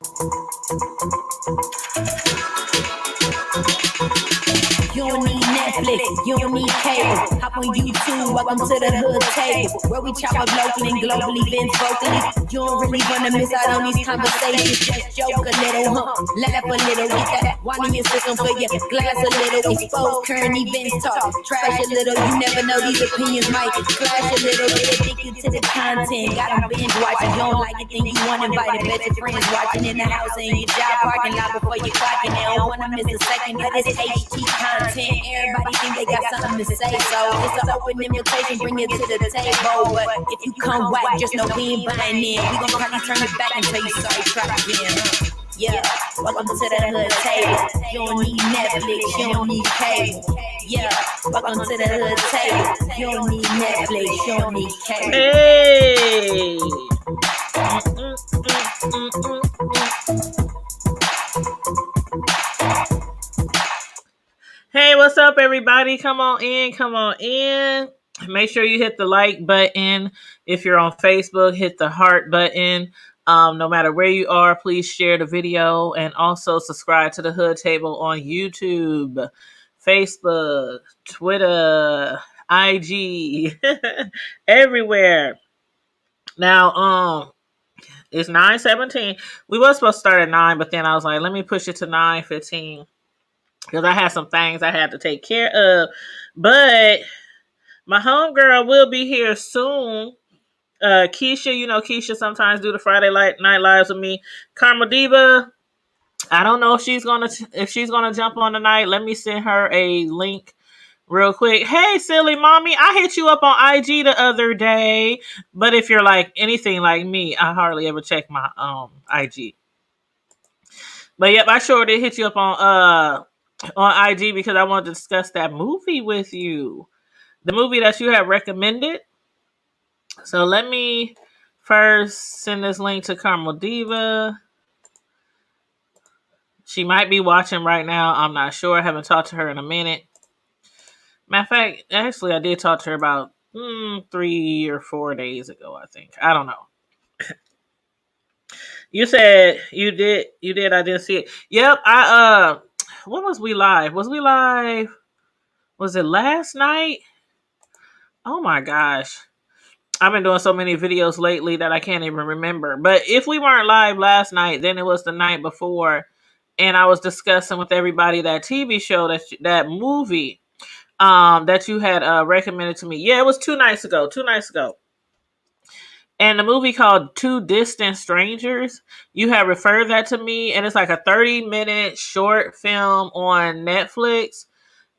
You don't need Netflix, you don't need cable. Hop on YouTube, welcome to the hood table, where we chop up local and global events vocally. You don't really wanna miss out on these conversations. Just joke a little, laugh a little, get that wine in your system for your glass a little. Expose current events, talk trash a little. You never know, these opinions might clash a little. Get addicted to the content, got them binge watching. You don't like it, then you want invited. Bet your friends watching in the house and your job parking lot before you clocking. They don't wanna miss a second of this HT content. Everybody think they got something to say, so it's an open invitation, bring it to the table. But if you come whack, just know we ain't buying in. We gon' probably turn it back until you sorry try again. Yeah, welcome to the hood table. You don't need Netflix, you don't need cable. Yeah, welcome to the hood table. You don't need Netflix, you don't need cable. Hey. Hey, what's up, everybody? Come on in, come on in. Make sure you hit the like button. If you're on Facebook, hit the heart button. No matter where you are, please share the video and also subscribe to the Hood Table on YouTube, Facebook, Twitter, IG, everywhere. Now, it's 9:17. We were supposed to start at 9, but then I was like, let me push it to 9:15. Because I had some things I had to take care of. But my homegirl will be here soon. Keisha, you know Keisha sometimes do the Friday Night Lives with me. Karma Diva, I don't know if she's gonna jump on tonight. Let me send her a link real quick. Hey, silly mommy, I hit you up on IG the other day. But if you're like anything like me, I hardly ever check my IG. But yep, I sure did hit you up on IG because I wanted to discuss that movie with you. The movie that you have recommended. So let me first send this link to Carmel Diva. She might be watching right now. I'm not sure. I haven't talked to her in a minute. Matter of fact, actually, I did talk to her about 3 or 4 days ago, I think. I don't know. You said you did. I didn't see it. Yep. When was we live? Was we live? Was it last night? Oh my gosh. I've been doing so many videos lately that I can't even remember. But if we weren't live last night, then it was the night before. And I was discussing with everybody that TV show, that movie that you had recommended to me. Yeah, it was 2 nights ago. 2 nights ago. And the movie called Two Distant Strangers, you had referred that to me. And it's like a 30-minute short film on Netflix.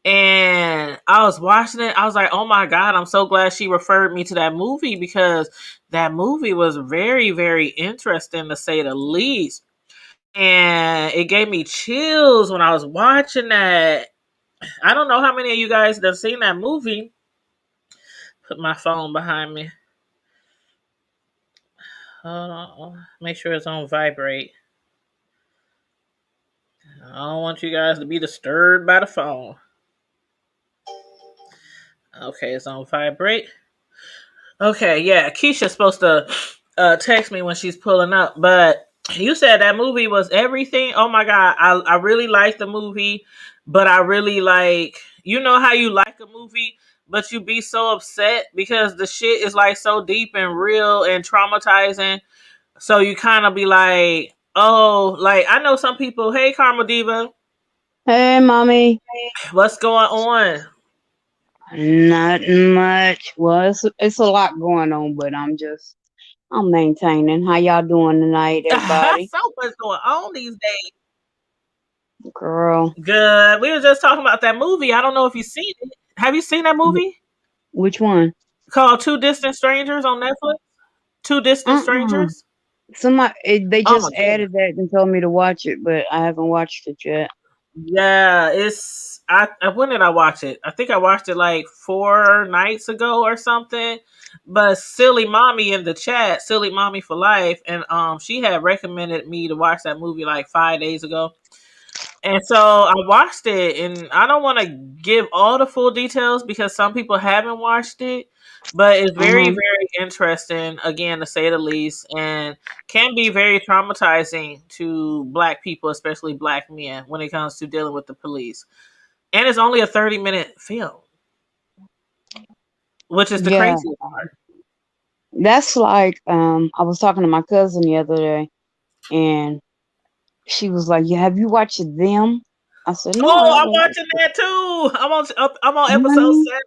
And I was watching it. I was like, oh my God, I'm so glad she referred me to that movie because that movie was very, very interesting to say the least. And it gave me chills when I was watching that. I don't know how many of you guys have seen that movie. Put my phone behind me. Hold on. Make sure it's on vibrate. I don't want you guys to be disturbed by the phone. Okay, it's on vibrate. Okay, yeah, Keisha's supposed to text me when she's pulling up, but you said that movie was everything. Oh my God, I really liked the movie, but I really like, you know how you like a movie, but you be so upset because the shit is like so deep and real and traumatizing. So you kind of be like, oh, like I know some people, hey Karma Diva, Hey, mommy. what's going on? Not much. Well, it's a lot going on, but I'm maintaining. How y'all doing tonight, everybody? So much going on these days. Girl, Good. We were just talking about that movie. I don't know if you've seen it. Have you seen that movie which one? called Two Distant Strangers on Netflix? Two Distant Strangers? They Oh my just goodness. added that and told me to watch it, but I haven't watched it yet. Yeah, when did I watch it? I think I watched it like 4 nights ago or something. But Silly Mommy in the chat, Silly Mommy for Life, and she had recommended me to watch that movie like 5 days ago. And so I watched it, and I don't want to give all the full details because some people haven't watched it, but it's very, Uh-huh. very interesting, again, to say the least, and can be very traumatizing to black people, especially black men, when it comes to dealing with the police. And it's only a 30-minute film, which is the Yeah. craziest part. That's like I was talking to my cousin the other day and she was like, "Yeah, have you watched them?" I said, "No, I Oh, I'm haven't watched watching it." that too. I'm on episode Honey, 7.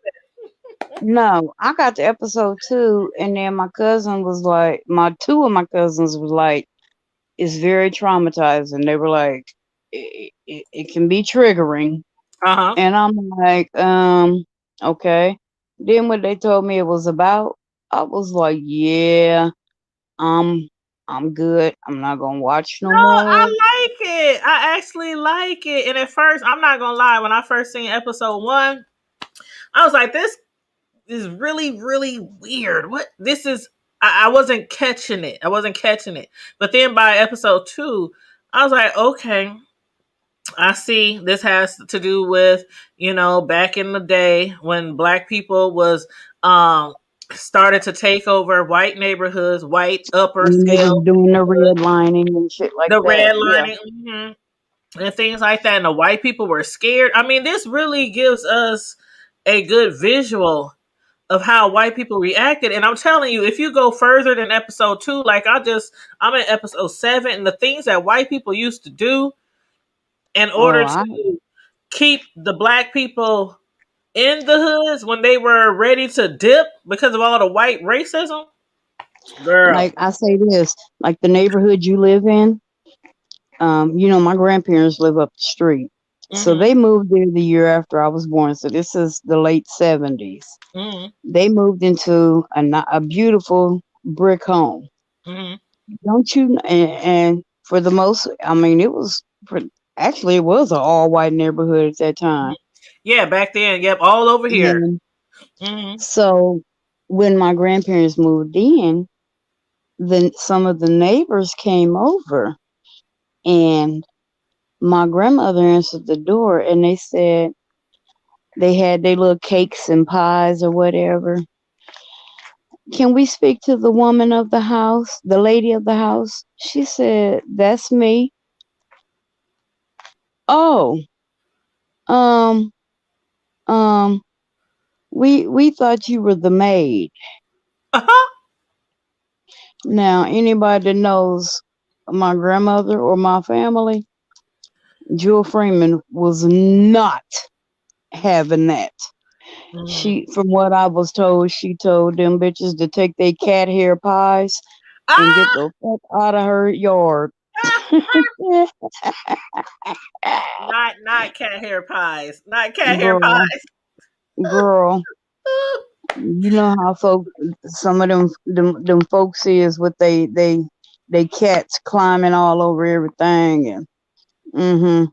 no, I got to episode 2 and then my cousin was like, my two of my cousins was like, it's very traumatizing. They were like, it can be triggering. Uh huh. And I'm like, okay. Then when they told me it was about, I was like, yeah, um, I'm good. I'm not gonna watch no No, I more. like it. I actually like it. And at first, I'm not gonna lie, when I first seen episode 1, I was like, this is really, really weird. What this is I wasn't catching it. I wasn't catching it. But then by episode 2, I was like, okay, I see this has to do with, back in the day when black people was um started to take over white neighborhoods, white upper When they was scale doing the neighborhoods, redlining and shit like the that. Yeah. redlining. And things like that. And the white people were scared. I mean, this really gives us a good visual of how white people reacted. And I'm telling you, if you go further than episode 2, like I'm in episode 7, and the things that white people used to do in Oh, order I to keep the black people in the hoods when they were ready to dip because of all the white racism, girl. like I say this, like the neighborhood you live in. My grandparents live up the street. So Mm-hmm. they moved there the year after I was born. So this is the late 70s. Mm-hmm. They moved into a beautiful brick home. Mm-hmm. Don't you? And for the most, I mean, actually, it was an all white neighborhood at that time. Yeah, back then. Yep, all over here. And Mm-hmm. so when my grandparents moved in, then some of the neighbors came over and my grandmother answered the door and they said they had their little cakes and pies or whatever. Can we speak to the woman of the house, the lady of the house? She said, "That's me." Oh, um, um, we thought you were the maid. Uh-huh. Now, anybody that knows my grandmother or my family, Jewel Freeman was not having that. Mm-hmm. From what I was told, she told them bitches to take their cat hair pies and get Ah! the fuck out of her yard. Not cat hair pies. Not cat hair Girl, pies. girl, you know how some of them folks is with they cats climbing all over everything and mm-hmm.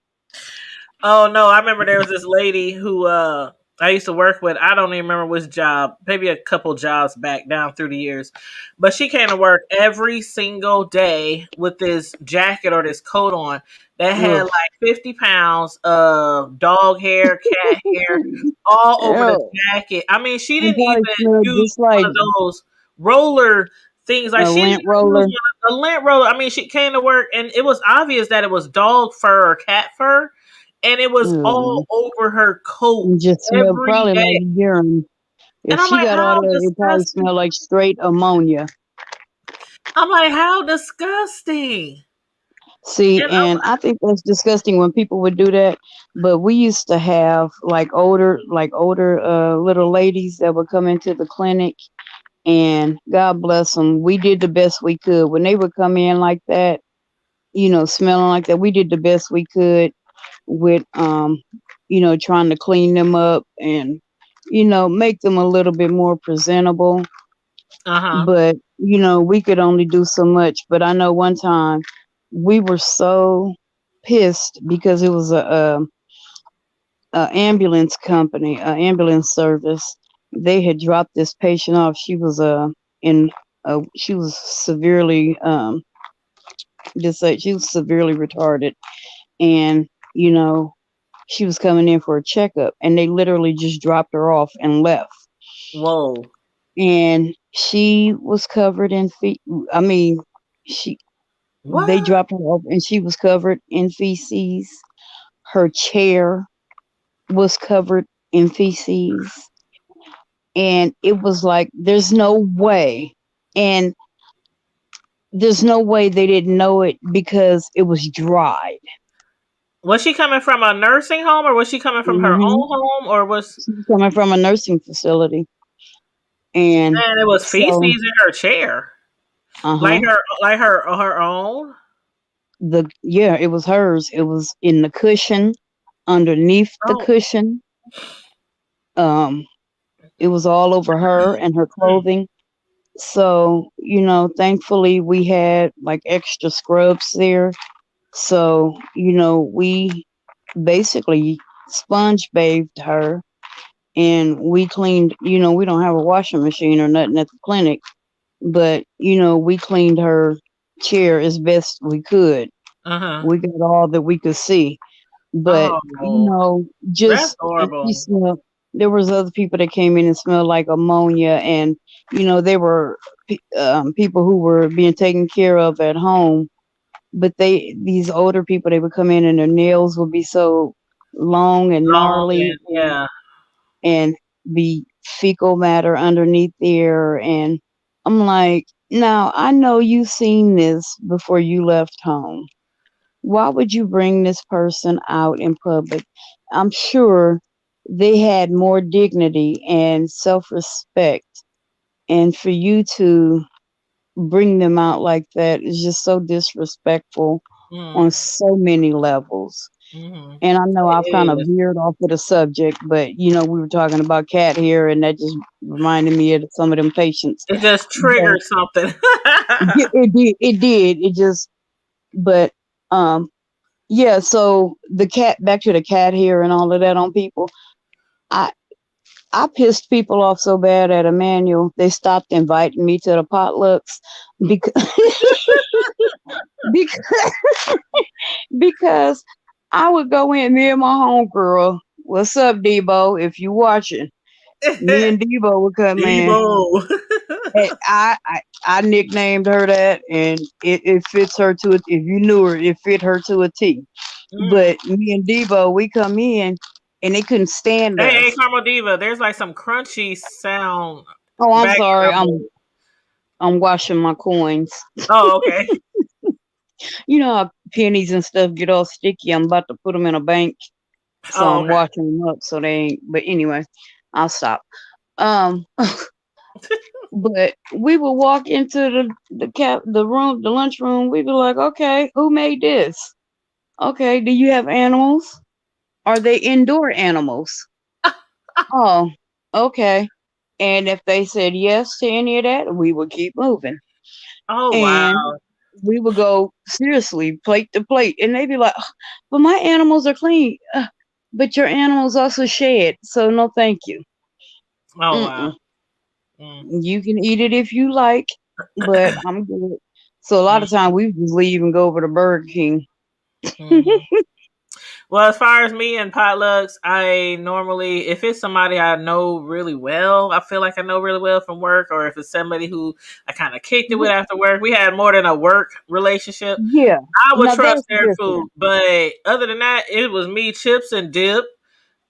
Oh no, I remember there was this lady who I used to work with. I don't even remember which job, maybe a couple jobs back down through the years. But she came to work every single day with this jacket or this coat on that had Ugh. like 50 pounds of dog hair, cat hair, all over the Ew. jacket. I mean, she And didn't probably even smelled use just like one of those roller things. Like a she didn't lint even use roller. a lint roller. I mean, she came to work and it was obvious that it was dog fur or cat fur, and it was Ew. all over her coat And just smelled every probably like day. urine. And If I'm she like, got how all that, it probably disgusting. smelled like straight ammonia. I'm like, how disgusting. See, And and I think that's disgusting when people would do that. But we used to have like older little ladies that would come into the clinic, and God bless them, we did the best we could when they would come in like that. Smelling like that. We did the best we could with trying to clean them up and make them a little bit more presentable. uh-huh. But we could only do so much. But I know one time we were so pissed because it was a ambulance company, a ambulance service. They had dropped this patient off. In she was severely she was severely retarded, and you know, she was coming in for a checkup, and they literally just dropped her off and left. Whoa. And she was covered in I mean, she they What? dropped her off, and she was covered in feces. Her chair was covered in feces, and it was like, there's no way, and there's no way they didn't know it because it was dried. Was she coming from a nursing home or was she coming from her own Hmm. home or was She was coming from a nursing facility, and man, it was feces so in her chair. uh-huh. Like her own? Yeah, it was hers. It was in the cushion, underneath the Oh. cushion. Um, it was all over her and her Mm. clothing. So, thankfully we had like extra scrubs there. So, we basically sponge bathed her, and we cleaned, we don't have a washing machine or nothing at the clinic, but, we cleaned her chair as best we could. Uh-huh. We got all that we could see. But, Oh, that's just, and she horrible. smelled, there was other people that came in and smelled like ammonia, and, they were people who were being taken care of at home, but these older people, they would come in and their nails would be so long and Long gnarly, and yeah. and be fecal matter underneath there. And I'm like, now I know you've seen this before you left home. Why would you bring this person out in public? I'm sure they had more dignity and self respect. And for you to bring them out like that is just so disrespectful on Mm. so many levels. Mm-hmm. And I know I've kind It of is. veered off of the subject, but we were talking about cat hair, and that just reminded me of some of them patients. It just But triggered something. it did. It just, but um, yeah. So back to the cat hair and all of that on people. I I pissed people off so bad at Emmanuel, they stopped inviting me to the potlucks because because because I would go in, me and my homegirl. What's up, Debo? If you watching, me and Debo would come in. Debo. And I nicknamed her that, and it fits her to it. If you knew her, it fit her to a T. Mm. But me and Debo, we come in, and they couldn't stand Hey, us. Carmel Diva, there's like some crunchy sound Oh, I'm sorry. background. I'm washing my coins. Oh, okay. You know how pennies and stuff get all sticky. I'm about to put them in a bank, so Oh, I'm okay. washing them up so they ain't. But anyway, I'll stop. Um, but we would walk into the room, the lunchroom. We'd be like, okay, who made this? Okay, do you have animals? Are they indoor animals? Oh, okay. And if they said yes to any of that, we would keep moving. Oh, And wow. we would go seriously plate to plate, and they'd be like, "Oh, but my animals are clean. But your animals also shed, so no thank you. Oh, wow. Mm-mm. Mm. You can eat it if you like, but I'm good." So a lot of time Mhm. we just leave and go over to Burger King. Mhm. Well, as far as me and potlucks, I normally, if it's somebody I know really well, I feel like I know really well from work, or if it's somebody who I kind of kicked it with after work, we had more than a work relationship, Yeah, I would now trust that's their food. different. But other than that, it was me, chips and dip,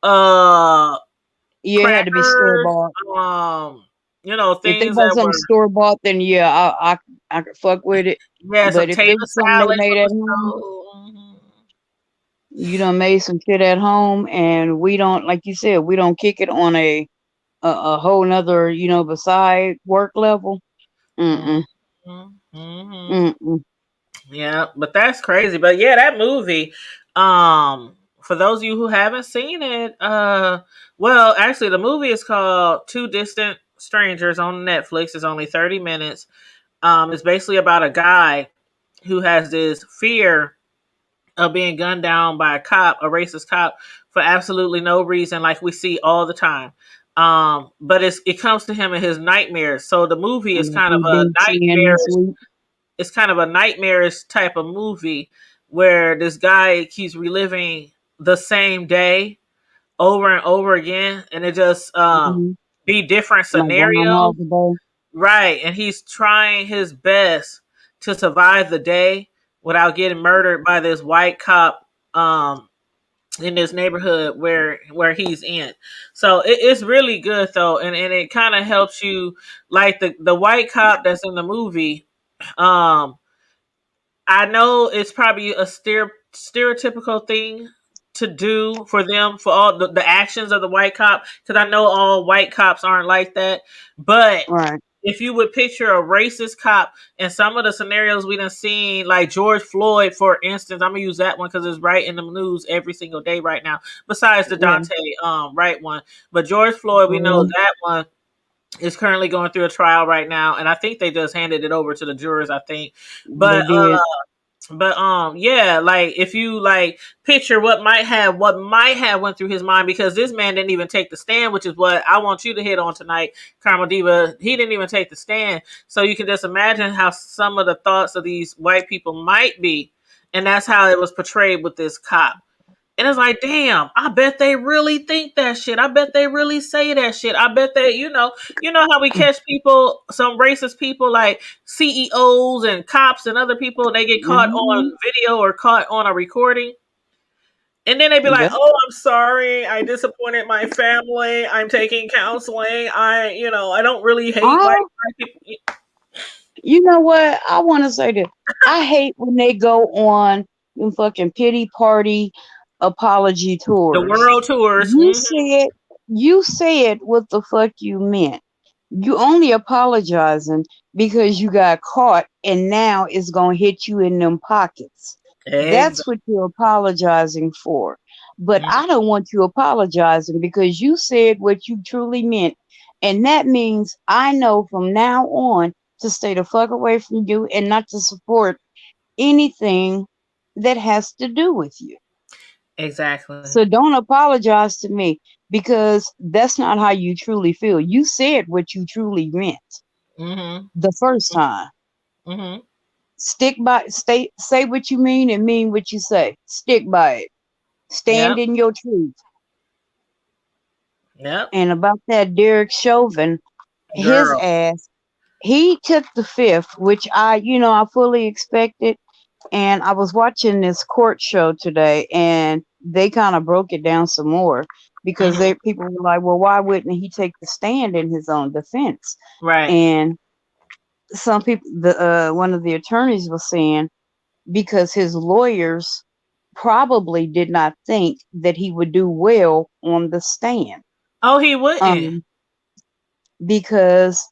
uh, Yeah, it had to be store crackers, bought. If they things bought that something were, store bought, then yeah, I could fuck with it. yeah, some But if tater it was something they salad made from at the home, store. Mhm. you done made some shit at home, and we don't, like you said, we don't kick it on a whole nother, beside work level. Mm-mm. Mhm. Mhm. Mm-mm. Yeah, but that's crazy. But yeah, that movie, for those of you who haven't seen it, well, actually the movie is called Two Distant Strangers on Netflix. It's only 30 minutes. It's basically about a guy who has this fear of being gunned down by a cop, a racist cop, for absolutely no reason, like we see all the time. But it comes to him in his nightmares. So the movie is And kind of we've a been seeing this nightmarish, week. it's kind of a nightmarish type of movie where this guy keeps reliving the same day over and over again, and it just Hmm. be different Like scenarios. Groundhog Day. Right, and he's trying his best to survive the day without getting murdered by this white cop in this neighborhood where he's in. So it's really good though, and it kind of helps you, like the white cop that's in the movie. Um, I know it's probably a stereotypical thing to do for them, for all the actions of the white cop, because I know all white cops aren't like that. But Right. if you would picture a racist cop and some of the scenarios we done seen, like George Floyd, for instance, I'm gonna use that one because it's right in the news every single day right now. Besides the Yeah. Dante Wright one, but George Floyd, we know Mhm. that one is currently going through a trial right now, and I think they just handed it over to the jurors. I think, They but did. yeah, like if you like picture what might have went through his mind, because this man didn't even take the stand, which is what I want you to hit on tonight, Karma Diva. He didn't even take the stand, so you can just imagine how some of the thoughts of these white people might be, and that's how it was portrayed with this cop. And it's like, damn, I bet they really think that shit. I bet they really say that shit. I bet they, you know how we catch people, some racist people like CEOs and cops and other people, they get caught Hmm. on video or caught on a recording. And then they be like, Yep. oh, I'm sorry. I disappointed my family. I'm taking counseling. I don't really hate I, white people. you know what? I want to say this. I hate when they go on them fucking pity party apology The tours. world tours. You Hmm. said, you said what the fuck you meant. You only apologizing because you got caught and now it's going to hit you in them pockets. That's Exactly. what you're apologizing for. But I don't want you apologizing because you said what you truly meant. And that means I know from now on to stay the fuck away from you and not to support anything that has to do with you. Exactly. So don't apologize to me because that's not how you truly feel. You said what you truly meant Hmm. the first time. Hmm. Stick by, say what you mean and mean what you say. Stick by it. Stand Yep. in your truth. Yep. And about that Derek Chauvin, his Girl. ass, he took the fifth, which I fully expected. And I was watching this court show today, and they kind of broke it down some more because Hmm. people were like, "Well, why wouldn't he take the stand in his own defense?" Right. And some people, the one of the attorneys was saying because his lawyers probably did not think that he would do well on the stand, Oh, he wouldn't. um, because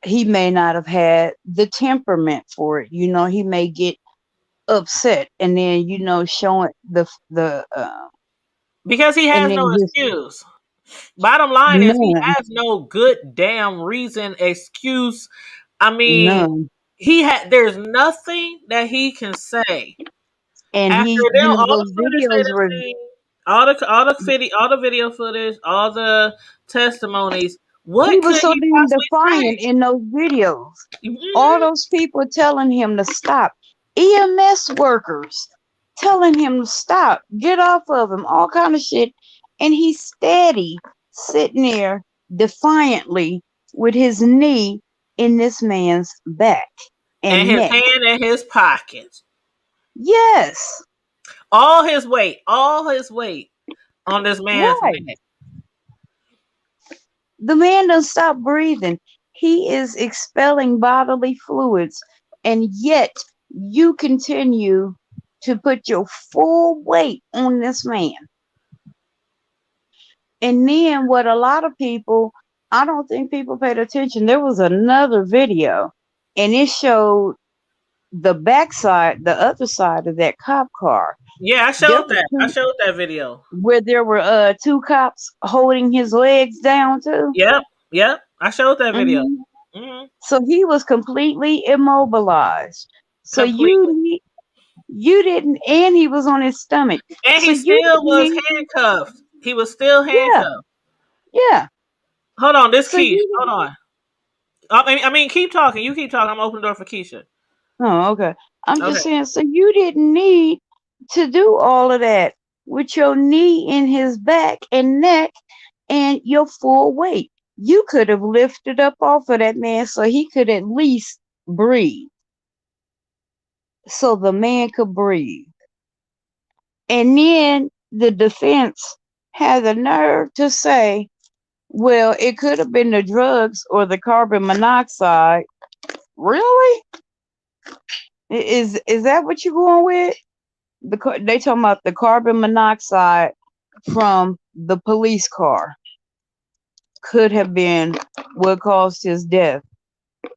he may not have had the temperament for it. He may get upset and then showing the Because he and has no then just excuse. Bottom line is he none, has no good damn reason, excuse. I mean, none. there's nothing that he can say And after he, them all the those footage they videos done were seen, all the video footage, all the testimonies. he What was could so he damn possibly defiant in those videos. say? All Mhm. those people telling him to stop. EMS workers telling him to stop, get off of him, all kind of shit. And he's steady sitting there defiantly with his knee in this man's back And and his neck. hand in his pocket. Yes, All his weight on this man's right. neck. The man doesn't stop breathing. He is expelling bodily fluids, and yet you continue to put your full weight on this man. And then what a lot of people, I don't think people paid attention. There was another video, and it showed the backside, the other side of that cop car. Yeah, I There showed were that. I two showed that video. where there were two cops holding his legs down too. Yep, yep. I showed that video. Hmm. Hmm. So he was completely immobilized. So Completely. you didn't, and he was on his stomach. And So he you still didn't was need, handcuffed. He was still yeah, handcuffed. yeah. Hold on, this So Keisha. you Hold didn't. on. I mean, keep talking. You keep talking. I'm opening the door for Keisha. Oh, okay. I'm just Okay. saying. So you didn't need to do all of that. with your knee in his back and neck and your full weight. You could have lifted up off of that man so he could at least breathe. So the man could breathe. And then the defense had the nerve to say, well, it could have been the drugs or the carbon monoxide. Really? Is that what you're going with? They talking about the carbon monoxide from the police car could have been what caused his death.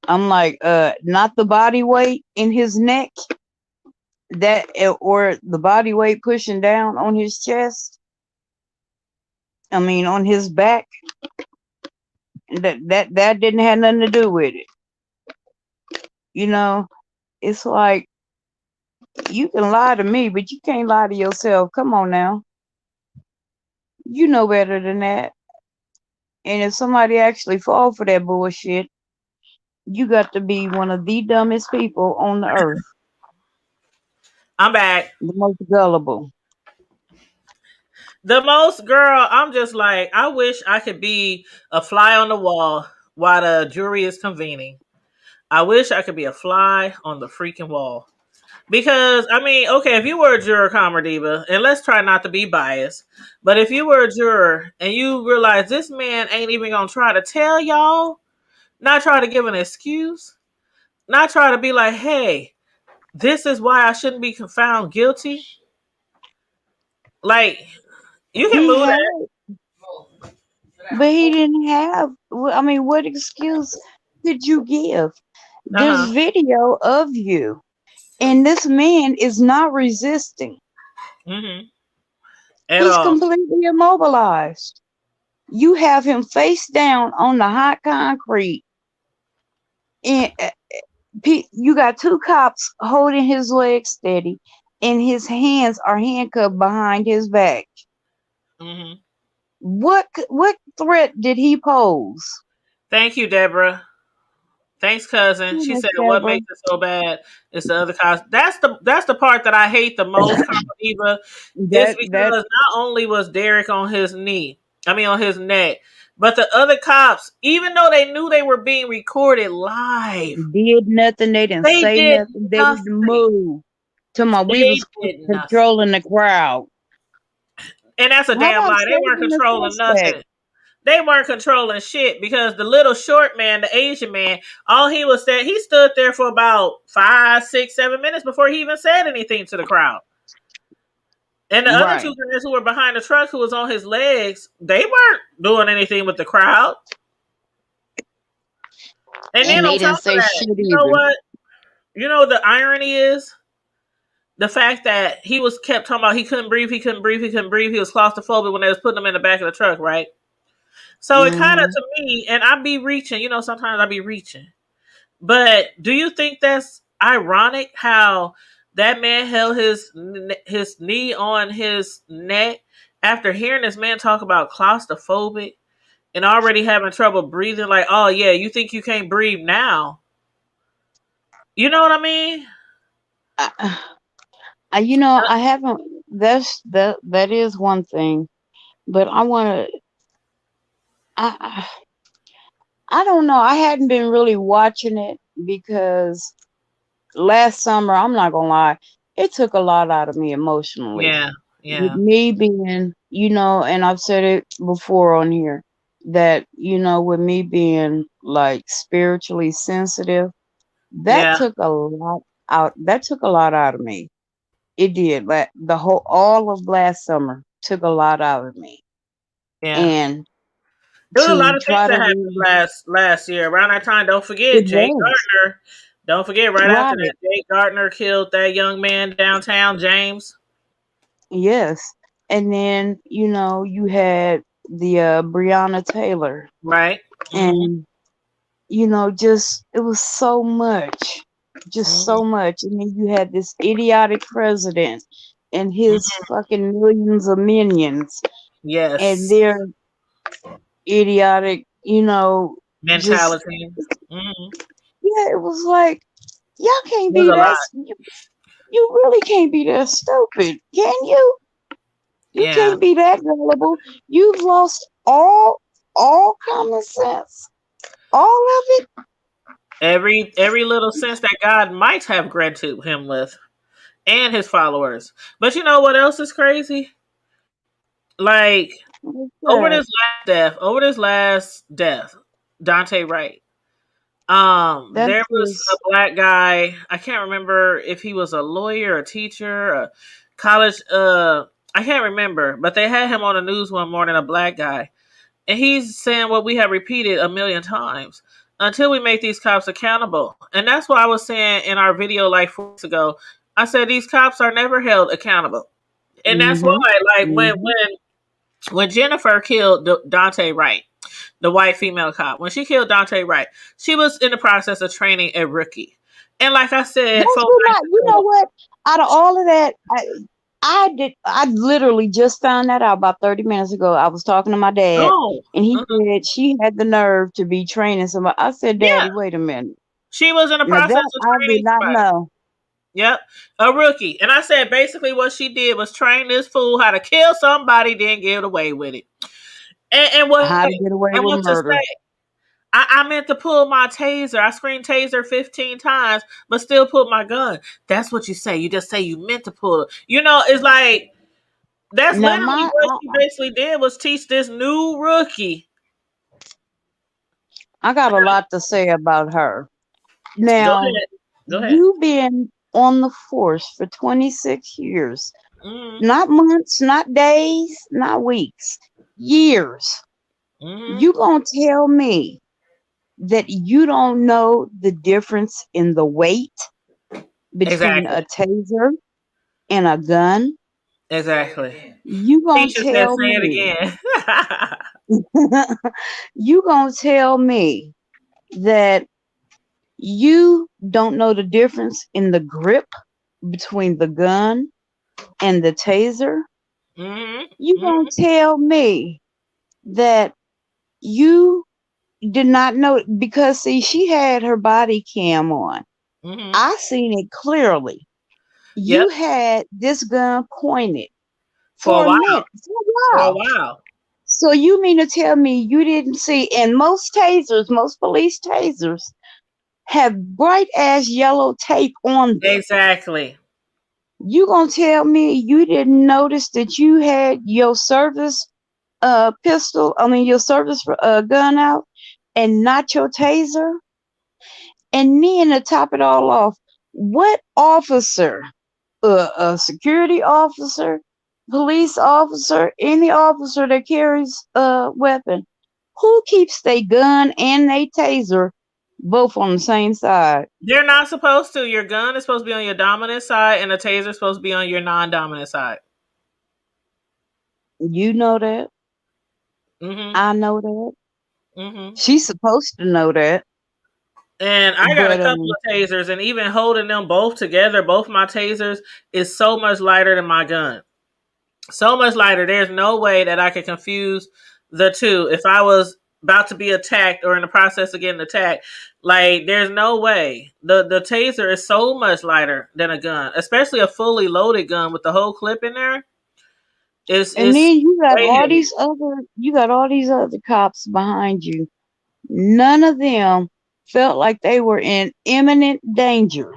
I'm like, not the body weight in his neck, that or the body weight pushing down on his chest. I mean, on his back. That didn't have nothing to do with it. You know, it's like you can lie to me, but you can't lie to yourself. Come on now. You know better than that. And if somebody actually fall for that bullshit, you got to be one of the dumbest people on the earth. I'm back. The most gullible. The most, girl, I'm just like, I wish I could be a fly on the wall while the jury is convening. I wish I could be a fly on the freaking wall. Because, I mean, okay, if you were a juror, Comma Diva, and let's try not to be biased, but if you were a juror and you realize this man ain't even going to try to tell y'all, not try to give an excuse, not try to be like, hey, this is why I shouldn't be found guilty. Like, you can He move had, that. but he didn't have. I mean, what excuse could you give? There's Uh-huh. video of you, and this man is not resisting. Mm-hmm. At He's all. completely immobilized. You have him face down on the hot concrete, and you got two cops holding his legs steady, and his hands are handcuffed behind his back. Mm-hmm. What threat did he pose? Thank you, Deborah. Thanks, cousin. She Miss said, "What Deborah? makes it so bad is the other cops." That's the part that I hate the most, Eva. Is That because not only was Derek on his knee, I mean on his neck, but the other cops, even though they knew they were being recorded live, did nothing. They didn't they say did nothing. They nothing. didn't move. Talking about we They was did nothing, controlling the crowd. and that's a How damn about lie. They weren't saving the controlling suspect? nothing. They weren't controlling shit because the little short man, the Asian man, all he was saying, he stood there for about 5, 6, 7 minutes before he even said anything to the crowd. And the other two Right. guys who were behind the truck who was on his legs, they weren't doing anything with the crowd. And then And on they top didn't of say that, shit you know either. what? You know the irony is the fact that he was kept talking about he couldn't breathe, he couldn't breathe, he couldn't breathe. He was claustrophobic when they was putting him in the back of the truck, right? So it kind of Mm-hmm. to me, and I be reaching, sometimes I be reaching. But do you think that's ironic how that man held his knee on his neck after hearing this man talk about claustrophobic and already having trouble breathing? Like, oh yeah, you think you can't breathe now? You know what I mean? I haven't. That is one thing, but I want to. I I don't know. I hadn't been really watching it because last summer, I'm not gonna lie, it took a lot out of me emotionally. Yeah, With yeah, me being, and I've said it before on here, that, with me being like spiritually sensitive, that yeah, took a lot out. That took a lot out of me. It did. But all of last summer took a lot out of me. yeah. And There was a lot to of things try that to happened really, last year around that time. Don't it forget Jay was Gardner. Don't forget right after right. that, Jay Gardner killed that young man downtown, James. Yes. And then, you had the Breonna Taylor. Right. Mm-hmm. And, just it was so much. Just so Mm-hmm. much. And then you had this idiotic president and his Mm-hmm. fucking millions of minions and Yes. their idiotic, just Mentality. Mm-hmm. yeah, it was like y'all can't There's be a lot. that you really can't be that stupid, can you? You Yeah. can't be that gullible. You've lost all common sense. All of it. Every little sense that God might have granted him with, and his followers. But you know what else is crazy? Like What's that? over this last death, Dante Wright. There That's was a just black guy. I can't remember if he was a lawyer, a teacher, a college. I can't remember, but they had him on the news one morning. A black guy, and he's saying what we have repeated a million times: until we make these cops accountable. And that's what I was saying in our video like 4 weeks ago. I said these cops are never held accountable, and that's why, mm-hmm. like Mm-hmm. when Jennifer killed Dante Wright, the white female cop, when she killed Dante Wright, she was in the process of training a rookie. And like I said, Don't folks you like not? You know what? Out of all of that, I did. I literally just found that out about 30 minutes ago. I was talking to my dad, no, and he uh-uh. said she had the nerve to be training somebody. I said, Yeah, "Daddy, wait a minute. she was in the Now process that of I did training not somebody. know Yep, a rookie. And I said basically what she did was train this fool how to kill somebody, then get away with it. And what how to get away and with what to murder." say? I meant to pull my taser. I screamed taser 15 times, but still pulled my gun. That's what you say. You just say you meant to pull it. You know, it's like that's Now literally my, what she basically did was teach this new rookie. I got a lot to say about her. Go Now ahead. Go ahead. you've been on the force for 26 years, Mm-hmm. not months, not days, not weeks, years. Mm-hmm. You gonna tell me that you don't know the difference in the weight between Exactly. a taser and a gun? Exactly. You gonna Teacher said, tell say it me? again. You gonna tell me that you don't know the difference in the grip between the gun and the taser? You Mm-hmm. gonna tell me that you did not know, because see, she had her body cam on. Mm-hmm. I seen it clearly. Yep. You had this gun pointed For a for a while. minute, for a For a while. while. So you mean to tell me you didn't see? And most tasers, most police tasers, have bright ass yellow tape on them. Exactly. You gonna tell me you didn't notice that you had your service pistol? I mean your service gun out, and not your taser? And then to top it all off, what officer, a security officer, police officer, any officer that carries a weapon, who keeps their gun and their taser both on the same side? They're not supposed to. Your gun is supposed to be on your dominant side, and the taser is supposed to be on your non-dominant side. You know that. Mm-hmm. I know that. Mm-hmm. She's supposed to know that. And I got a But couple of tasers, and even holding them both together, both my tasers, is so much lighter than my gun. So much lighter. There's no way that I could confuse the two. If I was about to be attacked or in the process of getting attacked, like there's no way. The taser is so much lighter than a gun, especially a fully loaded gun with the whole clip in there. and It's then way heavy. you got all these other cops behind you. None of them felt like they were in imminent danger.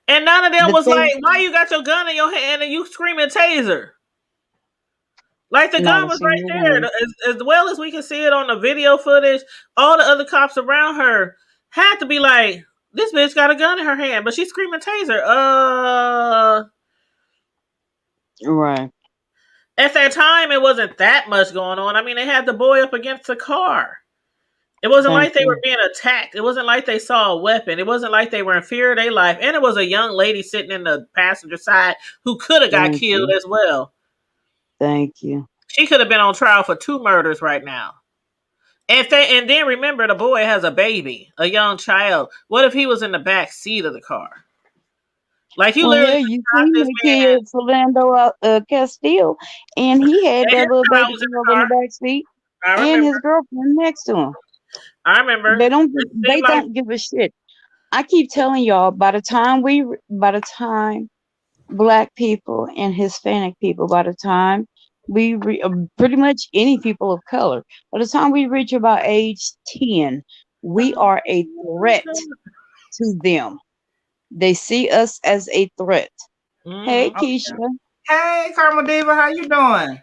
And none of them That was they like, "Why you got your gun in your hand and you screaming taser?" Like the not gun a was right single there, one. as well as we can see it on the video footage. All the other cops around her had to be like, "This bitch got a gun in her hand, but she's screaming taser." Right. At that time, it wasn't that much going on. I mean, they had the boy up against the car. It wasn't Thank like they were you. being attacked. It wasn't like they saw a weapon. It wasn't like they were in fear of their life. And it was a young lady sitting in the passenger side who could have got Thank killed you. as well. Thank you. She could have been on trial for 2 murders right now. And then remember, the boy has a baby, a young child. What if he was in the back seat of the car? Like you Well, literally hell, just you shot seen this the man, kid Philando Castile, and he had and that his little child baby was in girl the in the car. back seat, I and remember. his girlfriend next to him. I remember. They don't. It They seemed like don't give a shit. I keep telling y'all. By the time Black people and Hispanic people, by the time pretty much any people of color. By the time we reach about age 10, we Oh, are a threat to them. They see us as a threat. Hey, mm-hmm. Oh, Keisha. hey, Karma Diva, how you doing?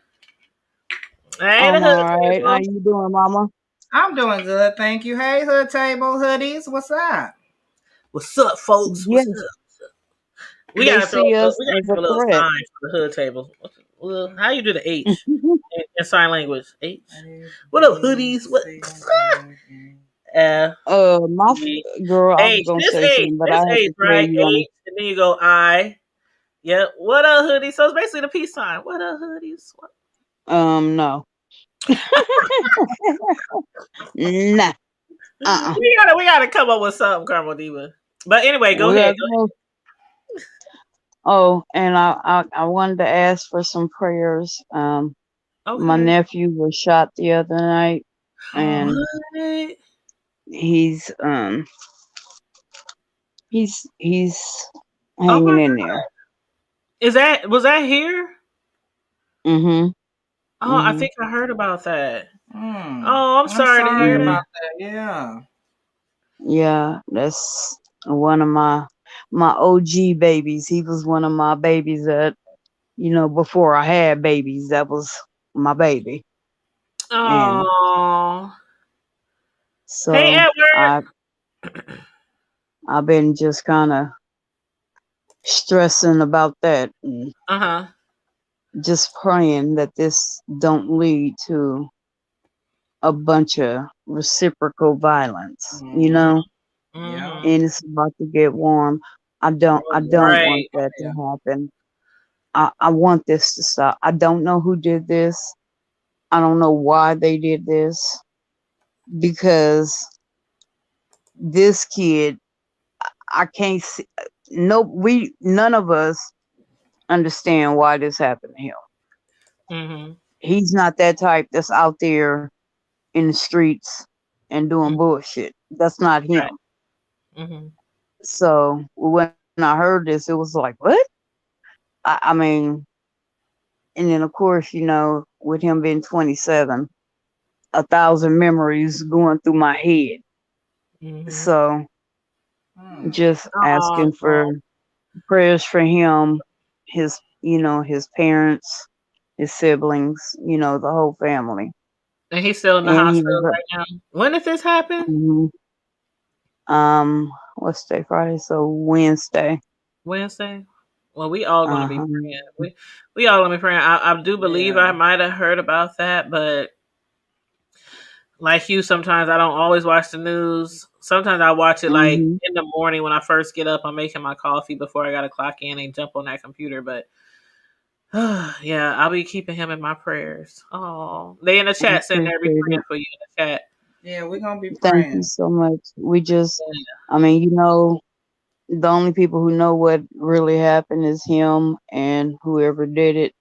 Hey, the I'm hood all right. How table. you doing, Mama? I'm doing good, thank you. Hey, Hood Table Hoodies, what's up? What's up, folks? What's Yes, up? We they gotta throw. see us We gotta as have a a little threat. sign for the hood table. Well, how you do the H in sign language? H. What up, hoodies? What? F G Girl, I was H. gonna This say H. something, but I This had H, to tell right? you on. H, and then you go I. Yep. What up, hoodies? So it's basically the peace sign. What up, hoodies? What? No, nah, We gotta come up with something, Carmel Diva. But anyway, go we ahead. gotta go. Oh, and I wanted to ask for some prayers. Go. My Okay. nephew was shot the other night, and What? he's um he's Oh hanging my in God. there. Was that here? Mhm. Oh, I Mhm. think I heard about that. Hmm. Oh, I'm I'm sorry to sorry hear Yeah. that. about that. Yeah. Yeah, that's one of my OG babies. He was one of my babies that, before I had babies, that was my baby. And Oh. Hey, so Edward. I've been just kind of stressing about that and Uh-huh. just praying that this don't lead to a bunch of reciprocal violence, Mm-hmm. Yeah. Mm-hmm. and it's about to get warm. I don't want Right. Oh, that yeah. to happen. I want this to stop. I don't know who did this. I don't know why they did this because this kid, I can't see. No, none of us understand why this happened to him. Mm-hmm. He's not that type that's out there in the streets and doing bullshit. That's not him. Right. Mm-hmm. So when I heard this, it was like, what? I mean, and then of course, with him being 27, 1,000 memories going through my head. Mm-hmm. So Hmm. just asking for Oh. prayers for him, his parents, his siblings, the whole family. And he's still in the And he hospital was right now. When did this happen? mhm, what's today? Friday, so Wednesday. Wednesday. Well, we all gonna be Uh-huh. praying. We all gonna be praying. I do believe I Yeah. might have heard about that, but like you, sometimes I don't always watch the news. Sometimes I watch it like Mhm. in the morning when I first get up. I'm making my coffee before I gotta clock in and jump on that computer. But yeah, I'll be keeping him in my prayers. Oh, they in the I chat saying they'll be appreciate praying it. for you in the chat. Yeah, we're gonna be Thank you praying. so much. I mean, the only people who know what really happened is him and whoever did it.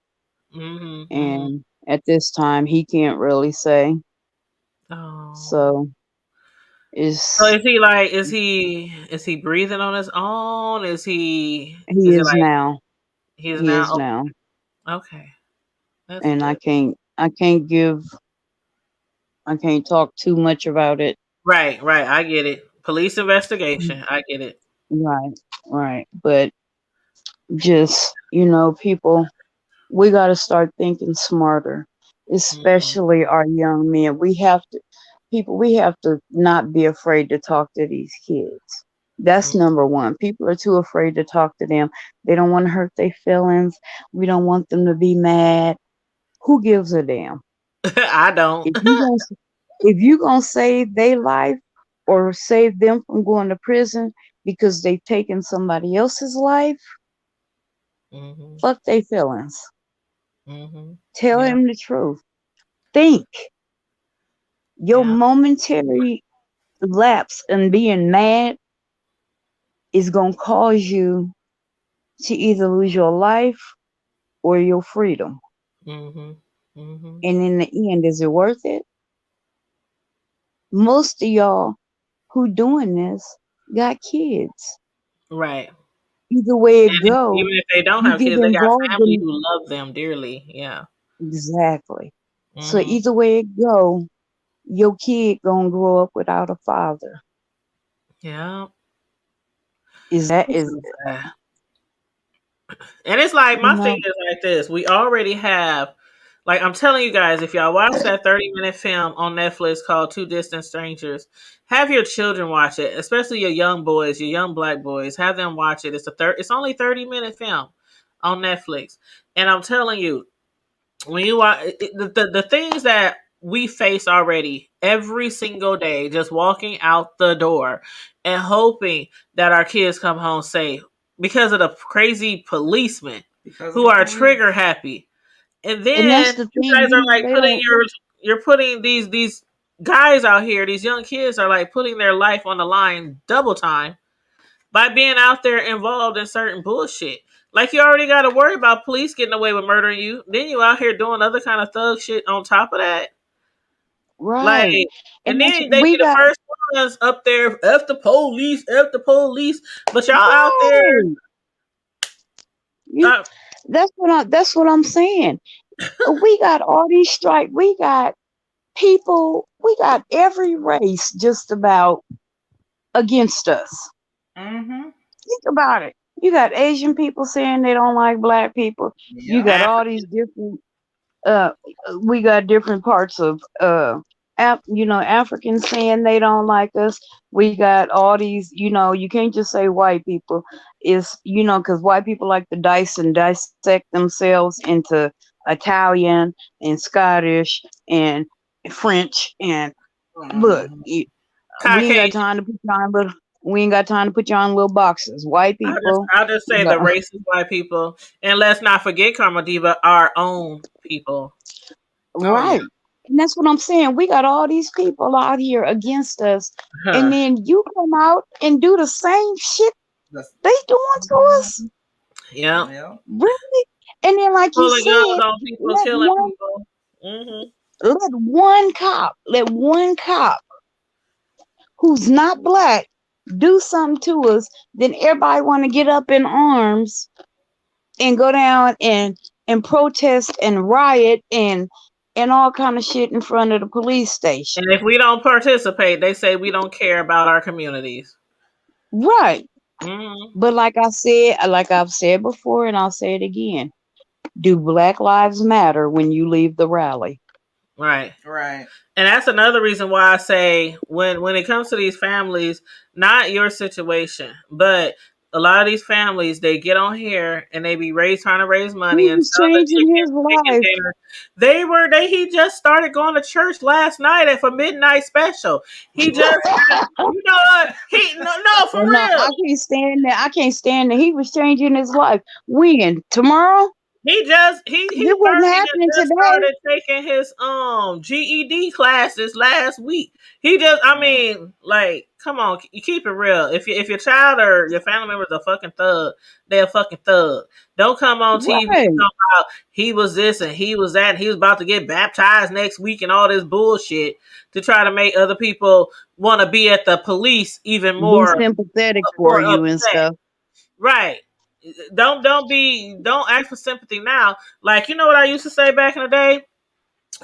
Mm-hmm, mm-hmm. And at this time, he can't really say. Oh. So So it's is he like is he breathing on his own? he Is it is like now. he's He is now now. okay. That's And good. I can't talk too much about it. Right, right. I get it. Police investigation. I get it. Right, right. But just, people, we got to start thinking smarter, Mhm. especially our young men. We have to not be afraid to talk to these kids. That's Mm. number one. People are too afraid to talk to them. They don't want to hurt their feelings. We don't want them to be mad. Who gives a damn? I don't. If you gonna if you gonna save their life or save them from going to prison because they've taken somebody else's life, Mhm. fuck their feelings. Mhm. Tell Yeah. him the truth. Think your Yeah. momentary lapse in being mad is gonna cause you to either lose your life or your freedom. Mhm. Mhm. And in the end, is it worth it? Most of y'all who doing this got kids. Right. Either way it And go, even if they don't you have get kids, they got involved family in who love them dearly. Yeah. Exactly. So Mm-hmm. either way it go, your kid gonna grow up without a father. Yeah. Is that It's is so sad. And it's like you my thing know is like this. We already have, like I'm telling you guys, if y'all watch that 30-minute film on Netflix called Two Distant Strangers, have your children watch it, especially your young boys, your young black boys. Have them watch it. It's only 30-minute film on Netflix. And I'm telling you, when you watch the things that we face already every single day, just walking out the door and hoping that our kids come home safe because of the crazy policemen Because of who the are police. trigger happy, and and that's then the you thing, guys are like they putting don't you're putting these guys out here, these young kids are like putting their life on the line double time by being out there involved in certain bullshit. Like you already got to worry about police getting away with murdering you. Then you out here doing other kind of thug shit on top of that. Like, right. and And that's then they be we the got first ones up there, F the police, F the police. But y'all out there, right. You uh, that's what I'm saying. We got all these strike. We got people. We got every race just about against us. Mm-hmm. Think about it. You got Asian people saying they don't like black people. You Yep. got all these African. different uh we got different parts of Africans saying they don't like us. We got all these, you can't just say white people. Is because white people like to dice and dissect themselves into Italian and Scottish and French and look, Mm-hmm. we ain't got Caucasian. time to put you on little we ain't got time to put you on little boxes. White people, I'll just say the no, racist white people, and let's not forget Karma Diva, our own people. Oh yeah. right. And that's what I'm saying. We got all these people out here against us, and Huh. then you come out and do the same shit That's, they doing to us. Yeah. yeah. Really? And then, like you Pulling guns said, on people, let killing one people. Hmm. let one cop who's not black do something to us, then everybody want to get up in arms and go down and protest and riot and all kind of shit in front of the police station. And if we don't participate, they say we don't care about our communities. Right. Hmm. But like I've said before, and I'll say it again, do Black Lives Matter when you leave the rally? Right. Right. And that's another reason why I say when it comes to these families, not your situation, but a lot of these families, they get on here and they be trying to raise He money and was sell the changing his chicken life. dinner. He just started going to church last night at for midnight special. He just you know what? No, for Well, no, real. I can't stand that. I can't stand that. He was changing his life. When? Tomorrow? He It wasn't barely had happening just today. started taking his GED classes last week. He just I Mm. mean, like, come on, you keep it real. If your child or your family member is a fucking thug, they're a fucking thug. Don't come on TV Right. talking about he was this and he was that and he was about to get baptized next week and all this bullshit to try to make other people want to be at the police even Be more sympathetic for more you and upset. stuff. Right. Don't ask for sympathy now. Like, you know what I used to say back in the day?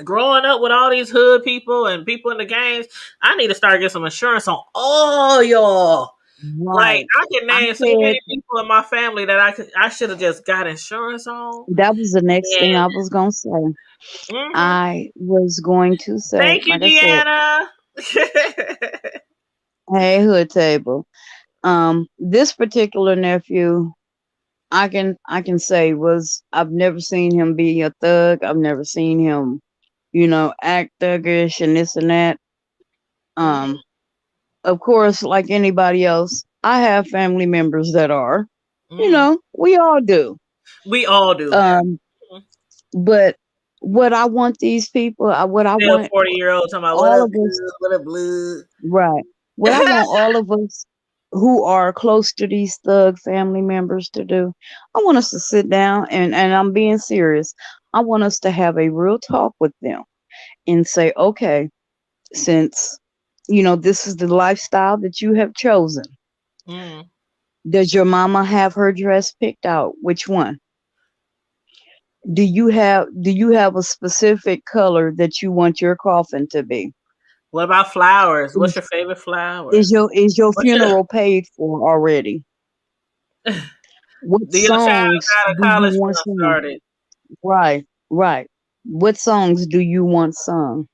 Growing up with all these hood people and people in the gangs, I need to start getting some insurance on all y'all. Like, Right. I can I name so said many people in my family that I should have just got insurance on. that was the next thing And I was going to say. mhm. I was going to say, Thank you, like I said, Deanna. hey, hood table. This particular nephew, I can say was I've never seen him be a thug. I've never seen him, act thuggish and this and that. Um, Mhm. of course, like anybody else, I have family members that are, Mhm. we all do. We all do. Yeah. Um, but what I want these people, what I Still want 40-year-old talking about what all up, of us, blood? What up, blood? right? What I want all of us who are close to these thug family members to do, I want us to sit down and I'm being serious. I want us to have a real talk with them and say, okay, since this is the lifestyle that you have chosen, Mm. does your mama have her dress picked out? Which one? Do you have a specific color that you want your coffin to be? What about flowers? What's Is your favorite is flowers? your What's your, funeral paid for already? What the young child songs got a do you college want fund sung? started. Right, right. What songs do you want sung?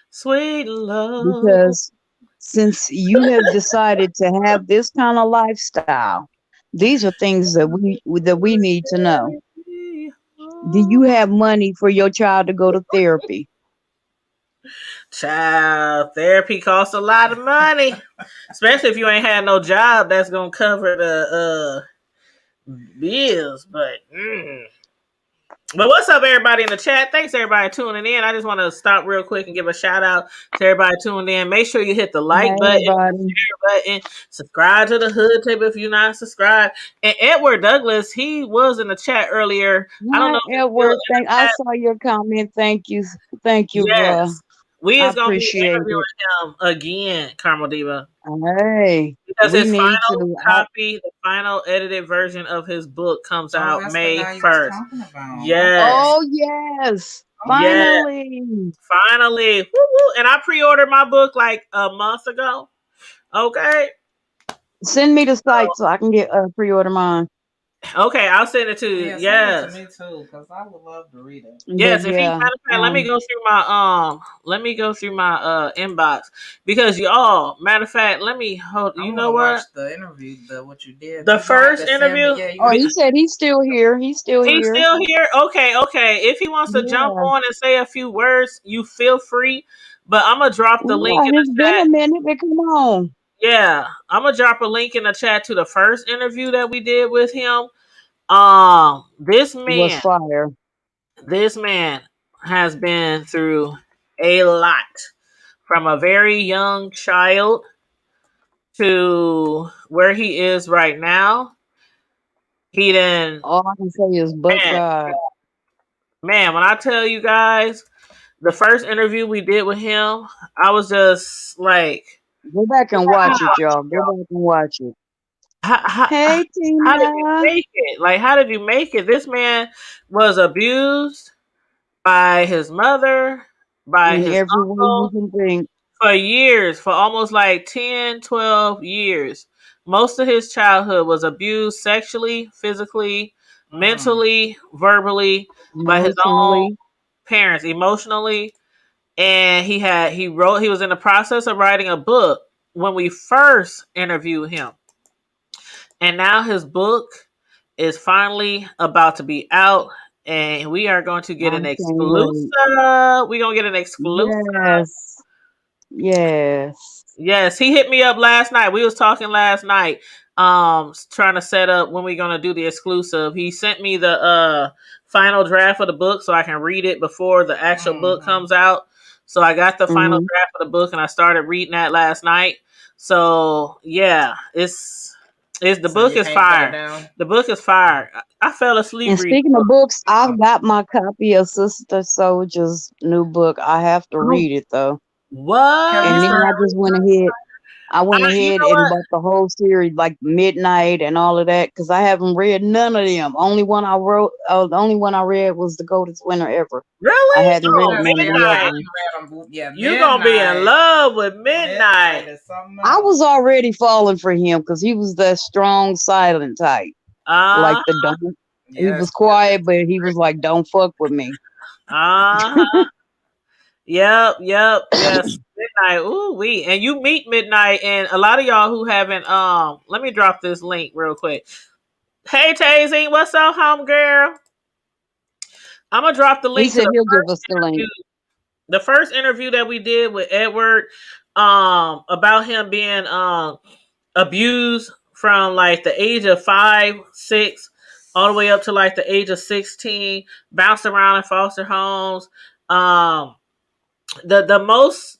Sweet love. Because since you have decided to have this kind of lifestyle, these are things that we need to know. Do you have money for your child to go to therapy? Child therapy costs a lot of money, especially if you ain't had no job that's gonna cover the bills. But what's up, everybody in the chat? Thanks, everybody tuning in. I just want to stop real quick and give a shout out to everybody tuning in. Make sure you hit the Hey, like button, everybody. share button, subscribe to the Hood Table if you're not subscribed. And Edward Douglas, he was in the chat earlier. I don't Hi, know if he's still Edward. in the I chat. saw your comment. Thank you, bruh. Yes, we I is gonna be appreciate interviewing it. him again, Carmel Diva, Hey, because we his need final to. copy, the final edited version of his book comes Oh, out that's the May guy you was 1st. talking about. Okay. Yes, Oh yes, yes. finally. Finally, woo woo. And I pre-ordered my book like a month ago. Okay. Send me the So, site so I can get pre-order mine. okay, I'll send it to you. Yeah, send it to Yes. me too, because I would love to read it. But Yes, if he yeah, matter of fact, let me go through my inbox because y'all, matter of fact, let me hold I you want know to watch what? the interview, what you did. The You gonna have first to send me. interview, Yeah, you oh, gonna he said he's still here. He's still he's here. still here. Okay, okay. If he wants to jump Yeah, on and say a few words, you feel free. But I'm gonna drop the link yeah. in the It's been a chat. minute, but come on. Yeah, I'm gonna drop a link in the chat to the first interview that we did with him. This Was man, fire. this man has been through a lot from a very young child to where he is right now. He then, All I can say is, but man, God. man, when I tell you guys, the first interview we did with him, I was just like, Go back and watch wow, it, y'all. Go back and watch it. how, how, Hey, how did you Tina. make it? Like, how did you make it? This man was abused by his mother, by In his every way you uncle, can think. for years, for almost like 10, 12 years. Most of his childhood was abused sexually, physically, Mm. mentally, verbally by his own Emotionally. parents, emotionally. And he was in the process of writing a book when we first interviewed him. And now his book is finally about to be out and we are going to get I an can't exclusive. wait. We're going to get an exclusive. Yes. Yes. Yes, he hit me up last night. We was talking last night, trying to set up when we're gonna do the exclusive. He sent me the final draft of the book so I can read it before the actual book comes out. So I got the final Hmm. draft of the book and I started reading that last night. So yeah, it's the So book you is can't put it fire. down. The book is fire. I fell asleep And reading speaking the of book. books, I've got my copy of Sister Soldier's new book. I have to Oh, read it though. Have you And then what? I started just went ahead. I went You ahead know and what? bought the whole series, like Midnight and all of that, because I haven't read none of them. The only one I read was The Coldest Winter Ever. I Really? hadn't read Oh, reading? none of See, I the know other Midnight. I ones. ain't read them. Yeah, You gonna be in Midnight. love with Midnight Midnight. is something I else. was already falling for him because he was that strong, silent type. Like Uh the don't. He Yes. was quiet, but he was like, "Don't fuck with me." huh. Yep. Yep. Yes. Midnight. Ooh wee. And you meet Midnight, and a lot of y'all who haven't. Let me drop this link real quick. Hey Tazy, what's up, home girl? I'm gonna drop the He link to said the he'll give first us the link. interview. The first interview that we did with Edward, about him being abused from like the age of 5, 6, all the way up to like the age of 16, bounced around in foster homes. Um, the most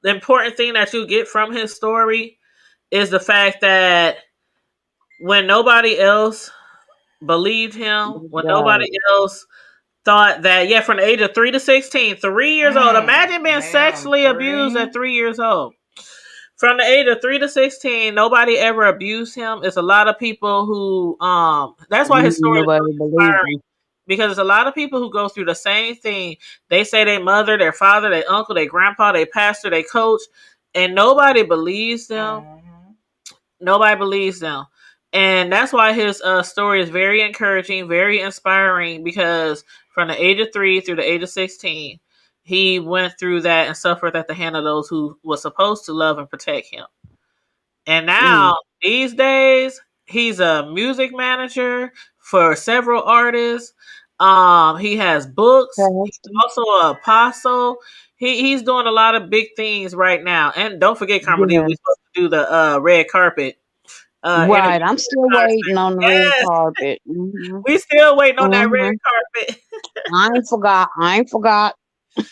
important thing that you get from his story is the fact that when nobody else believed him, when God, nobody else thought that, yeah, from the age of 3 to 16, 3 years old. Imagine being Damn, sexually abused 3. at 3 years old. From the age of 3 to 16, nobody ever abused him. It's a lot of people who that's why his story is so nobody believed inspiring. him. because there's a lot of people who go through the same thing. They say their mother, their father, their uncle, their grandpa, their pastor, their coach, and nobody believes them. Nobody believes them. And that's why his story is very encouraging, very inspiring, because from the age of 3 through the age of 16, he went through that and suffered at the hand of those who were supposed to love and protect him. And now, these days, he's a music manager for several artists. He has books. He's also an apostle. He's doing a lot of big things right now. And don't forget, Carmelita, we're supposed to do the red carpet. Right, I'm still waiting on the red carpet. We still waiting on that red carpet. I ain't forgot.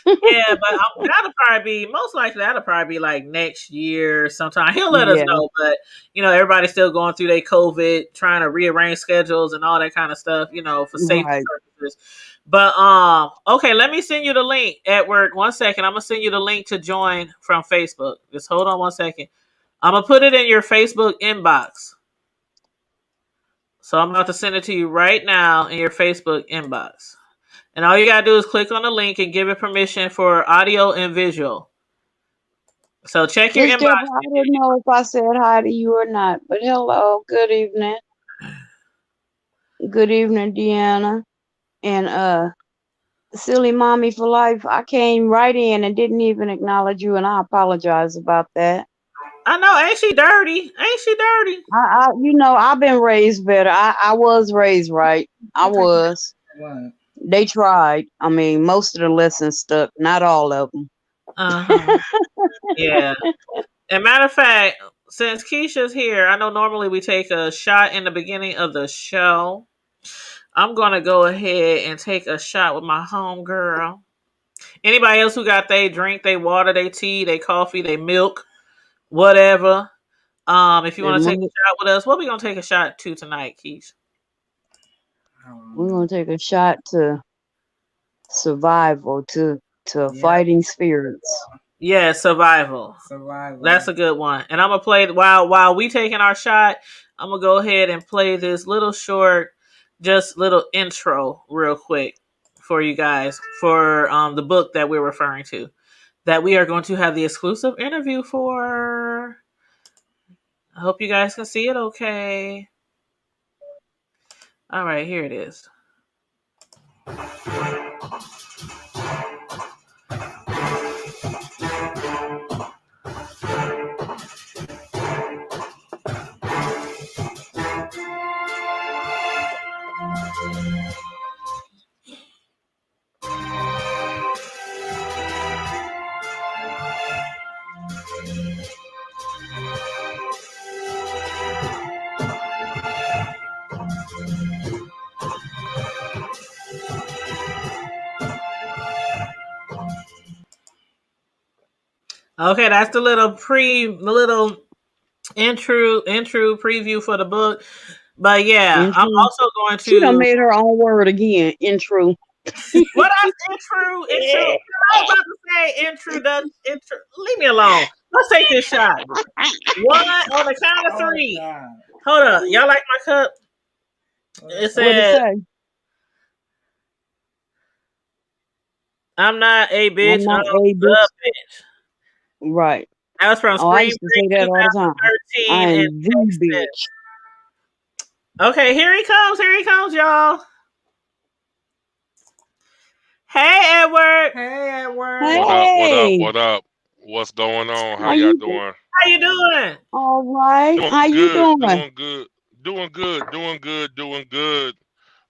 Yeah, but that'll probably be like next year sometime. He'll let us know, but everybody's still going through their COVID, trying to rearrange schedules and all that kind of stuff, for safety purposes. But okay, let me send you the link, Edward. 1 second. I'm gonna send you the link to join from Facebook. Just hold on 1 second. I'm gonna put it in your Facebook inbox. So I'm about to send it to you right now in your Facebook inbox. And all you got to do is click on the link and give it permission for audio and visual. So check your inbox. I didn't know if I said hi to you or not, but hello, good evening. Good evening, Deanna. And Silly Mommy for Life. I came right in and didn't even acknowledge you, and I apologize about that. I know, ain't she dirty? Ain't she dirty? I've been raised better. I was raised right. I was. What? They tried. I mean, most of the lessons stuck. Not all of them. Yeah. And matter of fact, since Keisha's here, I know normally we take a shot in the beginning of the show. I'm going to go ahead and take a shot with my homegirl. Anybody else who got their drink, their water, their tea, their coffee, their milk, whatever. If you want to take a shot with us, what are we going to take a shot to tonight, Keisha? We're going to take a shot to survival, to fighting spirits. Yeah, survival. That's a good one. And I'm gonna play while we taking our shot. I'm gonna go ahead and play this little short, just little intro real quick for you guys for the book that we're referring to, that we are going to have the exclusive interview for. I hope you guys can see it. Okay. All right, here it is. Okay, that's the little intro preview for the book. But yeah, I'm also going to. She done made her own word again. Intro. What else? Intro. I was about to say intro. Leave me alone. Let's take this shot. One on the count of 3. Hold up, y'all like my cup? It said, "I'm not a bitch. I'm a bitch." Right. That was from Spring Break 2013. I am the bitch. Okay, here he comes. Here he comes, y'all. Hey, Edward. Hey, Edward. Hey. What up? What's going on? How y'all doing? How you doing? All right. How you doing? Doing good.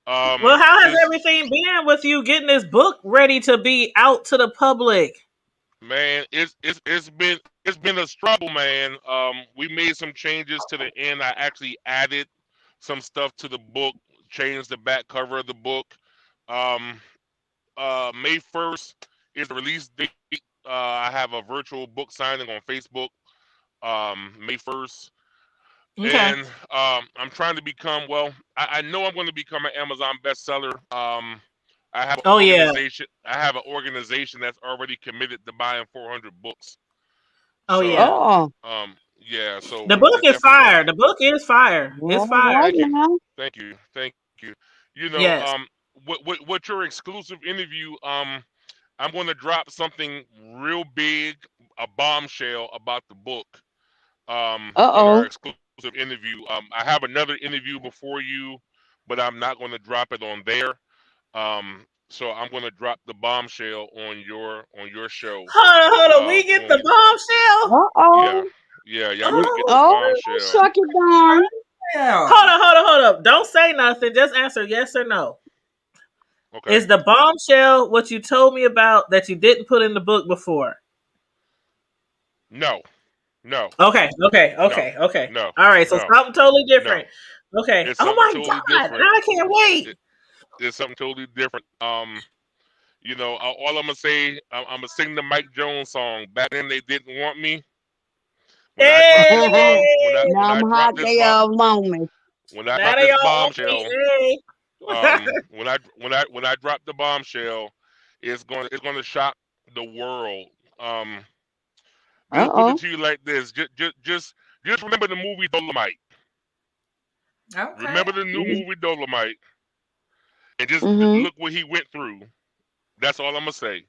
Well, how has everything been with you getting this book ready to be out to the public? Man, it's been a struggle, man. We made some changes to the end. I actually added some stuff to the book, changed the back cover of the book. May 1st is the release date. I have a virtual book signing on Facebook. May 1st. Okay. And I'm trying to become, I know I'm going to become an Amazon bestseller. I have an organization. I have an organization that's already committed to buying 400 books. So, yeah. So the book is fire. The book is fire. It's fire. Thank you. You know, yes. what your exclusive interview, I'm going to drop something real big, a bombshell about the book, on our Uh-oh. exclusive interview. I have another interview before you, but I'm not going to drop it on there. So I'm going to drop the bombshell on your show. Hold on. We get the bombshell. Yeah, Uh-oh. yeah, y'all gonna get this Oh, Oh, bombshell. suck it down. Yeah. hold on. Don't say nothing. Just answer yes or no. Okay. Is the bombshell what you told me about that you didn't put in the book before? No, no, Okay. no, no, All right. So no, something totally no. different. Okay. It's Oh something my totally God. different. I can't wait. It's something totally different. All I'm gonna say, I'm gonna sing the Mike Jones song. Back then they didn't want me. When I dropped this bomb, Hey. when Now I I'm hot, dropped this they bomb, want me. when I Now dropped they this all on me. bombshell, Hey. when I drop the bombshell, it's gonna shock the world. Just put it Uh-oh. to you like this. Just remember the movie Dolomite. Okay. Remember the new movie Dolomite, and just Mm-hmm. look what he went through. That's all I'm gonna say.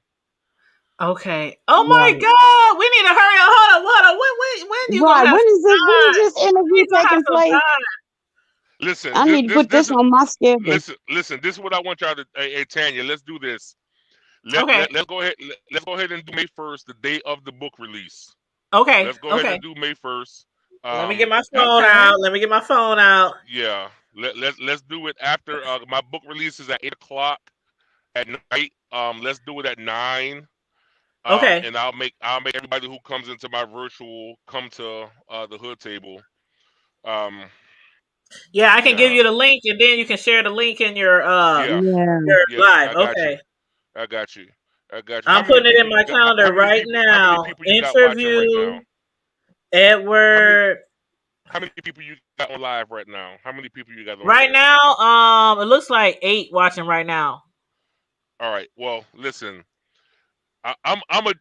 Okay. Oh my Right. God. We need to hurry up. Hold on. When you gonna Right. have When some is this? When is time? this interview You gonna have taking some place? time. Listen, I need to put this on my schedule. listen. This is what I want y'all to. Hey, Tanya, let's do this. Okay. Let's go ahead. Let's go ahead and do May 1st, the day of the book release. Okay. Let's go ahead Okay. and do May 1st. Let me get my phone Okay. out. Let me get my phone out. Yeah. Let's do it after my book release is at 8 o'clock at night. Let's do it at 9. Okay. And I'll make everybody who comes into my virtual come to the hood table. Um, Yeah, I can give yeah, you the link, and then you can share the link in your yeah, Yeah. yeah. live. I got you. Okay. I got you. I got you. How I'm many putting it in people my you got? How calendar many right people? How many now. people you got watching right now? Interview How many? Edward. How many people you got on live right now? How many people you got on Right there? now, it looks like 8 watching right now. All right. Well, listen. I'm a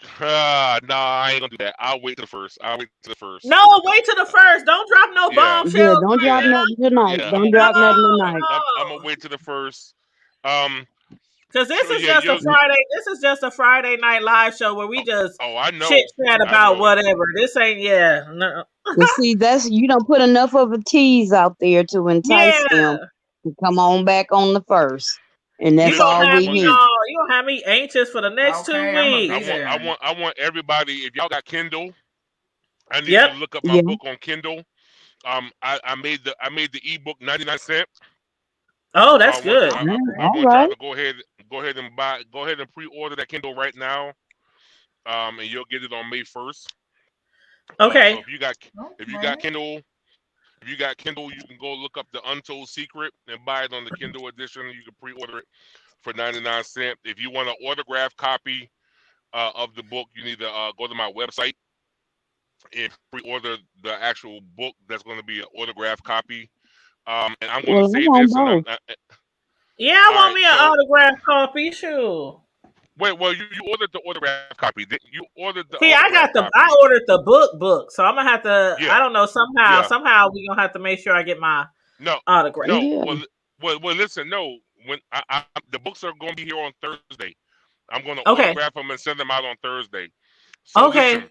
nah. I ain't gonna do that. I'll wait to the first. I'll wait to the first. No, wait to the first. Don't drop no Yeah. Yeah. bombshells Don't right drop Yeah. now. nothing tonight. Yeah. Don't I'm drop I'm I'm nothing No, tonight. I'm gonna wait to the first. Um. because this So is yeah, just a you. Friday. This is just a Friday night live show where we Oh, just oh, I chit know. chat I about know. whatever. This ain't no. But see, that's you don't put enough of a tease out there to Yeah, entice them to come on back on the first. And you that's Listen. gonna all have I we want. me need. all. You gonna have me anxious for the next two Okay, I'm gonna I be weeks. want. I there. want. I want everybody. If y'all got Kindle, I need you Yep. to look up my Yeah. book on Kindle. I made the ebook 99¢. Oh, So that's good. I All want y'all right. to go ahead and pre-order that Kindle right now. And you'll get it on May 1st. So Okay. Okay. if you got Kindle, you can go look up the Untold Secret and buy it on the Kindle edition. You can pre-order it for 99¢. If you want an autographed copy of the book, you need to go to my website and pre-order the actual book. That's going to be an autographed copy. And I'm going Well, to I say want this, and both. Yeah, I all want right. me an So autograph copy. Sure. wait, well, you ordered the autographed copy. You ordered the See, autographed I copy. ordered the book, so I'm gonna have to. I Yeah, don't know. yeah. Somehow we gonna have to make sure I get my No, autograph. no. Yeah. Well. Listen. No. When the books are going to be here on Thursday, I'm going to Okay. autograph them and send them out on Thursday. So Okay. listen.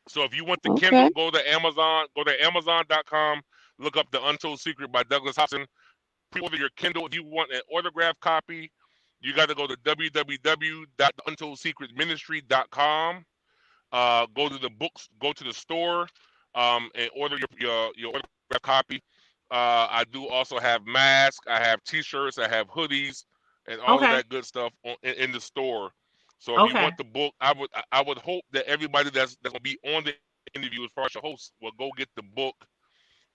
So if you want the Kindle, Okay. go to Amazon. Go to Amazon.com. Look up The Untold Secret by Douglas Hobson. Pre-order your Kindle. If you want an autographed copy, you got to go to www.untoldSecretMinistry.com. Go to the books. Go to the store. And order your autographed copy. I do also have masks. I have T-shirts. I have hoodies, and all of Okay. that good stuff in the store. So if you Okay. want the book, I would hope that everybody that's gonna be on the interview as far as your host will go get the book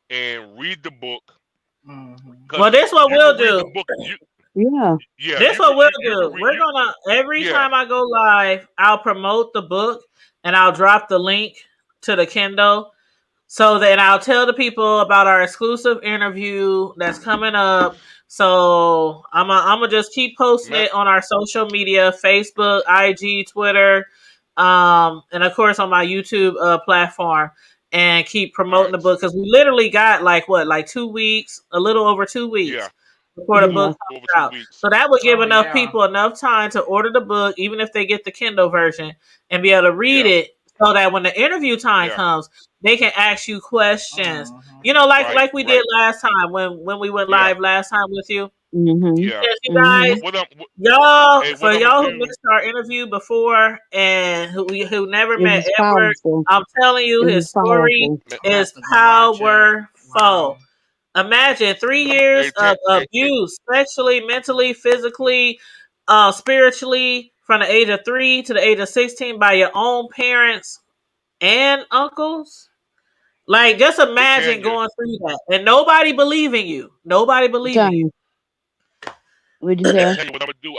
and read the book Mm-hmm. Well, because this what you we'll can read do. the book. Yeah. Yeah, This you what can we'll you can do. read We're gonna every yeah, time I go live, I'll promote the book and I'll drop the link to the Kindle. So then I'll tell the people about our exclusive interview that's coming up. So I'm gonna just keep posting man. it on our social media, Facebook, IG, Twitter, and of course on my YouTube platform, and keep All promoting the right, book because we literally got like 2 weeks, a little over 2 weeks yeah, before the Yeah. book comes over 2 out. weeks. So that would give Oh enough yeah. people enough time to order the book, even if they get the Kindle version, and be able to read Yeah, it, so that when the interview time yeah, comes, they can ask you questions. Mhm. You know, right, like we did right. last time when we went Yeah, live last time with you. Mhm. yeah. Yes, you guys. Mhm. Y'all, Hey, for what I'm gonna y'all who do? missed our interview before and who never It met was Edward, powerful. I'm telling you, It was his story powerful. I'm gonna have is to go watch it. powerful. Wow. Imagine 3 Hey, years of hey, abuse, sexually, mentally, physically, spiritually, from the age of 3 to the age of 16 by your own parents and uncles. Like, just hey, imagine Tanya. going through that and nobody believing you. Nobody believing you. Tanya, what'd you Hey, say? Tanya. What I'm gonna do?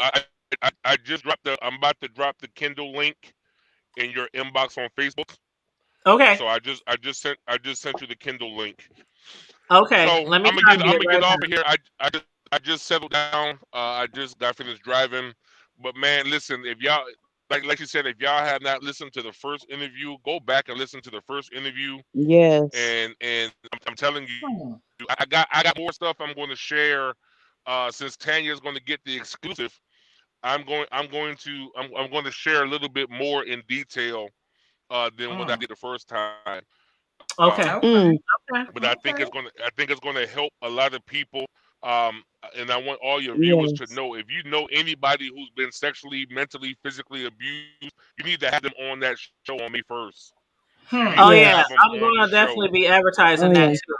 I just dropped the. I'm about to drop the Kindle link in your inbox on Facebook. Okay. So I just sent you the Kindle link. Okay. So Let me I'm copy it gonna get right off of now. here. I just settled down. I just got finished driving. But man, listen, if y'all like you said, if y'all have not listened to the first interview, go back and listen to the first interview. Yes. And I'm telling you, Hmm. I got more stuff I'm going to share. Since Tanya is going to get the exclusive, I'm going to share a little bit more in detail than what I Mm. did the first time. Okay. Okay. Mm. Okay. But Okay. I think it's going to help a lot of people. Um, and I want all your viewers to Yes. know, if you know anybody who's been sexually, mentally, physically abused, you need to have them on that show on May 1st. You Hmm. need Oh to yeah, have Yes. them I'm on the gonna show. definitely be Oh advertising that yeah. too.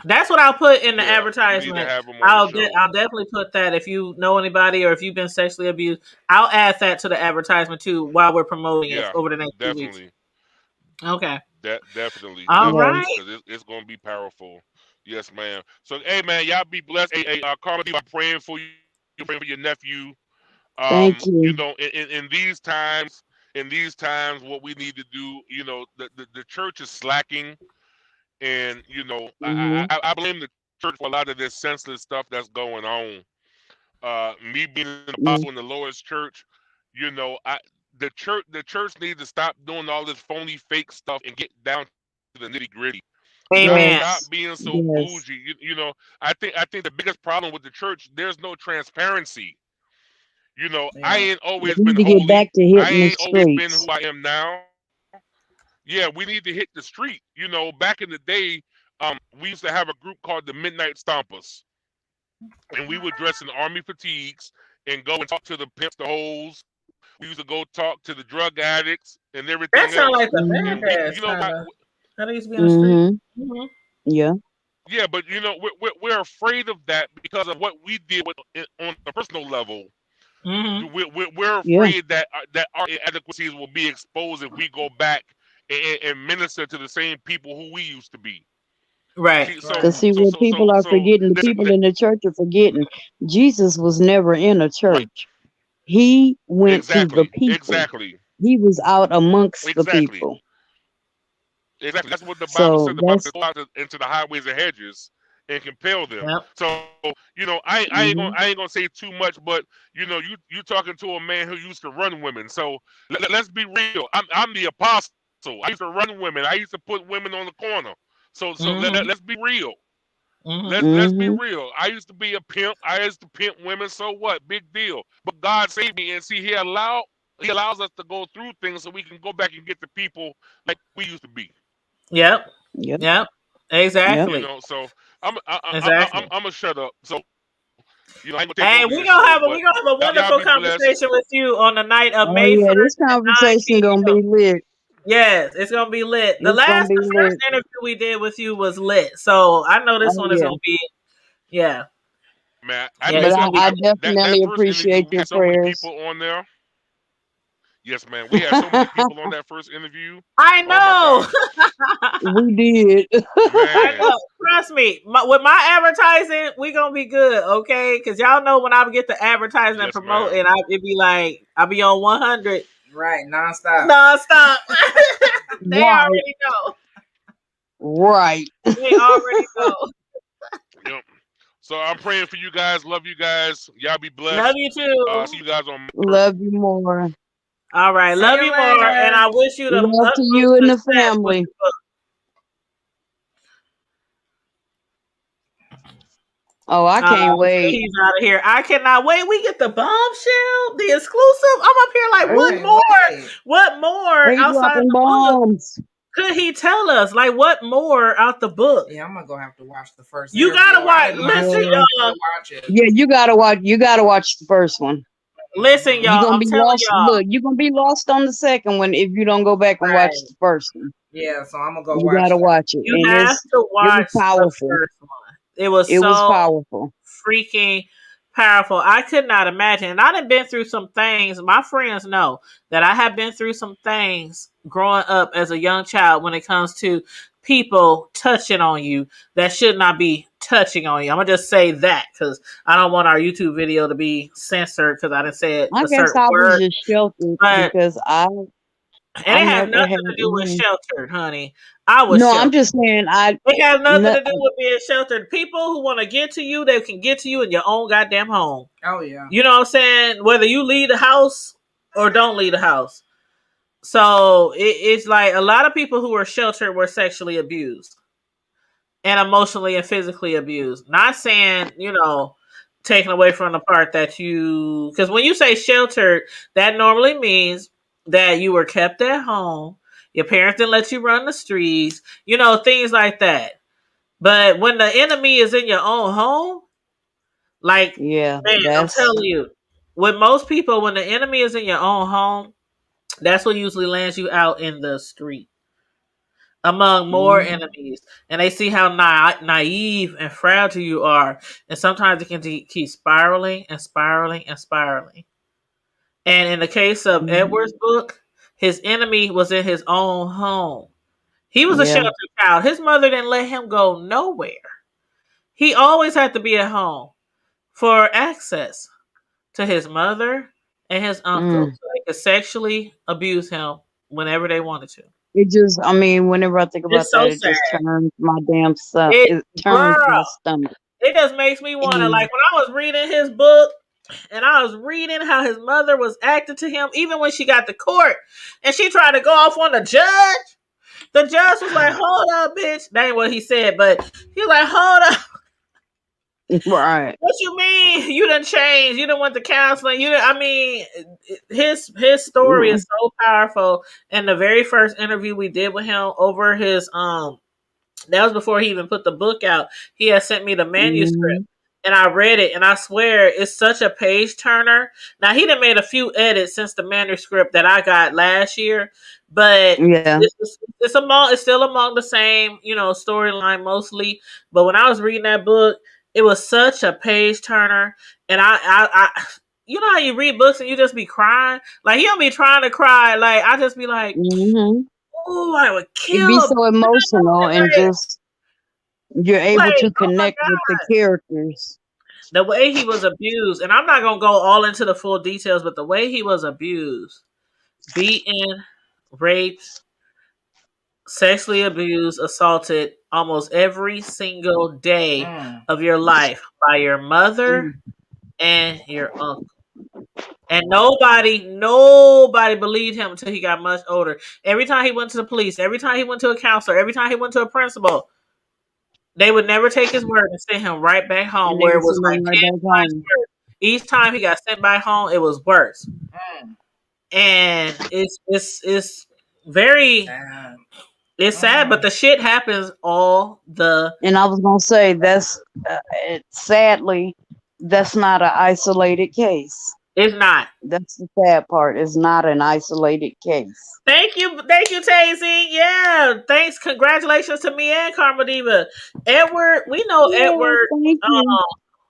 That's what I'll put in the Yeah, you need to advertisement. have them on the show. I'll definitely put that if you know anybody or if you've been sexually abused. I'll add that to the advertisement too while we're promoting it Yeah, over the next 2 weeks. definitely. Okay. Definitely, All definitely, right. Yes. because it's gonna be powerful. Yes, ma'am. So, hey, man, y'all be blessed. Hey, Carmody, I'm praying for you. I'm praying for your nephew. Thank You you. know, in these times, what we need to do, you know, the church is slacking, and you know, Mhm. I blame the church for a lot of this senseless stuff that's going on. Me being an Yeah. apostle in the Lord's church, you know, the church needs to stop doing all this phony fake stuff and get down to the nitty gritty. Amen. Stop Yes. being so Yes. bougie. You know, I think the biggest problem with the church, there's no transparency. You know, I Yeah. ain't We always need been to get holy. back to I hitting the ain't always been who streets. I am now. Yeah, we need to hit the street. You know, back in the day, we used to have a group called the Midnight Stompers, and we would dress in army fatigues and go and talk to the pimps, the hoes. We used to go talk to the drug addicts and That everything sounds else. like the Mhm. bad And we, dads you know, kind of. How they used to be on the street. Mhm. Hmm. Yeah. yeah, but you know, we're afraid of that because of what we did on a personal level. Hmm. We're Yeah. afraid that our inadequacies will be exposed if we go back and minister to the same people who we used to be. Right. See, Cause Right. see what people are forgetting, the listen, people in the church are forgetting. Jesus was never in a right, church. He went to the exactly, people. exactly, He was out amongst the exactly. people. Exactly. That's what the Bible So said. The Bible says, that's go out into the highways and hedges and compel them. Yep. So, you know, mhm. I ain't gonna say too much, but you know, you talking to a man who used to run women. So let's be real. I'm the apostle. I used to run women. I used to put women on the corner. So Hmm. let's be real. Hmm. Let's be Mhm. real. I used to be a pimp. I used to pimp women. So what? Big deal. But God saved me, and see, He allows us to go through things so we can go back and get the people like we used to be. Yep. Yep. Yep. Yep. You Exactly. know, so Exactly. I'm gonna shut up. So you know, I ain't gonna take Hey, over your show, but we gonna have a y'all wonderful be blessed. conversation with you on the night of Oh May yeah, 1st this at 9 conversation gonna p.m. be lit. Yes, it's gonna be lit. It's gonna be The first lit. interview we did with you was lit, so I know this Oh one is yeah. gonna be, yeah, Man, yeah, But it's gonna be I good. that definitely first interview, appreciate we your had so many prayers. people on there. Yes, man, we had so many people on that first interview. I Oh my know, gosh, We did. I man. know. Trust me, with my advertising, we gonna be good, okay? Because y'all know when I get the advertising and Yes, promote, ma'am. and it be like I be on 100 Right. Nonstop. nonstop. They Right. already know. Right. They already know. Yep. So I'm praying for you guys. Love you guys. Y'all be Love blessed. you See too. you guys on May 1st. Love you more. All right, See love you you more, and I later. wish you the Love to utmost you and the success with family. the book. Oh, I can't So wait. he's out of here. I cannot wait. We get the bombshell, the exclusive. I'm up here like, what Oh, more? Wait. What more he outside dropping the book bombs. could he tell us? Like, what more out the book? Yeah, I'm gonna go have to watch the first You interview. gotta watch. I didn't mind Listen, it, but I'm y'all. gonna watch it. Yeah, you gotta watch. You gotta watch the first one. Listen, You're y'all. gonna I'm be telling lost. y'all. Look, you're gonna be lost on the second one if you don't go back and watch Right. the first one. Yeah, so I'm gonna go You watch gotta that. watch it, You and have to it was watch the powerful. first one. It was It was so powerful. freaking powerful. I could not imagine. And I done been through some things. My friends know that I have been through some things growing up as a young child when it comes to people touching on you that should not be touching on you. I'm gonna just say that because I don't want our YouTube video to be censored because I didn't say I a guess certain I was word. just sheltered But because and I it has never nothing had to do with any. sheltered, honey. I was No, I'm sheltered. just saying It has nothing no, to do with being sheltered. People who want to get to you, they can get to you in your own goddamn home. Oh yeah. You know what I'm saying? Whether you leave the house or don't leave the house. So it's like a lot of people who were sheltered were sexually abused and emotionally and physically abused. Not saying, taken away from the part that you, because when you say sheltered, that normally means that you were kept at home. Your parents didn't let you run the streets, things like that. But when the enemy is in your own home, like, yeah, man, I'm that's telling you, with most people, when the enemy is in your own home, that's what usually lands you out in the street among more mhm, enemies. And they see how naive and fragile you are. And sometimes it can keep spiraling and spiraling and spiraling. And in the case of mhm, Edward's book, his enemy was in his own home. He was a yeah, sheltered child. His mother didn't let him go nowhere. He always had to be at home for access to his mother and his uncle mm. so they could sexually abuse him whenever they wanted to. It just, I mean, whenever I think about It's that, so it just sad. turns my damn stomach. It, It turns girl, my stomach. it just makes me want to, And like, when I was reading his book and I was reading how his mother was acting to him, even when she got to court and she tried to go off on the judge. The judge was like, "Hold up, bitch." That ain't what he said, but he was like, "Hold up." right, What you mean? You done changed. You done went to counseling. I mean, his story mm, is so powerful. And the very first interview we did with him over his that was before he even put the book out. He had sent me the manuscript mhm, and I read it and I swear it's such a page turner. Now he done made a few edits since the manuscript that I got last year, but yeah, it's still among the same, storyline mostly. But when I was reading that book, it was such a page turner. And you know how you read books and you just be crying? Like he'll be trying to cry. Like I just be like, mhm. "Oh, I would It be kill." so emotional, and Like, just you're able like, to oh my connect with the god, characters. the way he was abused, and I'm not gonna go all into the full details, but the way he was abused, beaten, raped, sexually abused, assaulted almost every single day Mm. of your life by your mother Mm, and your uncle. And nobody believed him until he got much older. Every time he went to the police, every time he went to a counselor, every time he went to a principal, they would never take his word and send him right back home and they where it would was send like them right 10 back times home. worse. Each time he got sent back home, it was worse. Mm. And it's very Sad. it's sad, but Mm. the shit happens all the And I was gonna say that's sadly that's not an isolated case. it's not. That's the sad part. It's not an isolated case. Thank you, Tazy. Yeah, thanks. Congratulations to me and Karma Diva. Edward, we know Yeah, Edward. thank you.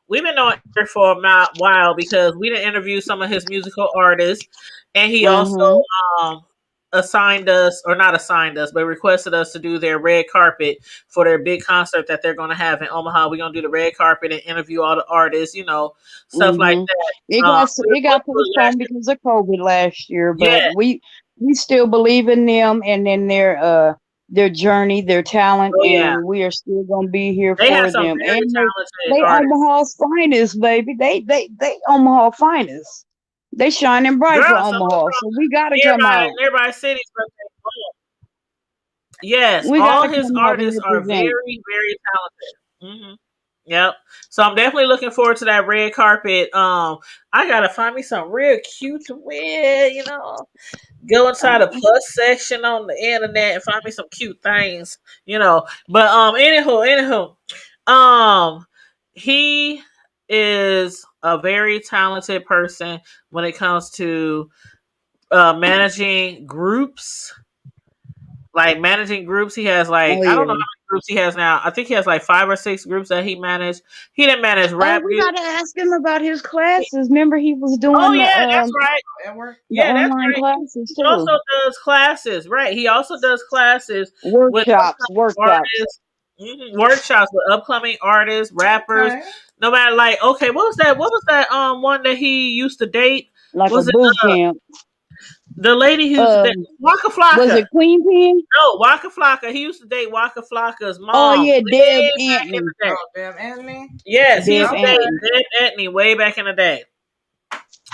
We've been knowing Edward for a while because we didn't interview some of his musical artists, and he also Mm-hmm. um assigned us, or not assigned us, but requested us to do their red carpet for their big concert that they're going to have in Omaha. We're going to do the red carpet and interview all the artists, stuff like Mm-hmm. that. It We were got supposed to do it last postponed because of COVID last year, year. but we still believe in them and in their journey, their talent, Oh yeah, and we are still gonna be here they have for some them. very And talented they artists. Omaha's finest, baby. They Omaha finest. They shining bright for Girl, some of them Omaha, from so we gotta come out. nearby cities. But yes, We all gotta his come out and artists are represent. very, very talented. Yep. So I'm definitely looking forward to that red carpet. I gotta find me something real cute to wear. Go inside the plus section on the internet and find me some cute things. But anywho, he is a very talented person when it comes to managing groups. Like managing groups, he has Oh I don't yeah. know how many groups he has now. I think he has like 5 or 6 groups that he managed. He didn't manage Oh, rap we music. gotta ask him about his classes. Remember, he was doing Oh yeah, that's right. the Yeah, that's online right. classes He also too. does classes, right? He also does classes with Workshops, upcoming workshops. artists, workshops with upcoming artists, rappers. Okay. No matter okay, what was that? What was that? One that he used to date? Like a Was it boot camp. the lady he used to date? Um, Waka was Flocka. it Queen Pen? No, Waka Flocka. He used to date Waka Flocka's Oh mom yeah, Deb way back in Antony. the day. Oh, Deb Anthony. Yes, he used Deb to date Antony. Deb Etney way back in the day.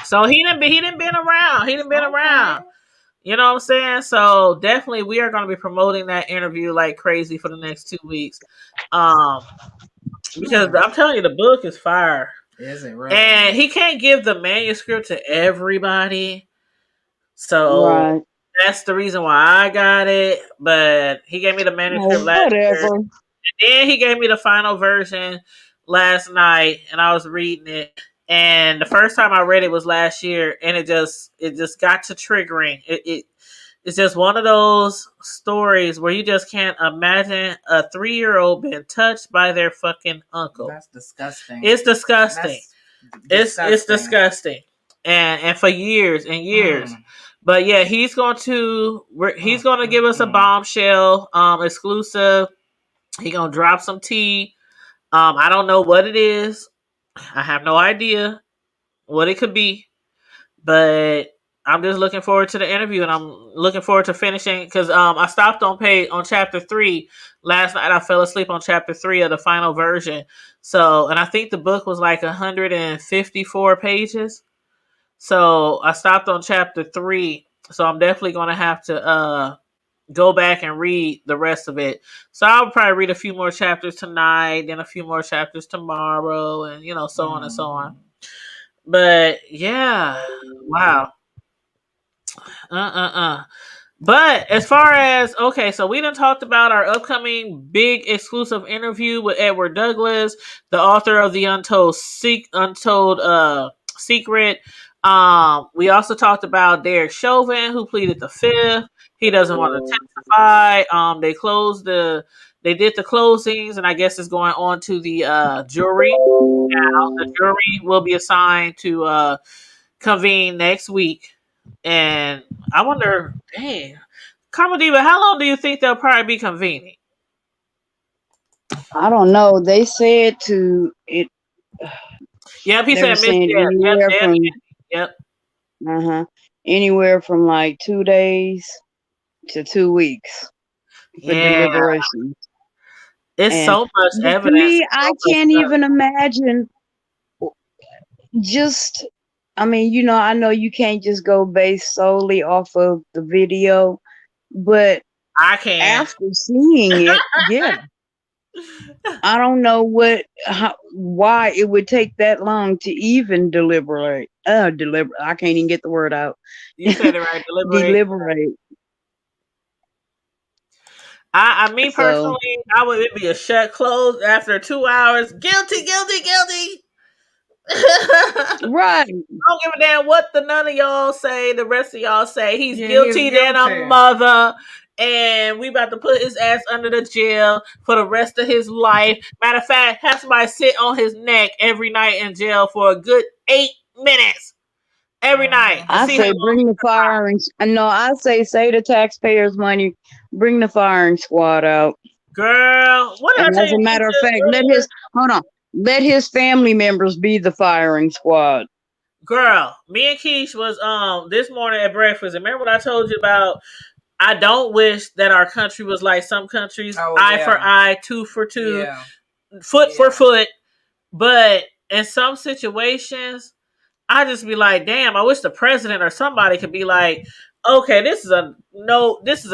So he didn't been around. He didn't been Okay. around. You know what I'm saying? So definitely we are going to be promoting that interview like crazy for the next 2 weeks. Because I'm telling you, the book is fire. Is it really? And he can't give the manuscript to everybody. So Right. that's the reason why I got it. But he gave me the manuscript Oh, last year. whatever. Then he gave me the final version last night, and I was reading it. And the first time I read it was last year, and it just got to triggering. It's just one of those stories where you just can't imagine a 3-year-old being touched by their fucking uncle. That's disgusting. It's disgusting. It's disgusting. And for years and years. But yeah, he's going to give us a bombshell exclusive. He gonna drop some tea. I don't know what it is. I have no idea what it could be, but I'm just looking forward to the interview, and I'm looking forward to finishing because I stopped on chapter 3 last night. I fell asleep on chapter 3 of the final version. So, and I think the book was like 154 pages. So I stopped on chapter 3. So I'm definitely gonna have to go back and read the rest of it. So I'll probably read a few more chapters tonight, then a few more chapters tomorrow, and so on and so on. But yeah, wow. But as far as so we done talked about our upcoming big exclusive interview with Edward Douglas, the author of the Untold Secret. We also talked about Derek Chauvin, who pleaded the fifth. He doesn't want to testify. They did the closings, and I guess it's going on to the jury now. The jury will be assigned to convene next week. And I wonder, dang, Karma Diva, how long do you think they'll probably be convening? I don't know. They said to it. Yep, he They said were Miss saying Deb. anywhere from Yep. anywhere from like 2 days to 2 weeks for Yeah. deliberation. It's And so much to evidence. me, I can't even imagine. Just, I mean, I know you can't just go based solely off of the video, but I can. after seeing it, yeah. I don't know why it would take that long to even deliberate. I can't even get the word out. You said it right. Deliberate. Me personally, I would be a shut closed after 2 hours. Guilty, guilty, guilty. Right. Don't give a damn what none of y'all say. The rest of y'all say he's guilty he's than guilty. a mother, and we about to put his ass under the jail for the rest of his life. Matter of fact, have somebody sit on his neck every night in jail for a good 8 minutes every night. I say bring the firing. No, I say save the taxpayers' money. Bring the firing squad out. Girl, what did I tell As you? a matter of fact, let his family members be the firing squad. Girl, me and Keish was this morning at breakfast. And remember what I told you about? I don't wish that our country was like some countries, eye for eye, tooth for tooth, foot for foot. But in some situations, I just be like, damn, I wish the president or somebody could be like, okay, this is a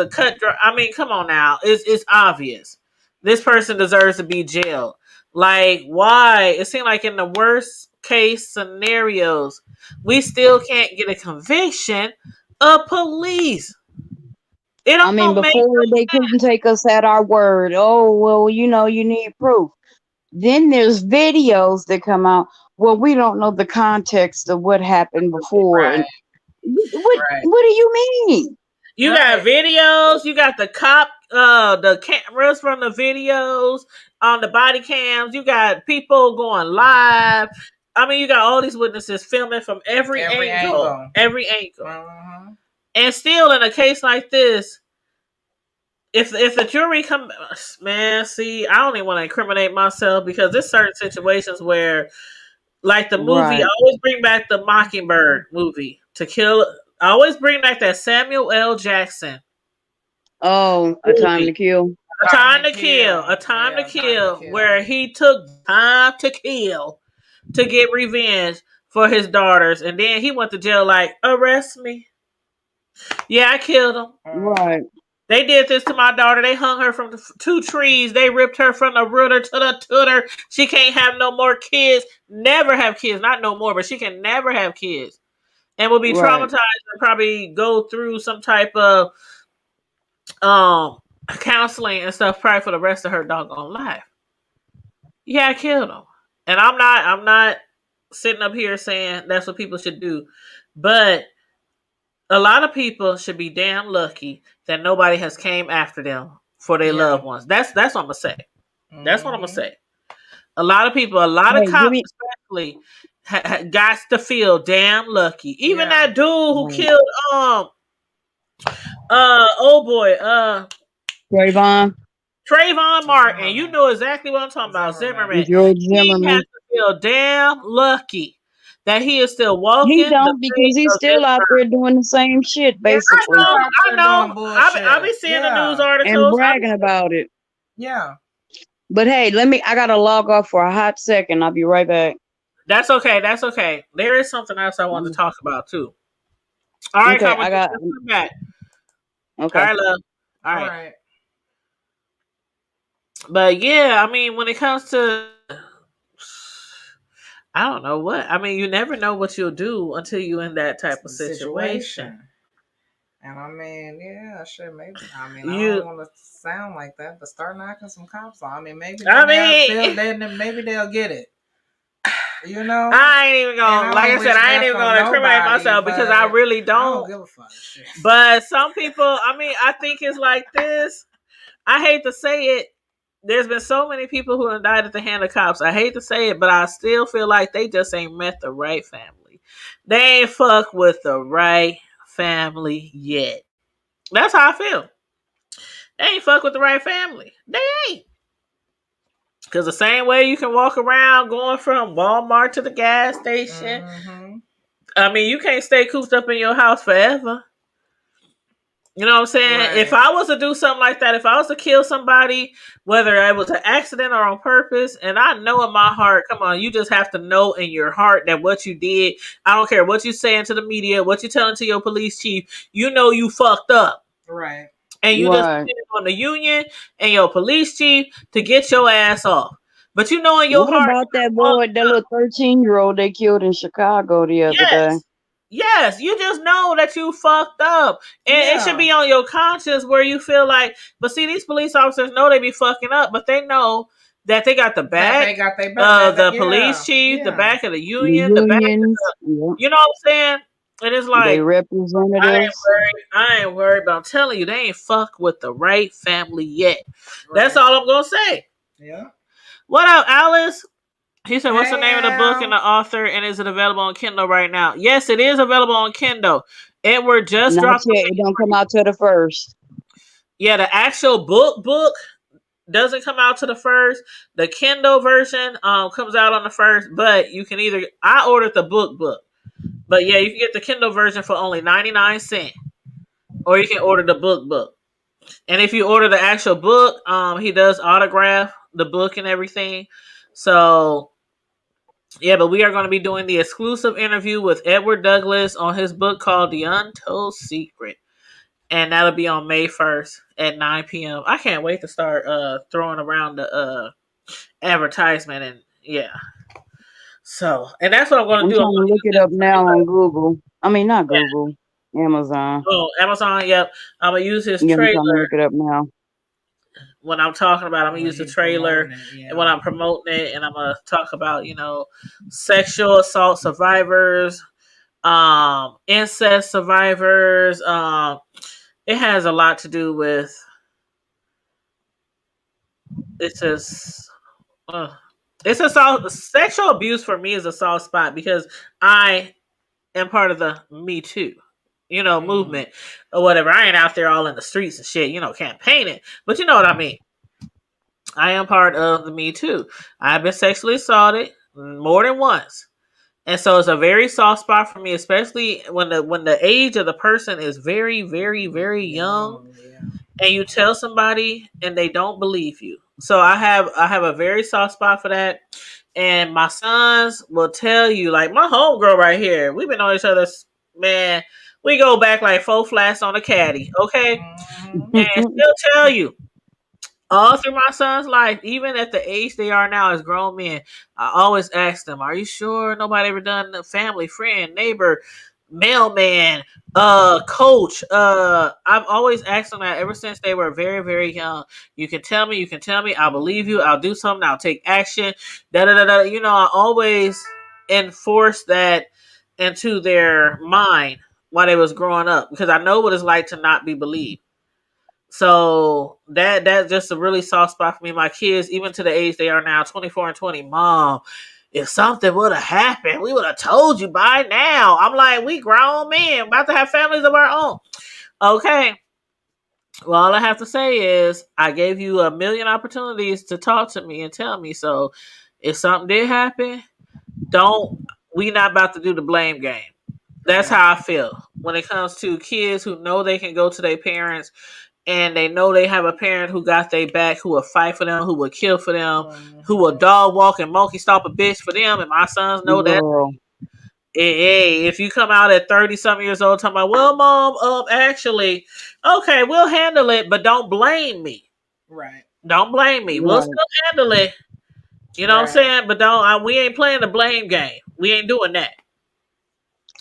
cut. I mean, come on now. It's obvious. This person deserves to be jailed. Like, why? It seemed like in the worst case scenarios, we still can't get a conviction of police. It I mean, don't make before they couldn't take us at our word. Oh, well, you know, you need proof. Then there's videos that come out. Well, we don't know the context of what happened before. Right. And what Right. what do you mean? You got videos, you got the the cameras from the videos on the body cams, you got people going live. I mean, you got all these witnesses filming from every angle. Every angle. Uh-huh. And still in a case like this, if the jury come, man, see, I don't even want to incriminate myself because there's certain situations where, like the movie, Right. I always bring back the Mockingbird movie, To Kill. I always bring back that Samuel L. Jackson Oh, A Time movie, to Kill. A Time to Kill, A Time to Kill, where he took time to kill to get revenge for his daughters, and then he went to jail like, arrest me. Yeah, I killed him. Right. They did this to my daughter. They hung her from 2 trees. They ripped her from the rooter to the tutor. She can't have no more kids. Never have kids. Not no more, but she can never have kids. And will be Right. traumatized and probably go through some type of counseling and stuff probably for the rest of her doggone life. Yeah, I killed him. And I'm not sitting up here saying that's what people should do. But a lot of people should be damn lucky that nobody has came after them for their loved ones. That's what I'm gonna say. That's what I'm gonna say. A lot of people, a lot of Hey, cops, especially, got to feel damn lucky. Even that dude who Right. killed oh boy, Trayvon Martin. You know exactly what I'm talking about. Zimmerman. George He has Zimmerman. to feel damn lucky that he is still He walking the don't because face he's of this still out earth. there doing the same shit, basically, I know. I be seeing the news and articles. bragging about it. Yeah. But hey, I gotta log off for a hot second. I'll be right back. That's okay. That's okay. There is something else I want to talk about too. All right, Okay, come back. Okay. All right, love. All right. But yeah, I mean, when it comes to, I don't know what. I mean, you never know what you'll do until you in that type of situation. And I mean, yeah, sure, maybe. I mean, I don't want to sound like that, but start knocking some cops on. I mean, maybe maybe they'll get it. You know, I ain't even gonna, like I said, I ain't even gonna incriminate myself because I really don't. I don't give a fuck. Shit. But some people, I mean, I think it's like this. I hate to say it. There's been so many people who have died at the hand of cops. I hate to say it, but I still feel like they just ain't met the right family. They ain't fuck with the right family yet. That's how I feel. They ain't fuck with the right family. They ain't. Because the same way you can walk around going from Walmart to the gas station. Mm-hmm. I mean, you can't stay cooped up in your house forever. You know what I'm saying? Right. If I was to do something like that, if I was to kill somebody, whether it was an accident or on purpose, and I know in my heart, come on, you just have to know in your heart that what you did, I don't care what you saying to the media, what you telling to your police chief, you know you fucked up. Right. And you just depend on the union and your police chief to get your ass off. But you know in your heart. What about that boy, that little 13-year-old they killed in Chicago the other day? Yes, you just know that you fucked up. And it should be on your conscience where you feel like, but see, these police officers know they be fucking up, but they know that they got the back of the police chief, the back of the union, the back of the, you know what I'm saying? And it's like, they representatives. I ain't worried, but I'm telling you, they ain't fuck with the right family yet. Right. That's all I'm going to say. Yeah. What up, Alice? He said, what's the name of the book and the author, and is it available on Kindle right now? Yes, it is available on Kindle. Edward just dropped it. It don't come out till the 1st. Yeah, the actual book doesn't come out to the 1st. The Kindle version comes out on the 1st, but you can either, I ordered the book. But yeah, you can get the Kindle version for only 99 cents. Or you can order the book. And if you order the actual book, he does autograph the book and everything. So yeah, but we are going to be doing the exclusive interview with Edward Douglas on his book called The Untold Secret. And that'll be on May 1st at 9 p.m. I can't wait to start throwing around the advertisement, and yeah. So, and that's what I'm going to I'm do. I'm trying going to to look use it this up now trailer. on Google. I mean, not Yeah. Google, Amazon. Oh, Amazon. Yep. I'm going to use his Yeah, I'm trying to trailer look it up now. when I'm talking about. I'm going to use the he's trailer promoting it, yeah. and when I'm promoting it, and I'm going to talk about, sexual assault survivors, incest survivors. It has a lot to do with. It's just. It's a soft sexual abuse for me is a soft spot because I am part of the Me Too, movement or whatever. I ain't out there all in the streets and shit, campaigning, but you know what I mean. I am part of the Me Too. I've been sexually assaulted more than once, and so it's a very soft spot for me, especially when the age of the person is very, very, very young, Yeah. and you tell somebody and they don't believe you. So I have a very soft spot for that. And my sons will tell you, like my homegirl right here, we've been on each other, man. We go back like 4 flats on a caddy, okay? And she'll tell you all through my son's life, even at the age they are now as grown men, I always ask them, "Are you sure nobody ever done a family, friend, neighbor, mailman, coach?" I've always asked them that ever since they were very, very young. You can tell me, I'll believe you, I'll do something, I'll take action. Da da da da. I always enforce that into their mind while they was growing up because I know what it's like to not be believed. So that's just a really soft spot for me. My kids, even to the age they are now, 24 and 20, Mom, if something would have happened, we would have told you by now. I'm like, we grown men, about to have families of our own. Okay. Well, all I have to say is I gave you a million opportunities to talk to me and tell me. So if something did happen, don't we not about to do the blame game. That's how I feel when it comes to kids who know they can go to their parents and they know they have a parent who got their back, who will fight for them, who will kill for them, who will dog walk and monkey stomp a bitch for them. And my sons know that. Girl. Hey, if you come out at 30-something years old talking about, well, Mom, actually, okay, we'll handle it, but don't blame me. Right. Don't blame me. We'll Right. still handle it. You know what I'm saying? But we ain't playing the blame game. We ain't doing that.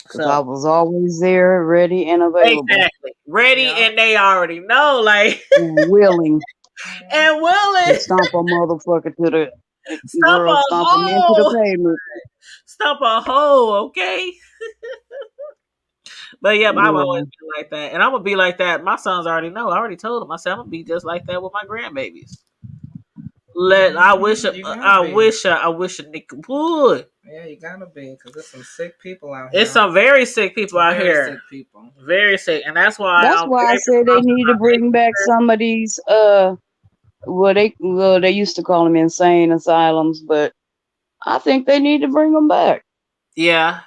Because I was always there, ready and available. Exactly. Ready, and they already know, like, and willing. And willing. To stomp a motherfucker to the stomp a stomp him into the pavement. Stomp a hole, okay? But yeah, I've always been like that. And I'm gonna be like that. My sons already know. I already told them. I said I'm gonna be just like that with my grandbabies. I wish a nigga would. Yeah, you gotta be, because there's some sick people out here. It's some very sick people out here. Sick people. Very sick. And that's why I say they need to bring back some of these they used to call them insane asylums, but I think they need to bring them back. Yeah.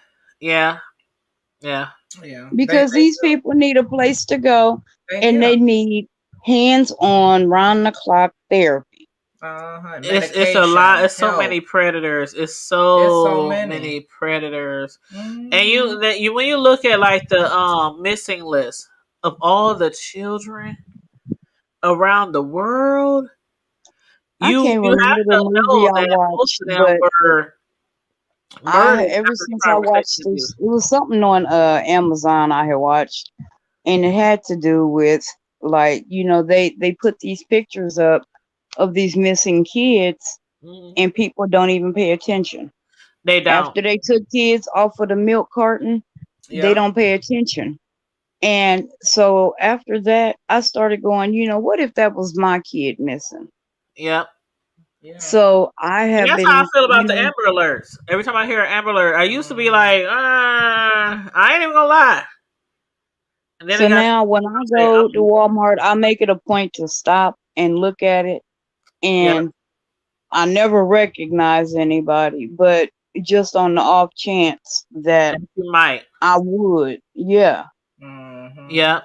Because these people need a place to go, and they need hands-on, round-the-clock therapy. It's a lot. It's so many predators. It's so many predators. And you when you look at like the missing list of all the children around the world, I can't remember the movie I watched, but ever since I watched this, it was something on Amazon I had watched, and it had to do with, like, they put these pictures up of these missing kids, and people don't even pay attention. They don't. After they took kids off of the milk carton, they don't pay attention. And so after that, I started going, what if that was my kid missing? Yep. Yeah. So I have that's how I feel about the Amber Alerts. Every time I hear an Amber Alert, I used to be like, I ain't even gonna lie. And then so now when I go to Walmart, I make it a point to stop and look at it. And I never recognize anybody, but just on the off chance that you might, I would. Yeah. Yeah.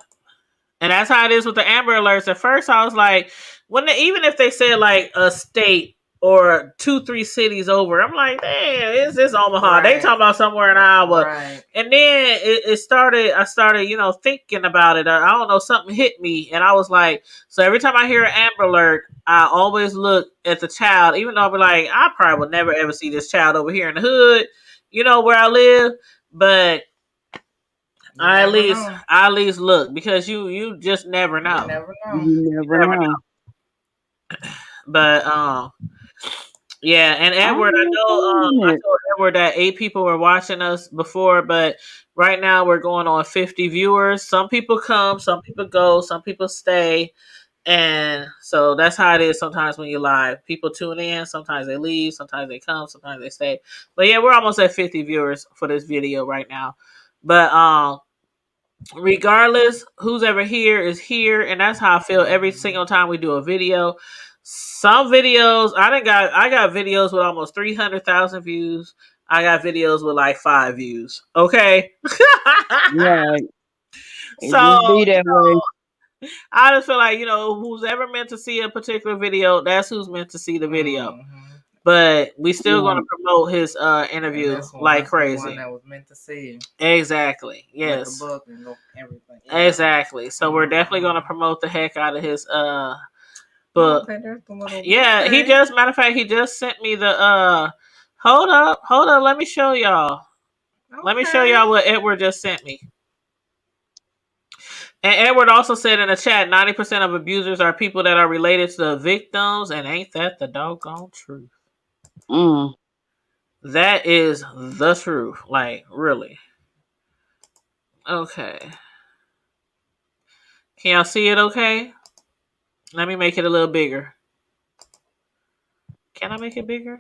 And that's how it is with the Amber Alerts. At first, I was like, even if they said like a state or 2-3 cities over. I'm like, damn, is this Omaha? They talking about somewhere in Iowa. Right. And then it started, I started, thinking about it. I don't know, something hit me. And I was like, so every time I hear an Amber Alert, I always look at the child, even though I'll be like, I probably will never ever see this child over here in the hood, where I live. But I at least look, because you just never know. You never know. You never know. But yeah, and Edward, I told Edward that 8 people were watching us before, but right now we're going on 50 viewers. Some people come, some people go, some people stay. And so that's how it is sometimes when you're live. People tune in, sometimes they leave, sometimes they come, sometimes they stay. But yeah, we're almost at 50 viewers for this video right now. But regardless, who's ever here is here, and that's how I feel every single time we do a video. Some videos I got videos with almost 300,000 views. I got videos with like 5 views. Okay. Right. So be that way. I just feel like, who's ever meant to see a particular video, that's who's meant to see the video. Mm-hmm. But we still going to promote his interview like crazy. The one that was meant to see. Exactly. Yes. With the book and everything. Yeah. Exactly. So we're definitely going to promote the heck out of his book. Yeah, he just, matter of fact, he just sent me the hold up, let me show y'all. Okay. Let me show y'all what Edward just sent me. And Edward also said in the chat, 90% of abusers are people that are related to the victims, and ain't that the doggone truth? That is the truth. Like, really. Okay. Can y'all see it okay? Let me make it a little bigger. Can I make it bigger?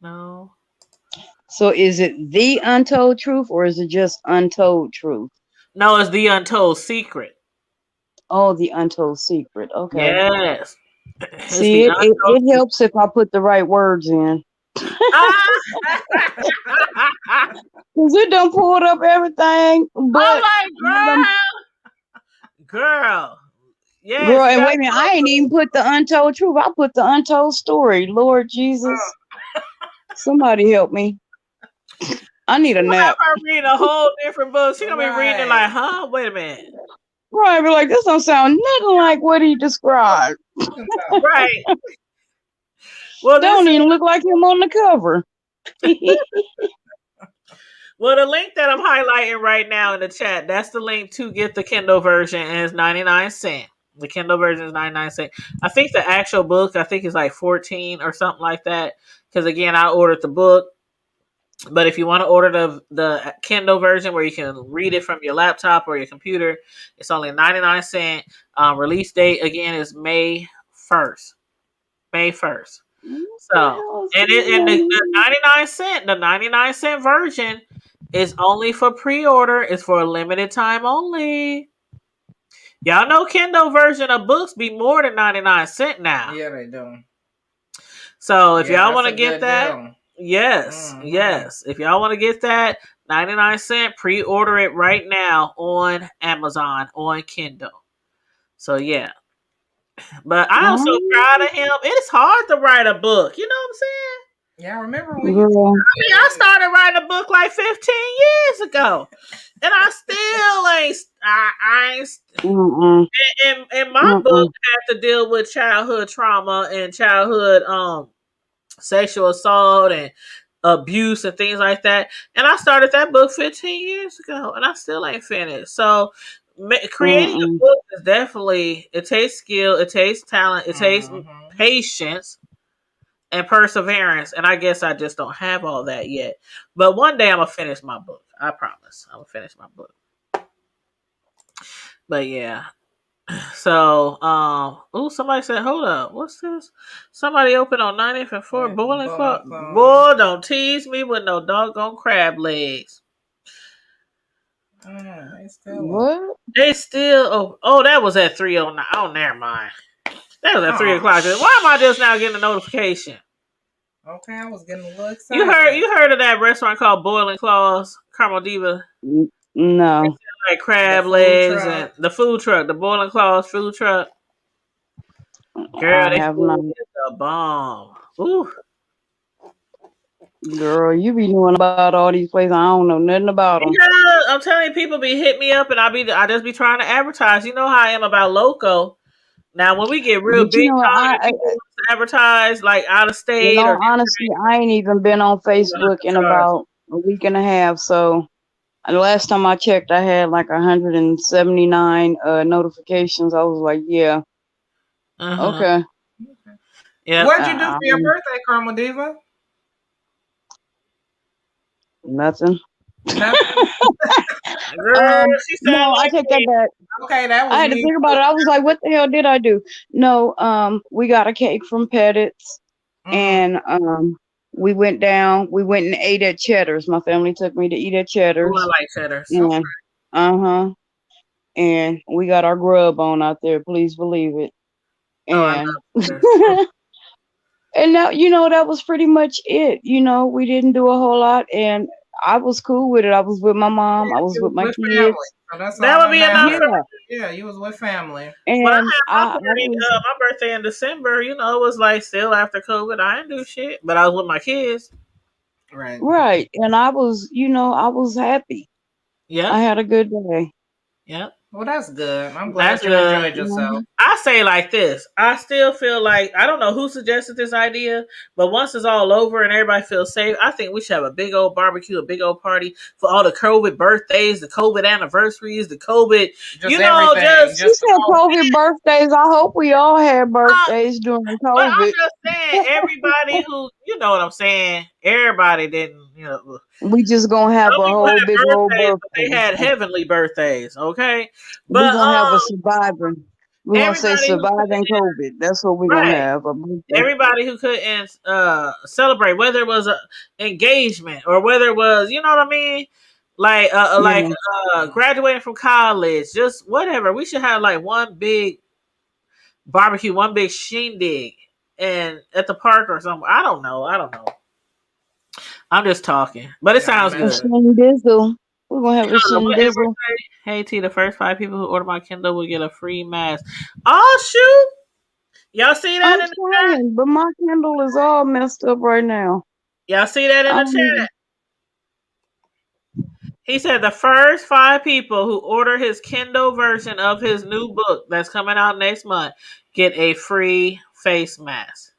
No. So is it the untold truth, or is it just untold truth? No, it's the untold secret. Oh, the untold secret. Okay. Yes. See, it helps if I put the right words in. Because it done pulled up everything. But girl. Yes, girl, and wait a minute, I ain't even put the untold truth. I put the untold story. Lord Jesus. Somebody help me. I need a nap. I'm reading a whole different book. She's gonna be reading it like, huh? Wait a minute. Right, be like, this don't sound nothing like what he described. Right. Well, don't even look like him on the cover. Well, the link that I'm highlighting right now in the chat, that's the link to get the Kindle version, and it's 99 cents. The Kindle version is 99 cents. I think the actual book, is like 14 or something like that. Because again, I ordered the book. But if you want to order the Kindle version where you can read it from your laptop or your computer, it's only 99 cents. Release date again is May 1st. May 1st. So, and the 99 cent version is only for pre-order. It's for a limited time only. Y'all know Kindle version of books be more than 99 cents now. Yeah, they do. So if y'all want to get that, yes. If y'all want to get that, 99 cents, pre-order it right now on Amazon, on Kindle. So yeah. But I'm so proud of him. It's hard to write a book. You know what I'm saying? Yeah, I remember when I started writing a book like 15 years ago. And I still ain't, and my book had to deal with childhood trauma and childhood sexual assault and abuse and things like that. And I started that book 15 years ago, and I still ain't finished. So creating a book is definitely, it takes skill, it takes talent, it takes patience and perseverance. And I guess I just don't have all that yet. But one day I'm gonna finish my book. I promise. I'm gonna finish my book. But yeah. So, somebody said, hold up, what's this? Somebody opened on 90th and 4th, Boiling Club. Boy, don't tease me with no doggone crab legs. They still, that was at 3:09. Oh, never mind. That was at 3 o'clock. Why am I just now getting a notification? Okay, I was getting a little excited. You heard of that restaurant called Boiling Claws, Carmel Diva? No. Like crab legs and the food truck, the Boiling Claws food truck. Girl, they have the bomb. Ooh. Girl, you be knowing about all these places. I don't know nothing about them. Yeah, I'm telling you, people be hitting me up, and I just be trying to advertise. You know how I am about loco. Now, when we get real But you big know, time and people want to advertise like out of in state or all honesty, I ain't even been on we gonna have Facebook to in charge. about a week and a half. So the last time I checked, I had like 179 notifications. I was like, yeah, okay. Yeah. What'd you do for your birthday, Karma Diva? Nothing. Nothing. Girl, she sound No, I like take that me. back. Okay, that was I had to me. think about it. I was like, what the hell did I do? No, we got a cake from Pettit's, and we went and ate at Cheddar's. My family took me to eat at Oh, Cheddar's. I like cheddars. And and we got our grub on out there, please believe it. Oh, I And love cheddars. and now, that was pretty much it. We didn't do a whole lot, and I was cool with it. I was with my mom, I was You with was my with family. kids. So that's That all would that be enough matters. for me. Yeah. Yeah, you was with family. When I And had my I party, was my birthday in December, it was like still after COVID. I didn't do shit, but I was with my kids. Right. right, and I was, I was happy. I Yep. had a good day. Yep. Well, that's good. I'm glad That's you enjoyed good. yourself. I say like this. I still feel like I don't know who suggested this idea, but once it's all over and everybody feels safe, I think we should have a big old barbecue, a big old party for all the COVID birthdays, the COVID anniversaries, the COVID, Just everything. You Just the said whole COVID birthdays. I hope we all had uh, birthdays during but I'm COVID. just saying, everybody who, you know what I'm saying, everybody didn't, We just gonna have some a people whole had big old birthdays, but they birthday. had heavenly birthdays, okay? We're But gonna have a surviving. We're gonna say everybody who surviving COVID. That's what we're gonna right. have. A birthday. Everybody who couldn't celebrate, whether it was a engagement or whether it was, you know what I mean, like Yeah. graduating from college, just whatever. We should have like one big barbecue, one big shindig, and at the park or something. I don't know. I'm just talking, but it sounds man. A good. shindizzle. We're gonna have a What Amber shindizzle. say? Hey T, the first 5 people who order my Kindle will get a free mask. Oh shoot! Y'all see that I'm in the chat? trying, but my Kindle is all messed up right now. Y'all see that in I the don't even. chat? He said the first 5 people who order his Kindle version of his new book that's coming out next month get a free face mask.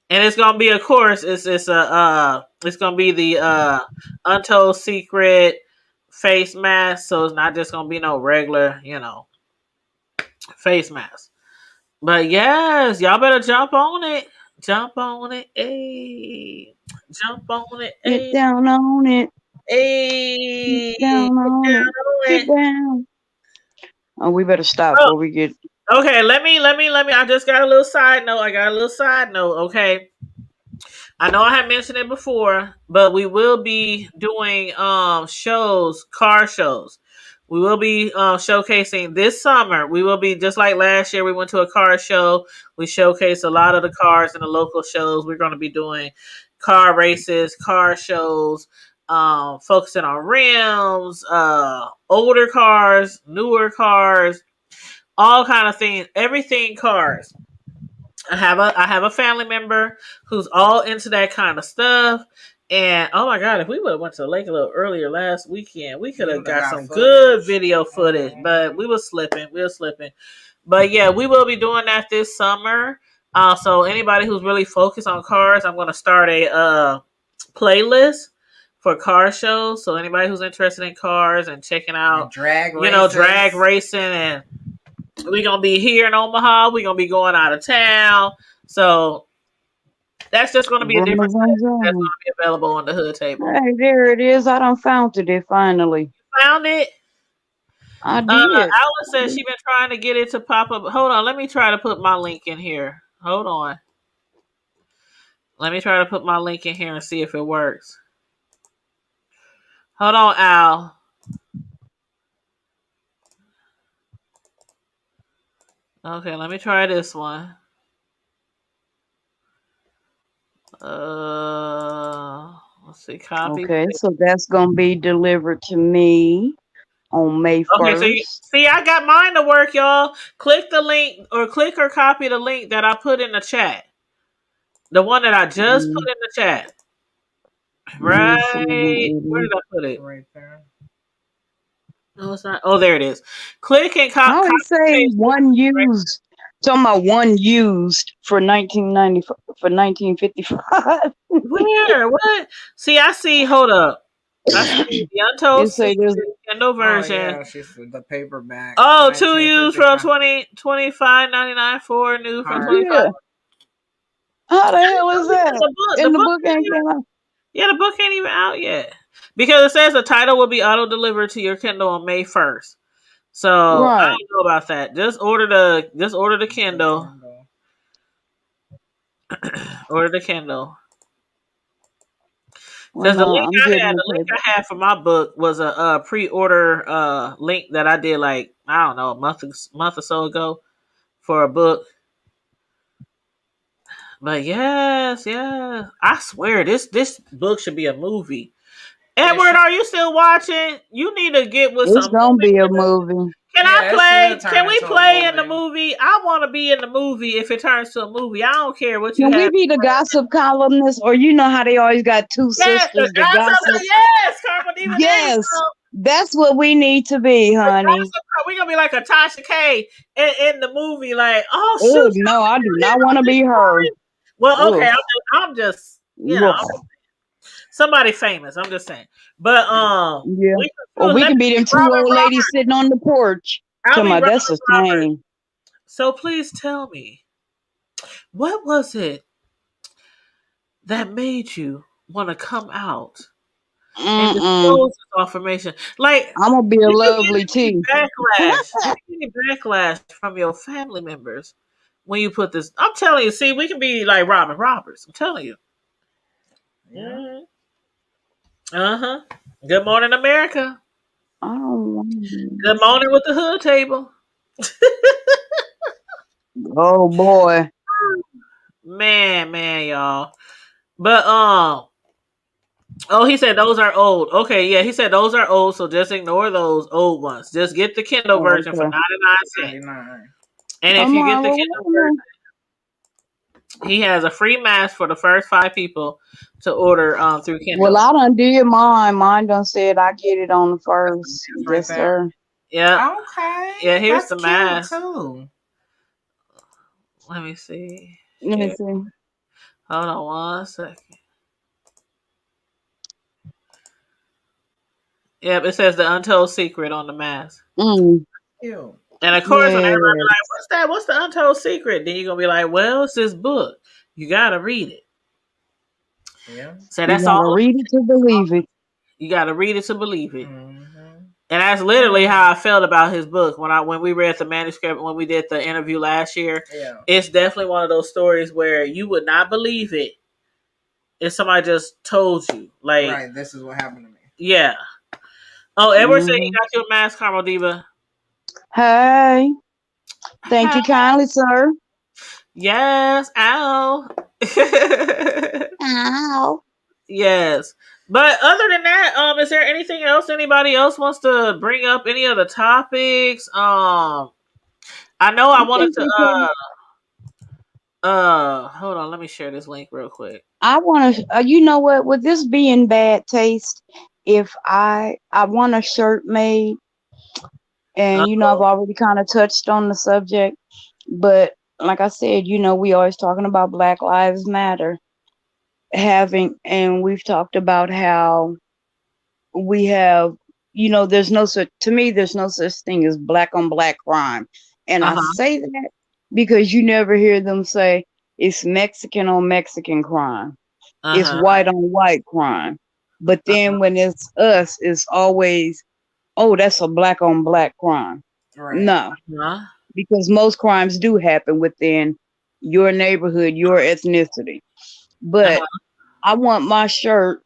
And it's gonna be, of course, it's gonna be the Untold Secret face mask. So it's not just gonna be no regular, face mask. But yes, y'all better jump on it. Jump on it, ayy. Jump on it, Get ayy. down on it. Get Ayy. down Get on it. down on Get it. down. Oh, we better stop Oh, before we get. okay, let me. I just got a little side note. Okay. I know I had mentioned it before, but we will be doing shows, car shows. We will be showcasing this summer. We will be just like last year. We went to a car show. We showcased a lot of the cars in the local shows. We're going to be doing car races, car shows, focusing on rims, older cars, newer cars, all kind of things, everything cars. I have a family member who's all into that kind of stuff. And oh my god, if we would have went to the lake a little earlier last weekend, we could have got some good video footage. But we were slipping. But yeah, we will be doing that this summer. So anybody who's really focused on cars, I'm going to start a playlist for car shows. So anybody who's interested in cars and checking out, and drag racing, and we're going to be here in Omaha. We're going to be going out of town. So that's just going to be a different Vroom, set vroom, that's going vroom. to be available on the hood table. Hey, there it is. I done found it finally. Found it? I did. Alice says she's been trying to get it to pop up. Hold on. Let me try to put my link in here. Hold on. Let me try to put my link in here and see if it works. Hold on, Al. Okay, let me try this one. Let's see. Copy. Okay, so that's gonna be delivered to me on May Okay, so 1st. I got mine to work, y'all. Click the link or click or copy the link that I put in the chat. The one that I just put in the chat. Right. Where did I put it? Right there. No, it's not. Oh, there it is. Click and I copy would say paste. one used. Talking about one used for 1990 for 1955. Where? What? See, I see. Hold up. I see the Untold It say Secret there's Kindle Oh version. yeah, she's the paperback. Oh, 2 used from 1955. 25.99, 4 new from Hard. 25. yeah. How the hell is that? The And the book book ain't ain't even, came out. yeah, the book ain't even out yet. Because it says the title will be auto delivered to your Kindle on May 1st. So I Right. don't know about that. Just order the Kindle. Order the Kindle. Well, Because no, I'm getting the the link paper. I had for my book was a pre-order link that I did like I don't know a month or so ago for a book. But yes, I swear this book should be a movie. Edward, are you still watching? You need to get with It's some gonna be a movie. movie. Can I Yeah, it play? should turn Can we into a play in the movie. movie? I want to be in the movie if it turns to a movie. I don't care what you Can we have. be the gossip columnist? Or you know how they always got two Yes, the sisters, the gossip. gossip? Yes, Carmen Diva. There you Yes, go. that's what we need to be, honey. We're gonna be like a Tasha K in the movie, like, oh shoot, Ugh, no, I do not want to be her. well, okay, Ugh, I'm just ugh. somebody famous. I'm just saying, but Yeah. we Or we let can me be them two Robert old ladies sitting on the porch. I'll Talking be about that's a Robert. shame. So please tell me, what was it that made you want to come out and Mm-mm. disclose this information? Like, I'm gonna be a did you lovely get any tea. backlash? Did you get any backlash from your family members when you put this? I'm telling you, see, we can be like Robin Roberts. I'm telling you. Yeah. Good morning, America. I don't want Good to. morning with the hood table. Oh boy. Man, y'all. But oh, he said those are old. Okay, yeah, he said those are old, so just ignore those old ones. Just get the Kindle Oh, version for okay. 99 cents. 99. And if I'm you get like, the well, Kindle wait a minute. version, he has a free mask for the first 5 people to order through Well, Kindle. I done did mine. Mine done said I get it on the first. It's right Yes, there. sir. Yeah. Okay. Yeah, here's That's the cute mask. too. Let me see. Let me Here. see. Hold on 1 second. Yep, it says the untold secret on the mask. Cute. And of course, when everybody be like, Yes. "What's that? What's the untold secret?" Then you're gonna be like, "Well, it's this book. You gotta read it." Yeah. So You that's all. gotta read it to believe it. You gotta read it to believe it. Mm-hmm. And that's literally how I felt about his book when we read the manuscript when we did the interview last year. Yeah. It's definitely one of those stories where you would not believe it if somebody just told you. Like, Right. This is what happened to me. yeah. Oh, Edward said he Hmm. got your mask, Carmel Diva. Hey, thank you kindly, sir. Yes, ow. Ow. Yes. But other than that, is there anything else anybody else wants to bring up? Any other topics? I know I I wanted think to we can. hold on, let me share this link real quick. I want to. You know what? With this being bad taste, if I want a shirt made, and I've already kind of touched on the subject, but like I said, we always talking about Black Lives Matter, and we've talked about how we have, there's no such, to me, there's no such thing as black on black crime. And I Uh-huh. say that because you never hear them say it's Mexican on Mexican crime. It's Uh-huh. white on white crime. But then when it's us, it's always, oh, that's a black on black crime. Right. No, Uh-huh. because most crimes do happen within your neighborhood, your ethnicity. But I want my shirt,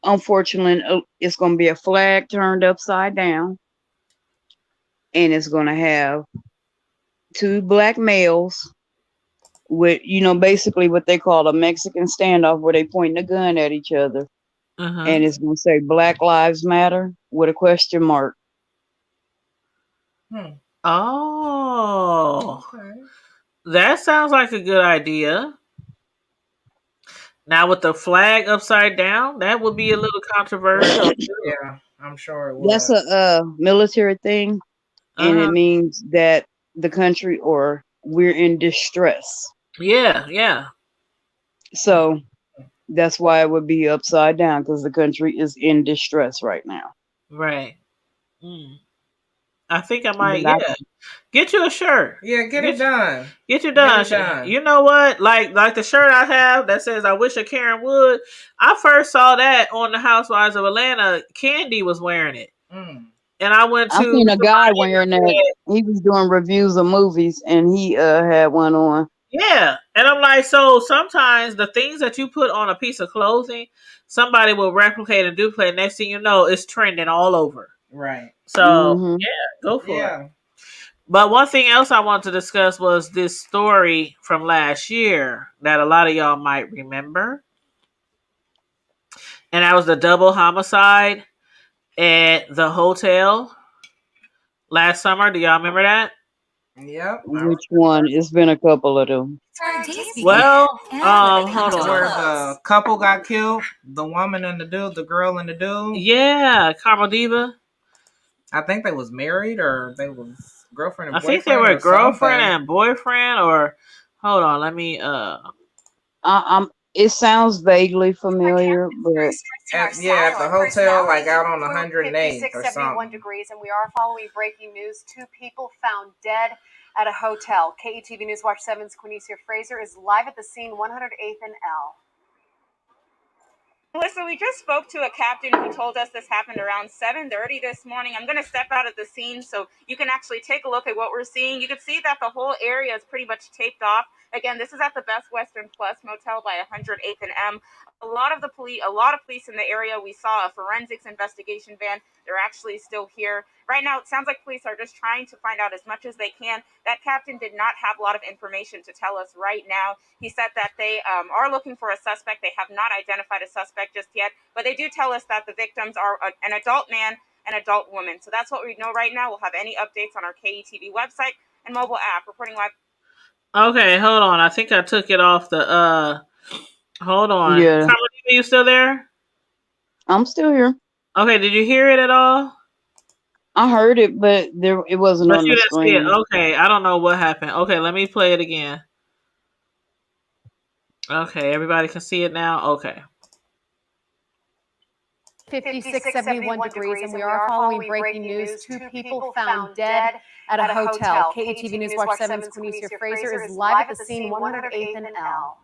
unfortunately, it's going to be a flag turned upside down, and it's going to have two black males with, basically what they call a Mexican standoff, where they point a gun at each other, Uh-huh. and it's going to say Black Lives Matter with a question mark. Oh. Okay. That sounds like a good idea. Now with the flag upside down, that would be a little controversial. Yeah, I'm sure it would. That's a military thing, and it means that the country or we're in distress. Yeah. So that's why it would be upside down, because the country is in distress right now. Right. I think I might. Yeah. Get you a shirt. Yeah, get it done. Get it done. You know what? Like the shirt I have that says "I wish a Karen would." I first saw that on the Housewives of Atlanta. Candy was wearing it, and I went to. I seen a guy wearing that. He was doing reviews of movies, and he had one on. Yeah, and I'm like, so sometimes the things that you put on a piece of clothing, somebody will replicate and duplicate. Next thing you know, it's trending all over. Right. So yeah, go for it. But one thing else I want to discuss was this story from last year that a lot of y'all might remember. And that was the double homicide at the hotel last summer. Do y'all remember that? Yep. Which one? It's been a couple of them. Well, hold on. Where the couple got killed, the woman and the dude, the girl and the dude. Yeah, Carmel Diva. I think they was married, or they was girlfriend and boyfriend. I think they were girlfriend and boyfriend, or hold on, let me it sounds vaguely familiar, but at the hotel, like out on 108 or something. 71 degrees, and we are following breaking news. 2 people found dead at a hotel. KETV News Watch 7's Quinicia Fraser is live at the scene, 108th and L. Melissa, we just spoke to a captain who told us this happened around 7:30 this morning. I'm going to step out of the scene so you can actually take a look at what we're seeing. You can see that the whole area is pretty much taped off. Again, this is at the Best Western Plus Motel by 108th and M. A lot of police in the area. We saw a forensics investigation van. They're actually still here. Right now, it sounds like police are just trying to find out as much as they can. That captain did not have a lot of information to tell us right now. He said that they are looking for a suspect. They have not identified a suspect just yet, but they do tell us that the victims are an adult man and adult woman. So that's what we know right now. We'll have any updates on our KETV website and mobile app. Reporting live. Okay, hold on. I think I took it off the hold on. Yeah. Carmel, are you still there? I'm still here. Okay, did you hear it at all? I heard it, but it wasn't on the screen. See it. Okay, I don't know what happened. Okay, let me play it again. Okay, everybody can see it now? Okay. 56, 71 degrees, and we are following breaking news. 2 people found dead at a hotel. KETV News Watch 7's Quinicia Fraser is live at the scene, 108th and L.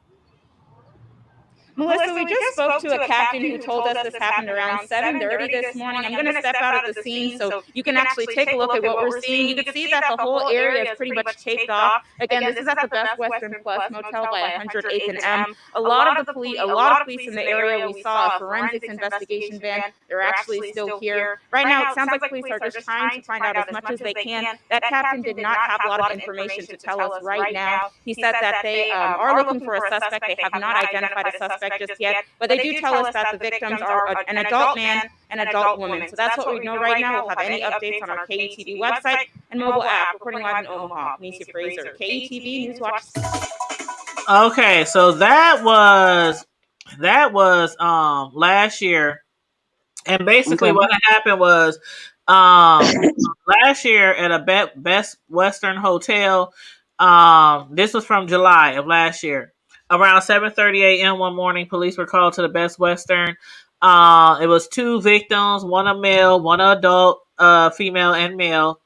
Melissa, we just spoke to a captain who told us this happened around 7:30 this morning. I'm going to step out of the scene so you can actually take a look at what we're seeing. You can see that the whole area is pretty much taped off. Again, this is at the Best Western Plus Motel by 108th and M. A lot of police in the area. We saw a forensics investigation van. They're actually still here. Right now, it sounds like police are just trying to find out as much as they can. That captain did not have a lot of information to tell us right now. He said that they are looking for a suspect. They have not identified a suspect just yet, but they do tell us that the victims are an adult man and adult woman. So that's what we know right now. We'll have any updates on our KETV website and mobile app. Reporting live in Omaha, Quinicia Fraser, KETV News Watch. Okay, so that was last year, and basically what happened was last year at a Best Western Hotel. This was from July of last year. Around 7:30 a.m. one morning, police were called to the Best Western. It was 2 victims, one a male, one adult, female and male.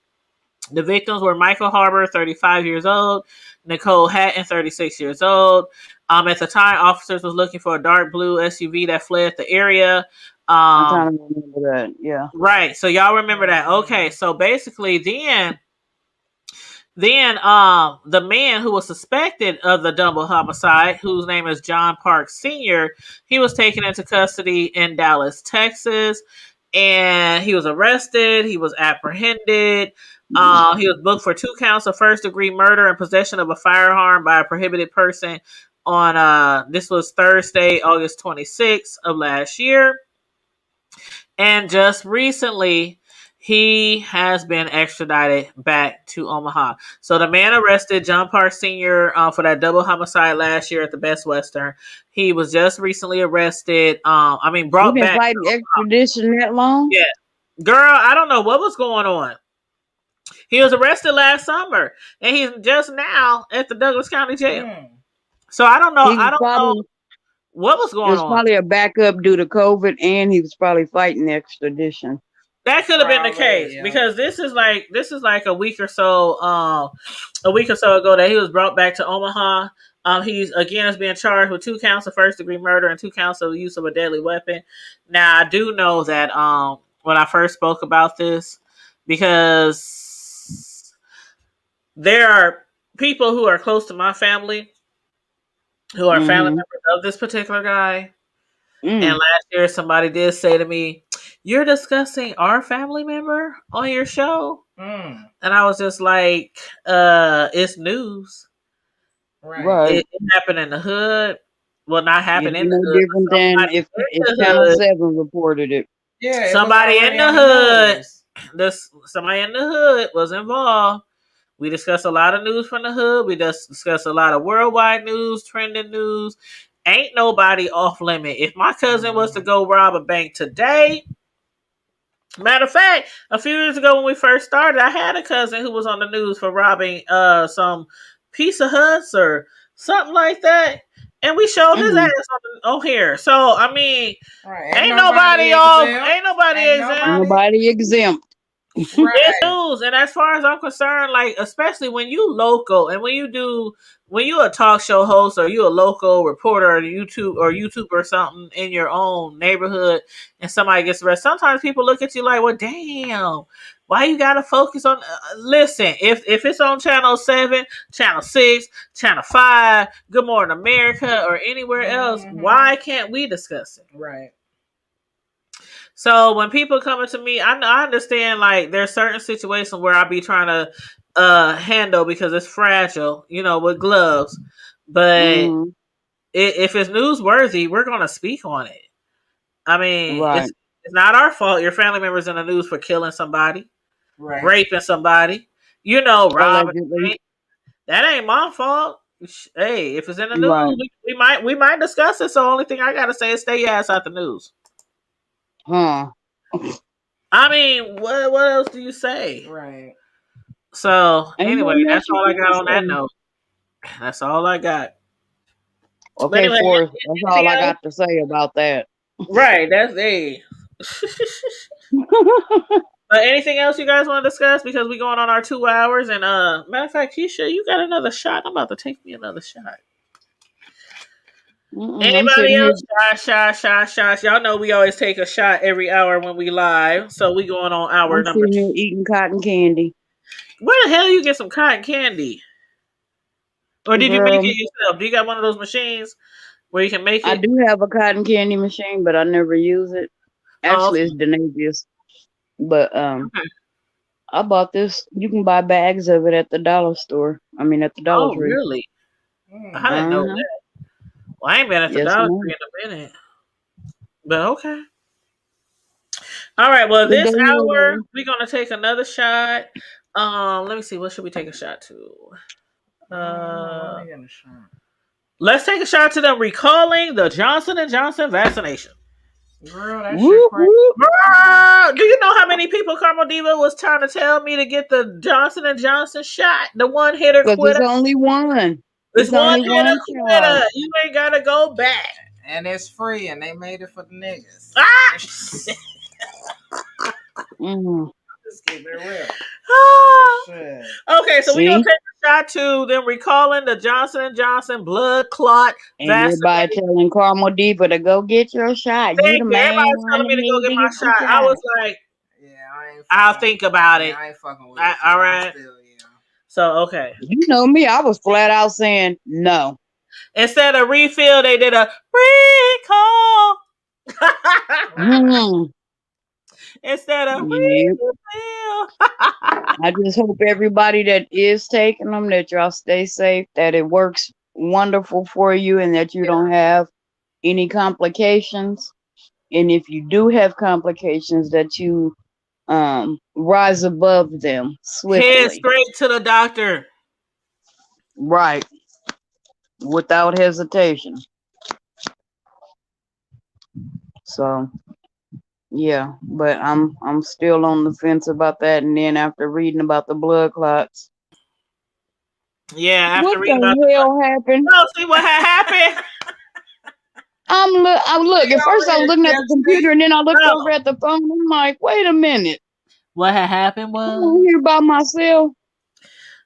The victims were Michael Harbour, 35 years old, Nicole Hatton, 36 years old. At the time, officers was looking for a dark blue SUV that fled the area. I kind of remember that, yeah. Right, so y'all remember that. Okay, so basically then the man who was suspected of the double homicide, whose name is John Parks Sr., he was taken into custody in Dallas, Texas, and he was arrested. He was apprehended. He was booked for 2 counts of first-degree murder and possession of a firearm by a prohibited person on, this was Thursday, August 26th of last year. And just recently, he has been extradited back to Omaha. So the man arrested, John Park Sr., for that double homicide last year at the Best Western. He was just recently arrested. He Brought been back. fighting extradition that long? Yeah. Girl, I don't know what was going on. He was arrested last summer, and he's just now at the Douglas County Jail. So I don't know. I don't know what was It going was on. probably a backup due to COVID, and he was probably fighting extradition. That could have been the case because this is like a week or so ago that he was brought back to Omaha. He's again is being charged with 2 counts of first-degree murder and 2 counts of use of a deadly weapon. Now I do know that when I first spoke about this, because there are people who are close to my family who are family members of this particular guy. And last year, somebody did say to me, "You're discussing our family member on your show," and I was just like, "It's news, Right? It happened in the hood. Well, not happened It'd in be the no hood. different than if Channel 7 reported it. Yeah, Somebody in the hood. Somebody in the hood was involved. We discuss a lot of news from the hood. We just discuss a lot of worldwide news, trending news. Ain't nobody off limit. If my cousin was to go rob a bank today, matter of fact, a few years ago when we first started, I had a cousin who was on the news for robbing some Pizza Huts or something like that, and we showed his ass on here. So I mean, ain't nobody off. Ain't nobody exempt. Nobody exempt. It's news, and as far as I'm concerned, like especially when you local and when you a talk show host or you a local reporter or YouTube or something in your own neighborhood, and somebody gets arrested, sometimes people look at you like, "Well, damn, why you gotta focus on?" Listen, if it's on Channel 7, Channel 6, Channel 5, Good Morning America, or anywhere else, why can't we discuss it? Right. So when people coming to me, I understand like there's certain situations where I be trying to handle because it's fragile, with gloves. But if it's newsworthy, we're gonna speak on it. I mean, it's not our fault your family member's in the news for killing somebody, raping somebody, robbing. That ain't my fault. Hey, if it's in the news, we might discuss it. So the only thing I gotta say is stay your ass out the news. Huh. I mean, what else do you say? Right. So anyway, that's all I got on that note. That's all I got. Okay, anyway, Forrest, that's all I got to say about that. Right, that's a. But anything else you guys want to discuss? Because we're going on our 2 hours, and matter of fact, Keisha, you got another shot. I'm about to take me another shot. Anybody else? Shots. Y'all know we always take a shot every hour when we live, so we going on hour I'm number 2. Here eating cotton candy. Where the hell you get some cotton candy? Or did you make it yourself? Do you got one of those machines where you can make it? I do have a cotton candy machine, but I never use it. Actually, it's Denavius. But I bought this. You can buy bags of it at the dollar store. I mean, at the Dollar Tree. Oh, really? I didn't know that. Well, I ain't been at the Dollar Tree in a minute. But okay. All right. Well, this hour, we're going to take another shot. Let me see. What should we take a shot to? Let's take a shot to them recalling the Johnson & Johnson vaccination. Girl, that shit crazy. Girl, do you know how many people Carmel Diva was trying to tell me to get the Johnson & Johnson shot? The one hitter quitter. Because it's only one. It's one hitter quitter. You ain't got to go back. And it's free, and they made it for the niggas. Just keep it real. Okay, so we're going to take a shot to them recalling the Johnson & Johnson blood clot vaccination. Everybody telling Carmel Diva to go get your shot. You the man. Everybody's telling me to go get my shot. I was like, I'll think about it. I ain't fucking with it. All right. So, okay. You know me. I was flat out saying no. Instead of refill, they did a recall. Instead of refill. I just hope everybody that is taking them, that y'all stay safe, that it works wonderful for you, and that you don't have any complications. And if you do have complications, that you rise above them swiftly. Head straight to the doctor. Right. Without hesitation. So yeah, but I'm still on the fence about that. And then after reading about the blood clots, Yeah, what after reading about the hell happened? Oh, see what happened? I look. At first, I was looking at the computer, and then I looked No. over at the phone. I'm like, wait a minute. What had happened I'm was here by myself.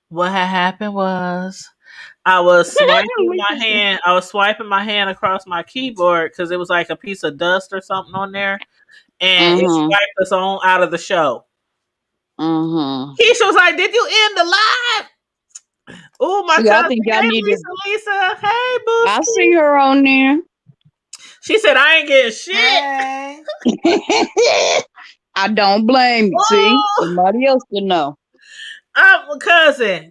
what had happened was I was swiping my hand. I was swiping my hand across my keyboard because it was like a piece of dust or something on there, and it swiped us on out of the show. Keisha was like, "Did you end the live?" Oh, my cousin. I think y'all Hey, need Lisa. Hey, Booski. I see her on there. She said, "I ain't getting shit." Hey. I don't blame you. See, somebody else to know. I'm cousin.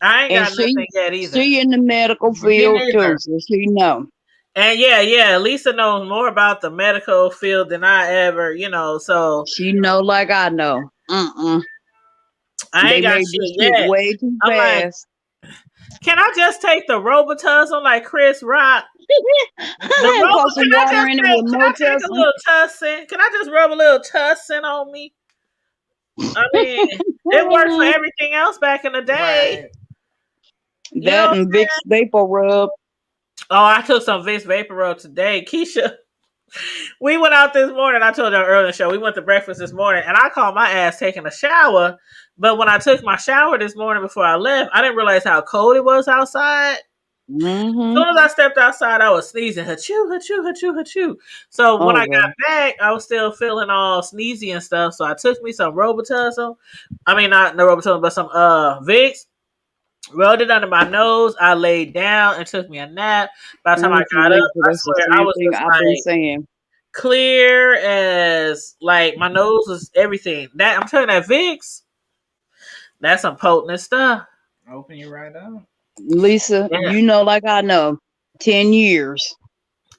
I ain't got nothing yet either. She in the medical field too, so she know. And yeah, Lisa knows more about the medical field than I ever, so she know like I know. I they ain't got made shit this yet. shit way too I'm fast. Like, can I just take the Robitussin like Chris Rock? Pour some water in it with Can I take a little Tussin? Can I just rub a little Tussin on me? I mean, it worked for everything else back in the day. Right. That and Vicks Vapor Rub. Oh, I took some Vicks Vapor Rub today. Keisha, we went out this morning. I told you earlier in the show, we went to breakfast this morning, and I called my ass taking a shower. But when I took my shower this morning before I left, I didn't realize how cold it was outside. As soon as I stepped outside, I was sneezing. Hachoo, hachoo, hachoo, hachoo. So when I got back, I was still feeling all sneezy and stuff. So I took me some Robitussin. I mean, not no Robitussin, but some Vicks. Rubbed it under my nose. I laid down and took me a nap. By the time I got up, I swear I was just I've been saying. Clear as like my nose was everything. That I'm telling you, that Vicks, that's some potent stuff. Open you right up. Lisa, you know like I know. 10 years.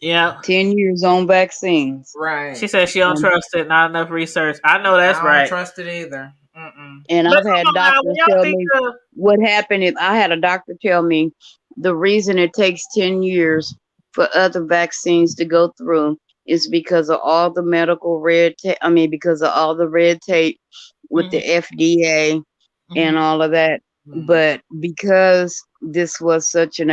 Yeah. 10 years on vaccines. Right. She said she don't trust it. Not enough research. I know that's right. I don't trust it either. And I've had doctors tell me what happened. If I had a doctor tell me the reason it takes 10 years for other vaccines to go through is because of all the medical red tape. I mean, because of all the red tape with the FDA and all of that. But because this was such an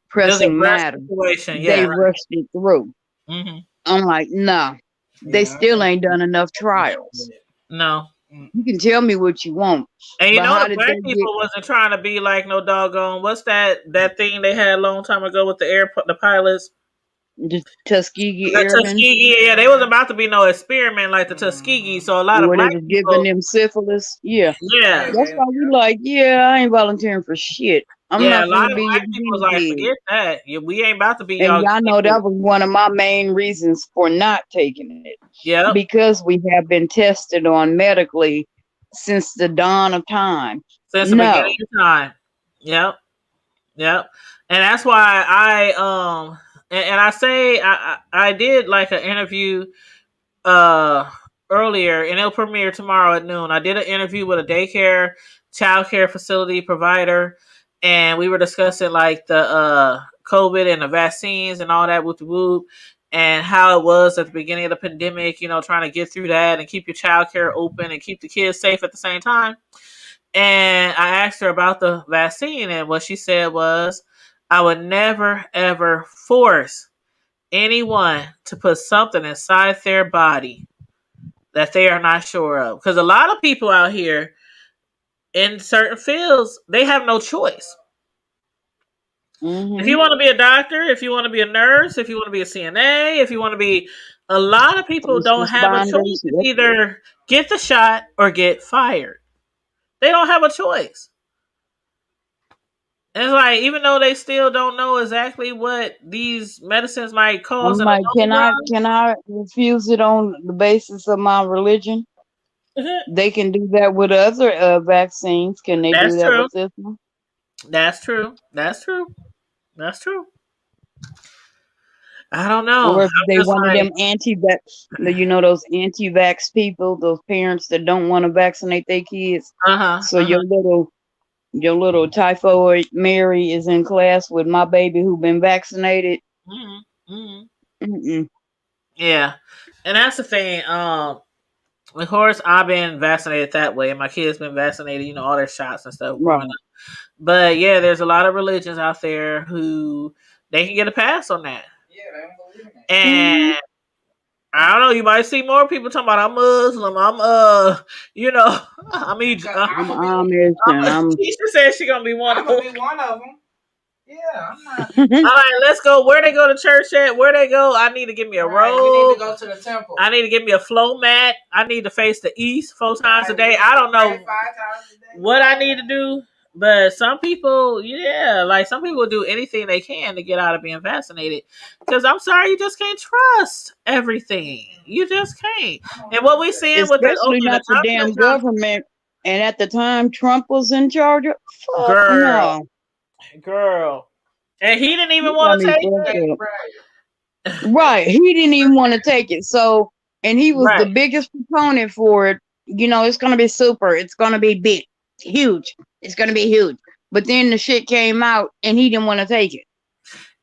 pressing matter, they rushed it through. I'm like, no, they still ain't done enough trials. No. You can tell me what you want. And you know the black people wasn't trying to be like no doggone, what's that thing they had a long time ago with the pilots? The Tuskegee Airmen. Tuskegee, yeah, they wasn't about to be no experiment like the Tuskegee. So a lot of black people giving them syphilis. Yeah. Yeah. That's why we like, I ain't volunteering for shit. I'm not a lot of be black people was like, forget that. Yeah, we ain't about to be y'all. And y'all know that was one of my main reasons for not taking it. Yeah. Because we have been tested on medically since the dawn of time. Since the beginning of time. Yep. And that's why I and I say I did like an interview earlier, and it'll premiere tomorrow at noon. I did an interview with a daycare, childcare facility provider, and we were discussing like the COVID and the vaccines and all that with the whoop, and how it was at the beginning of the pandemic, trying to get through that and keep your childcare open and keep the kids safe at the same time. And I asked her about the vaccine, and what she said was, I would never, ever force anyone to put something inside their body that they are not sure of. Because a lot of people out here in certain fields, they have no choice. If you want to be a doctor, if you want to be a nurse, if you want to be a CNA, if you want to be... A lot of people don't have a choice. It's either get the shot or get fired. They don't have a choice. And it's like, even though they still don't know exactly what these medicines might cause, I'm like, can I refuse it on the basis of my religion? They can do that with other vaccines. Can they do that with this one? That's true. I don't know. Or I'm if they just one of like, them anti-vax, those anti-vax people, those parents that don't want to vaccinate their kids. So your little typhoid Mary is in class with my baby who been vaccinated. Yeah, and that's the thing. Of course, I've been vaccinated that way, and my kids been vaccinated. You know, all their shots and stuff growing Right. up. But yeah, there's a lot of religions out there who they can get a pass on that. Yeah, they don't believe in it. And I don't know, you might see more people talking about I'm Muslim, I'm you know, I mean, I'm Amish and Keisha said she gonna be one I'm of them. gonna be one of them. Yeah, I'm not. All right, let's go. Where they go to church at? Where they go? I need to give me a robe. We need to go to the temple. I need to give me a flow mat. I need to face the east 4 times a day. I don't know 5 times a day. what I need to do, but some people, yeah, like some people do anything they can to get out of being vaccinated. Because I'm sorry, you just can't trust everything. You just can't. And what we seeing with especially not the Untitled damn Chapter, government. And at the time Trump was in charge of, fuck girl, no. girl, and he didn't even You got want to me take fucked it. up. Right. He didn't even want to take it. So, and he was the Right. biggest proponent for it. It's going to be super. It's going to be big, huge. It's going to be huge. But then the shit came out and he didn't want to take it.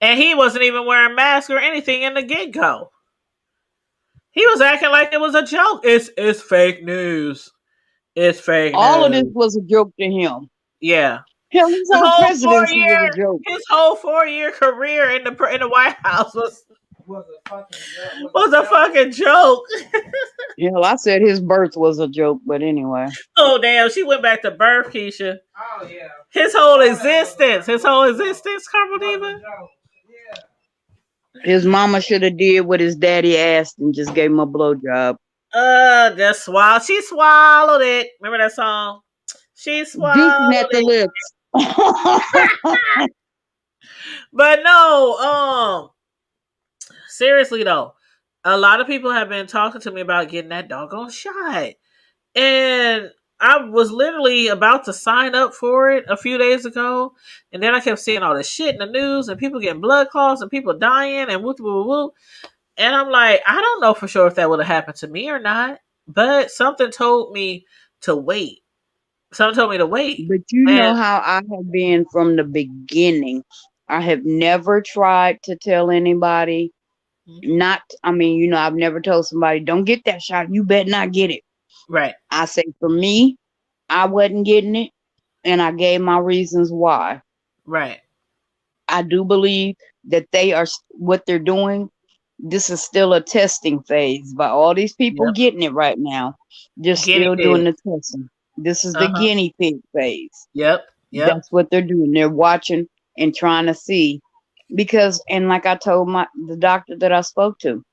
And he wasn't even wearing masks or anything in the get-go. He was acting like it was a joke. It's fake news. It's fake All of news. this was a joke to him. Yeah. Hell, his whole presidency was a joke. His whole 4-year career in the White House was a fucking joke. Hell, I said his birth was a joke, but anyway. Oh damn, she went back to birth, Keisha. Oh yeah. His whole existence, Carmel Diva. Yeah. His mama should have did what his daddy asked and just gave him a blowjob. Just swallow. She swallowed it. Remember that song? She swallowed Juicing at the it. lips. But no, seriously though, a lot of people have been talking to me about getting that doggone shot. And I was literally about to sign up for it a few days ago. And then I kept seeing all this shit in the news and people getting blood clots and people dying and whoop, whoop, whoop. And I'm like, I don't know for sure if that would have happened to me or not. But something told me to wait. Something told me to wait. But you know how I have been from the beginning. I have never tried to tell anybody I've never told somebody, don't get that shot. You better not get it. Right. I say for me, I wasn't getting it. And I gave my reasons why. Right. I do believe that what they're doing. This is still a testing phase by all these people getting it right now. They're still doing the testing. This is the guinea pig phase. Yep. That's what they're doing. They're watching and trying to see. Because, and like I told the doctor that I spoke to,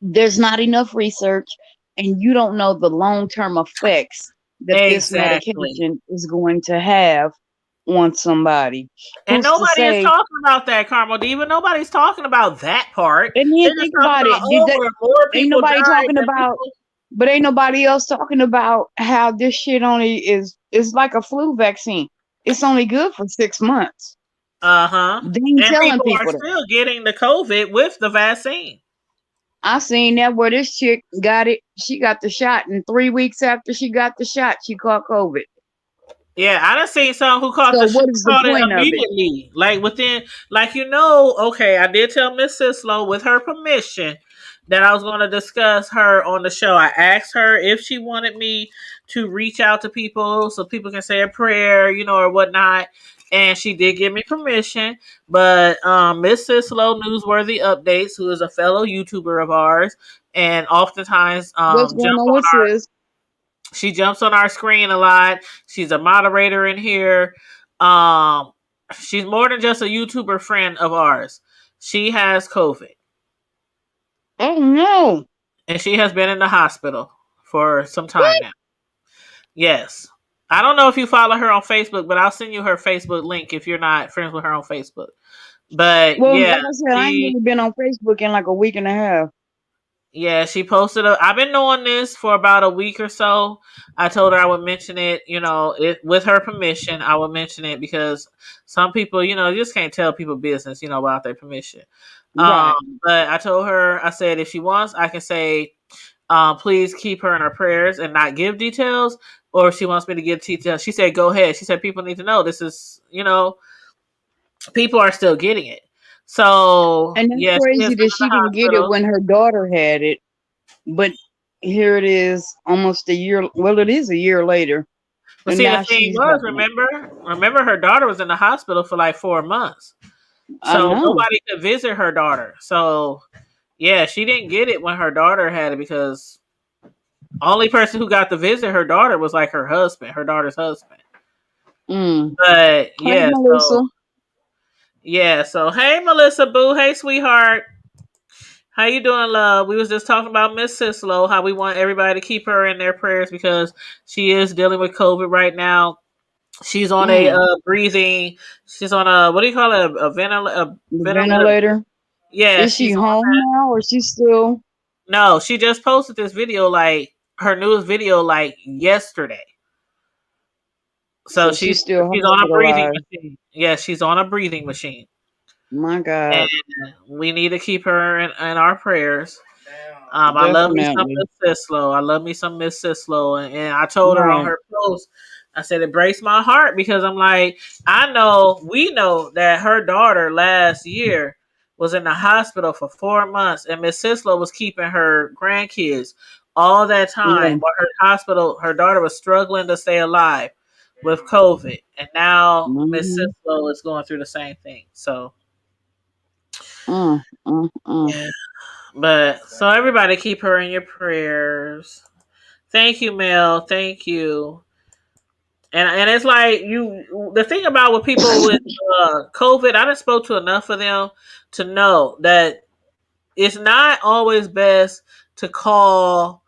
there's not enough research and you don't know the long-term effects that this medication is going to have on somebody. And nobody is talking about that, Carmel Diva. Nobody's talking about that part. And then think about it. Ain't nobody talking about, but ain't nobody else talking about how this shit only is like a flu vaccine. It's only good for 6 months. And people are still getting the COVID with the vaccine. I seen that where this chick got it. She got the shot, and 3 weeks after she got the shot, she caught COVID. Yeah, I done seen some who caught it immediately. Like within, okay, I did tell Miss Sislo with her permission that I was going to discuss her on the show. I asked her if she wanted me to reach out to people so people can say a prayer, or whatnot. And she did give me permission. But Miss Sislo Newsworthy Updates, who is a fellow YouTuber of ours, and oftentimes she jumps on our screen a lot. She's a moderator in here. She's more than just a YouTuber friend of ours. She has COVID. Oh no. And she has been in the hospital for some time now. Yes. I don't know if you follow her on Facebook, but I'll send you her Facebook link if you're not friends with her on Facebook. But like I said, I ain't really been on Facebook in like a week and a half. Yeah, she posted. I've been knowing this for about a week or so. I told her I would mention it, with her permission. I would mention it because some people, you just can't tell people business, without their permission. Right. But I told her, I said, if she wants, I can say, please keep her in her prayers and not give details. Or if she wants me to give details, she said, go ahead. She said, people need to know this is, people are still getting it. So, And that's yes, she is crazy in that the she didn't get it hospital. when her daughter had it. But here it is, almost a year. Well, it is a year later, But and see, the now thing she's was, gotten it. remember, her daughter was in the hospital for like 4 months, I so know. nobody could visit her daughter. So, yeah, she didn't get it when her daughter had it because only person who got to visit her daughter was like her husband, her daughter's husband. Mm. But Hey, Melissa. So hey, Melissa Boo, hey, sweetheart. How you doing, love? We was just talking about Miss Sislo, how we want everybody to keep her in their prayers because she is dealing with COVID right now. She's on a breathing. She's on a, what do you call it? A The ventilator. ventilator. Yeah, Is she she's on home that. now, or she still? No, she just posted this video, like her newest video, like yesterday. So So she's she's still she's on a breathing hospitalized. machine. Yeah, she's on a breathing machine, My and God. we need to keep her in our prayers. I love me some Definitely. Miss Sislo. I love me some Miss Sislo. And I told her on Right. her post, I said, it breaks my heart because I'm like, we know that her daughter last year was in the hospital for 4 months and Miss Sislo was keeping her grandkids all that Yeah. time while her daughter was struggling to stay alive with COVID. And now Miss Mm-hmm. Sislo is going through the same thing. So, Mm, mm, mm. yeah. But so everybody keep her in your prayers. Thank you, Mel. Thank you. And it's like the thing about with people with COVID, I just spoke to enough of them to know that it's not always best to call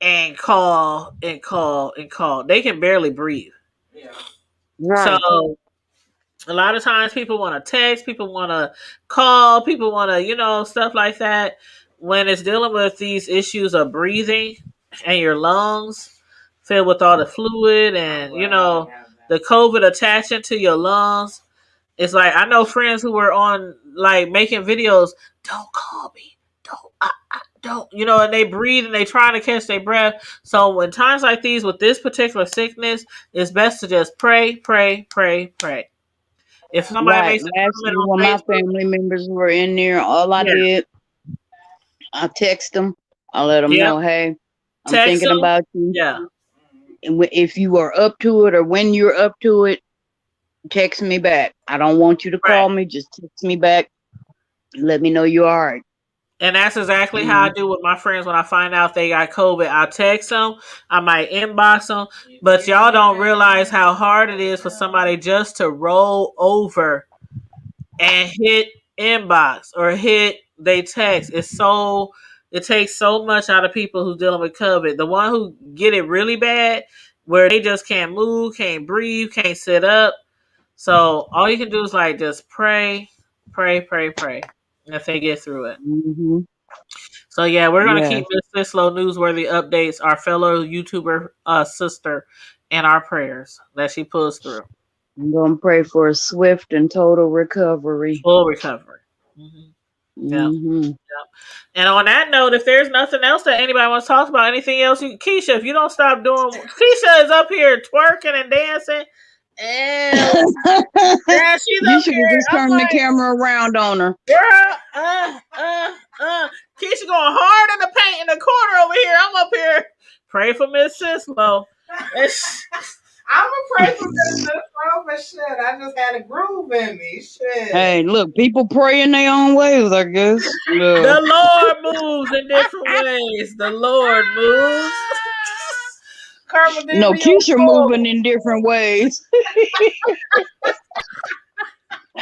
and call and call and call. They can barely breathe. So Right. a lot of times people want to text, people want to call, people want to, stuff like that. When it's dealing with these issues of breathing and your lungs filled with all the fluid and, the COVID attaching to your lungs, it's like, I know friends who were on, like, making videos, don't call me, don't, and they breathe and they trying to catch their breath. So when times like these with this particular sickness, it's best to just pray, pray, pray, pray. If somebody Right. makes a Last comment year, on when my Facebook, family members were in there, all I yeah, did, I text them. I let them yep, know, hey, I'm text thinking them, about you. yeah, And if you are up to it, or when you're up to it, text me back. I don't want you to right. call me. Just text me back. Let me know you're all right. And that's exactly how I Mm. do with my friends when I find out they got COVID. I text them, I might inbox them, but y'all don't realize how hard it is for somebody just to roll over and hit inbox or hit they text. It takes so much out of people who's dealing with COVID. The one who get it really bad, where they just can't move, can't breathe, can't sit up. So all you can do is like just pray, pray, pray, pray, if they get through it. Mm-hmm. So yeah, we're gonna Yes. keep Miss Sislo newsworthy updates, our fellow YouTuber sister, in our prayers that she pulls through I'm going to pray for a swift and total recovery. full recovery. Mm-hmm. Yeah. Mm-hmm. And on that note, if there's nothing else that anybody wants to talk about, anything else, Keisha, if you don't stop doing, Keisha is up here twerking and dancing, and yeah, she's You up should have here. just I'm turned the like, camera around on her. girl, Keisha going hard in the paint in the corner over here. I'm up here. Pray for Miss Sislo. I'm gonna pray for Miss Sislo, but shit, I just had a groove in me. Shit. Hey, look, people pray in their own ways, I guess. The Lord moves in different ways. The Lord moves. Karma did No, me on Keisha full. moving in different ways.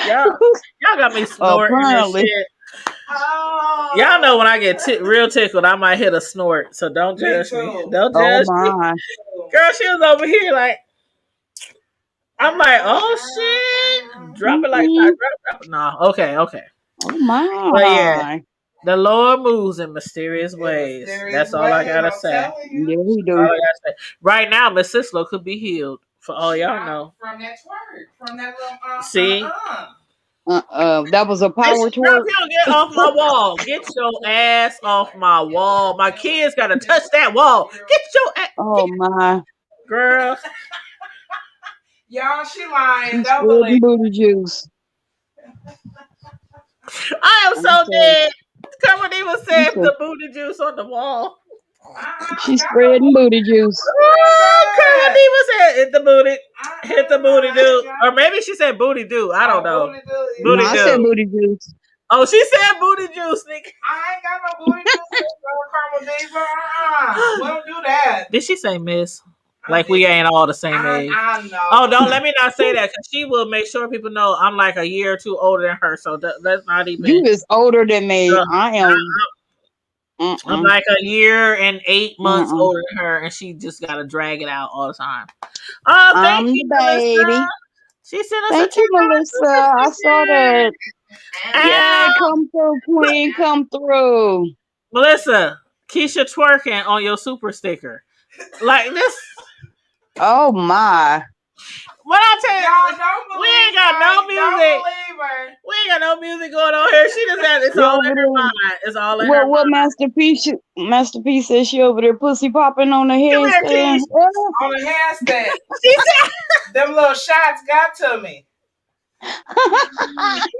Y'all got me snorting and Apparently. shit. Oh. Y'all know when I get real tickled, I might hit a snort. So don't judge me. Don't Oh judge me. my. Girl, she was over here like, I'm like, oh shit. Drop it like that. Drop it. No, okay. Oh my. But yeah. The Lord moves in mysterious ways. That's all I gotta say. Yeah, he All I do. gotta say. Right now, Miss Sislo could be healed for all y'all know. From that twerk, from that little See? That was a power twerk. Get off my wall. Get your ass off my wall. My kids gotta touch that wall. Get your ass. Oh my. Girl. Y'all, she lying. She's Don't believe. spreading booty juice. I am so dead. Company was saying said- the booty juice on the wall. She's spreading booty juice. Kermit was saying hit the booty do, or maybe she said booty do. I don't know. No, I said booty juice. Oh, she said booty juice, nigga. I ain't got no booty juice. Caramel diva. We don't do that. Did she say miss? Like we ain't all the same age. I know. Oh, don't let me not say that because she will make sure people know I'm like a year or two older than her. So that's not even. You is older than me. I am. I'm like a year and 8 months older than her, and she just gotta drag it out all the time. Oh, thank you, baby. Melissa. She sent us Thank you, Melissa. I saw that. Yeah, come through, Queen. Come through. Melissa, Keisha twerking on your super sticker. Like this. Oh my. What I tell you, don't we ain't got no music. We ain't got no music going on here. She just had it's all in her mind. It's all in her what mind. Masterpiece says she over there pussy popping on the handstand. On the handstand. She said them little shots got to me.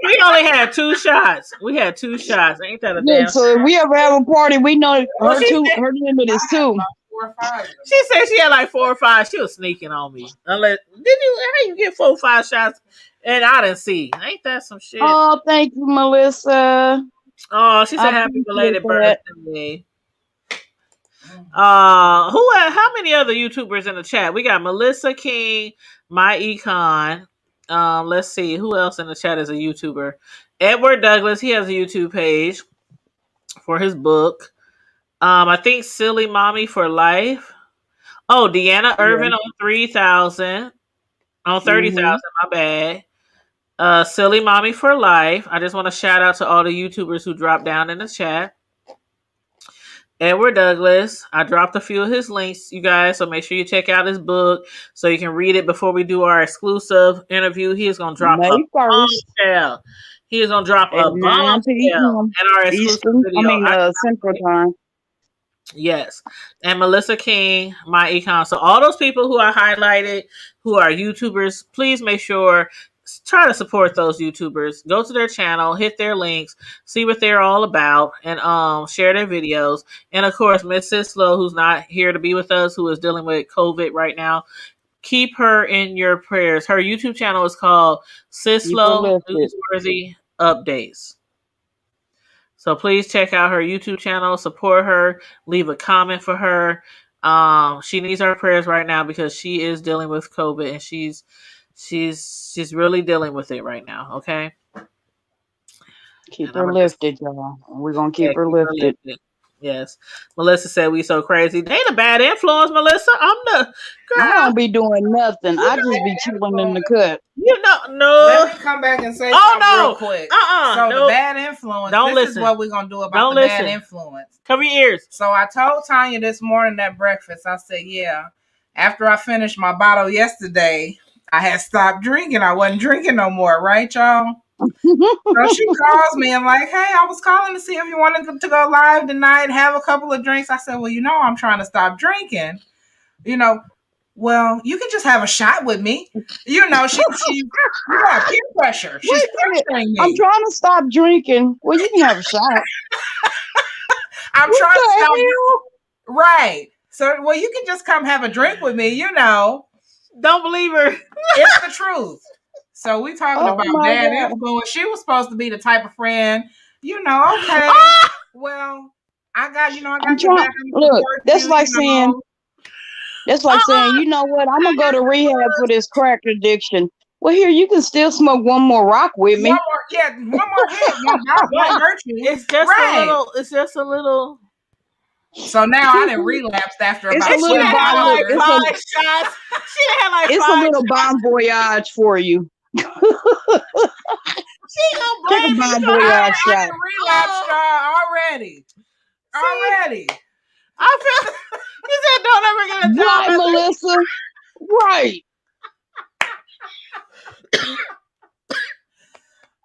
We only had 2 shots. We had 2 shots. Ain't that a damn? So if we ever have a party, we know her limit is 2. 4 or 5. She said she had like 4 or 5. She was sneaking on me. Unless how you get 4 or 5 shots and I didn't see? Ain't that some shit? Oh, thank you, Melissa. Oh, she said happy belated birthday. How many other YouTubers in the chat? We got Melissa King, My Econ. Let's see who else in the chat is a YouTuber. Edward Douglas, he has a YouTube page for his book. I think Silly Mommy for Life. Oh, Deanna Irvin on 3,000. On 30,000, my bad. Silly Mommy for Life. I just want to shout out to all the YouTubers who dropped down in the chat. Edward Douglas. I dropped a few of his links, you guys, so make sure you check out his book so you can read it before we do our exclusive interview. He is going to drop a bombshell. He is going to drop a bombshell in our exclusive video. Central Time. Yes. And Melissa King, My Econ. So all those people who I highlighted, who are YouTubers, please make sure try to support those YouTubers. Go to their channel, hit their links, see what they're all about, and share their videos. And of course, Miss Sislo, who's not here to be with us, who is dealing with COVID right now, keep her in your prayers. Her YouTube channel is called Sislo Newsworthy Updates. So please check out her YouTube channel, support her, leave a comment for her. She needs our prayers right now because she is dealing with COVID and she's really dealing with it right now. Okay. Keep her lifted, y'all. We're gonna keep her lifted. Yes. Melissa said we so crazy. They the bad influence, Melissa. I'm the girl. I don't be doing nothing. I just be chilling in the cut. You know, no. Let me come back and say something real quick. So the bad influence. This is what we're gonna do about the bad influence. Cover your ears. So I told Tanya this morning at breakfast. I said, yeah. After I finished my bottle yesterday, I had stopped drinking. I wasn't drinking no more, right, y'all? So she calls me and like, hey, I was calling to see if you wanted to go live tonight, have a couple of drinks. I said, well, I'm trying to stop drinking. Well, you can just have a shot with me. She got peer pressure. She's pressuring me. I'm trying to stop drinking. Well, you can have a shot. I'm trying to stop. Right. So, well, you can just come have a drink with me, Don't believe her. It's the truth. So we talking about bad influence. She was supposed to be the type of friend, okay. Well, I got your back. Look, that's like saying, you know what? I'm gonna go to rehab for this crack addiction. Well, here you can still smoke one more rock with me. One more hit. Won't hurt you. It's just a little. It's just a little. So now I didn't relapse after about 5 years. It's a little bon voyage for you. She gonna Take a blame me. Bon She gonna have Voyage to shot. Relapse, y'all, already. Already. I feel you said don't ever get a job. Right, Melissa. Right.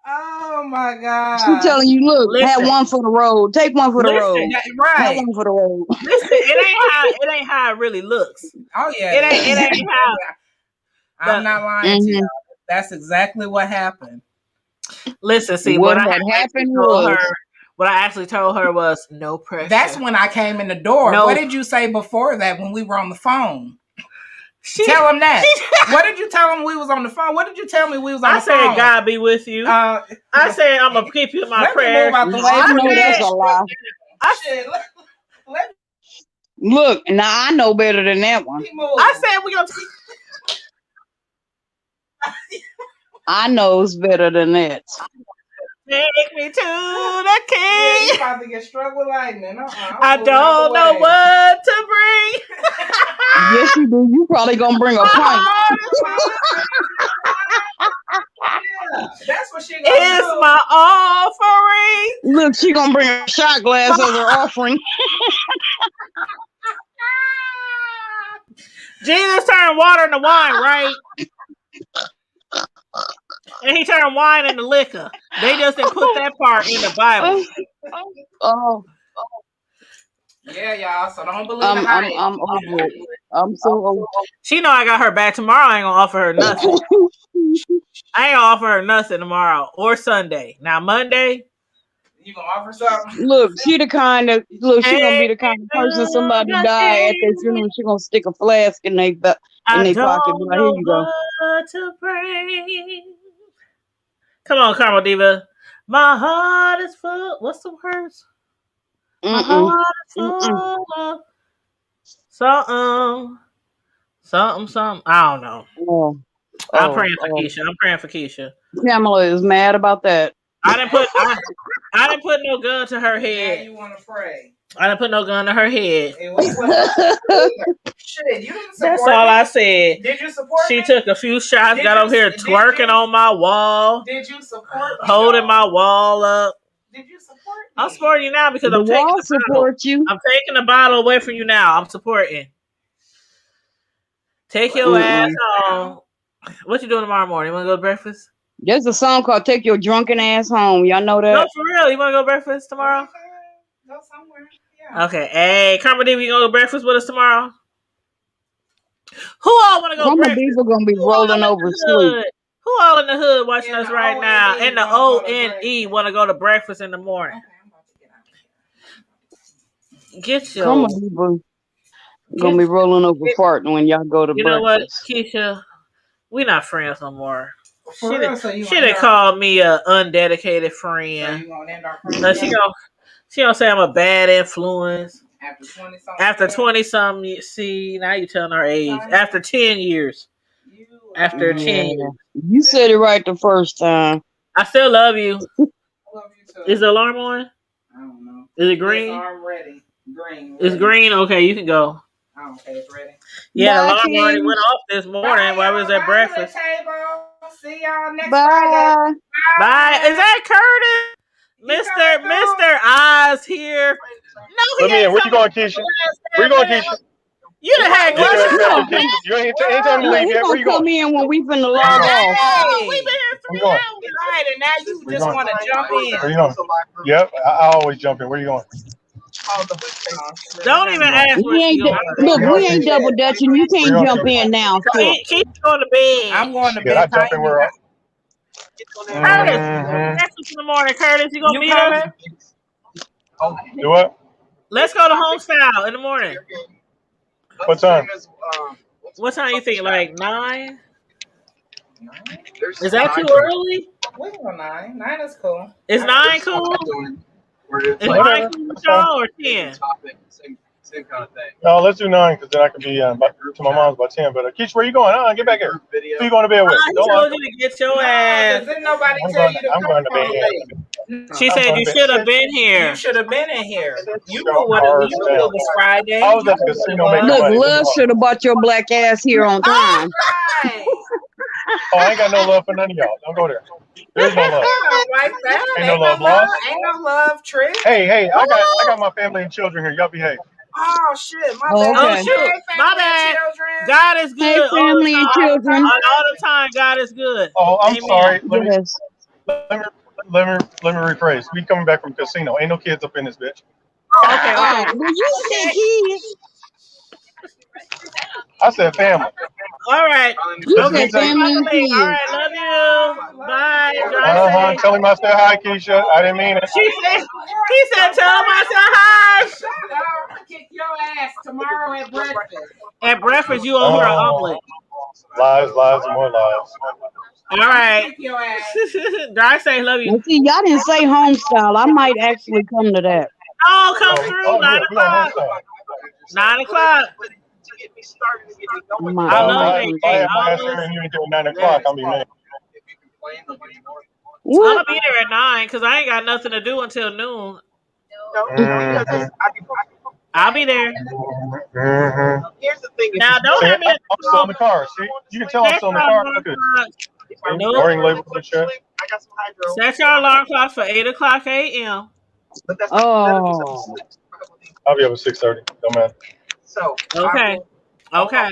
Oh my God. She telling you, look, have Listen. one for the road. Take one for the Listen, road. Yeah, Have right. one for the road. Listen, it ain't how it really looks. Oh yeah. It ain't how. I'm not lying to Mhm. y'all. That's exactly what happened. Listen, see What what I had happened told was her. What I actually told her was no pressure. That's when I came in the door. No. What did you say before that when we were on the phone? She, tell him that. What did you tell him we was on the phone? What did you tell me we was on the phone? I said God be with you. I said I'm gonna keep you in my prayers. Let me move out the way. I know that's a lie. Look, now I know better than that one. I said we gonna. I knows better than that. Take me to the king. Yeah, you about to get struck with lightning. I don't know what to bring. Yes, you do. You probably gonna bring a pint. Yeah, that's what she gonna it's do. my offering. Look, she gonna bring a shot glass as her offering. Jesus turned water into wine, right? And he turned wine into liquor. They just didn't put that part in the Bible. Oh. Yeah, y'all. So don't believe I'm over it. I'm so over it. She know I got her back tomorrow. I ain't gonna offer her nothing. I ain't gonna offer her nothing tomorrow or Sunday. Now Monday, you gonna offer something? Look, she the kind of she gonna be the kind of person somebody die at their funeral. She gonna stick a flask in their pocket. But here you go. What to bring. Come on, Carmel Diva. My heart is full. What's the words? My heart is full of something. I don't know. I'm praying for Keisha. I'm praying for Keisha. Pamela is mad about that. I didn't put no gun to her head. Now you want to pray. I didn't put no gun to her head. Shit, you didn't support That's all me. I said. Did you support she me? She took a few shots, got over here twerking on my wall. Did you support me? Holding my wall up. Did you support me? I'm supporting you now because the I'm taking wall the support bottle. you. I'm taking the bottle away from you now. I'm supporting. Take your ass home. What you doing tomorrow morning? You want to go to breakfast? There's a song called "Take Your Drunken Ass Home." Y'all know that? No, for real. You want to go breakfast tomorrow? Go somewhere. Yeah. Okay. Hey, Carmen D, you gonna go breakfast with us tomorrow? Who all want to go breakfast? People gonna be rolling over sleep. Who all in the hood watching us right now? And the ONE want to go to breakfast in the morning. Okay, I'm about to get your. Come on, people. Gonna be rolling over farting when y'all go to breakfast. You know what, Keisha? We not friends no more. She done called me a undedicated friend. So you gonna end our friendship? She gonna say I'm a bad influence. After 20 something. See, now you telling her age. After 10 years. After 10 years. You said it right the first time. I still love you. I love you too. Is the alarm on? I don't know. Is it green? I'm ready. Green. It's green. Okay, you can go. Okay, it's ready. Yeah, the alarm already went off this morning while we was at breakfast. See y'all next Friday. Bye. Is that Curtis? Mr. Oz here. No, Let me in. Where you going, Keisha? Where you going, Keisha? You done had good. You ain't telling me to leave yet. Where you going? Come in when we finna log off. Hey, we've been here 3 hours. Right, and now you just want to jump in. Where you going? Yep, I always jump in. Where you going? Don't even ask where she going. Look, we ain't double dutching. You can't jump in now. Keep going to bed. I'm going to Yeah, bed. I jump in where Curtis, breakfast in the morning. Curtis, you gonna meet us? Do what? Let's go to Homestyle in the morning. What time? What time you think? Like 9? Is that too early? We can go 9. 9 is cool. Is 9 cool? Is 9 cool with y'all or 10? Same kind of thing. No, let's do 9 because then I can be to my mom's by 10. But Keisha, where you going? Get back here. Who you going to bed with? I told you to get your ass. Didn't nobody tell you to I'm going to bed. She said you should have been here. You should have been in here. You knew what it was Friday. I was at the casino making Look, money. Love should have bought your black ass here on time. Right. Oh, I ain't got no love for none of y'all. Don't go there. There's no love. I don't like that. Ain't no love lost. Ain't no love, Trick. Hey, I got my family and children here. Y'all behave. Oh shit, my Oh, bad. okay. Oh shoot, Hey, my family bad. and children. God is Hey, good all the family and time. children. All the time, God is good. Oh, I'm Amen. sorry. Yes. Let me rephrase. We coming back from casino. Ain't no kids up in this bitch. Okay. Oh, well, you said kids. I said family. All right. You This Okay, said means ain't. family and All kids. right, love you. Bye. Drive safe. Tell him I said hi, Keisha. I didn't mean it. He said, tell him I said hi. Shut up. I'm gonna kick your ass tomorrow at breakfast. At breakfast, you owe her an omelet. Lies, and more lies. All right. Kick your ass. Drive safe. Love you. Now, see, y'all didn't say home style. I might actually come to that. Oh, come through. 9 Yeah, we on o'clock. homestyle. 9 o'clock. I might, I I love might it. come If I to have my ass Almost. here and you ain't doing 9 o'clock, I'll be mad. I'm What? gonna be there at 9 because I ain't got nothing to do until noon. I'll be there. Now, don't See, have me at I'm still in the car. See, you can tell I'm still in the car. Look at this. Nope. Warning labels and shit. Set your alarm clock for 8 o'clock a.m. Oh, I'll be up at 6:30. Don't matter. Okay. Okay.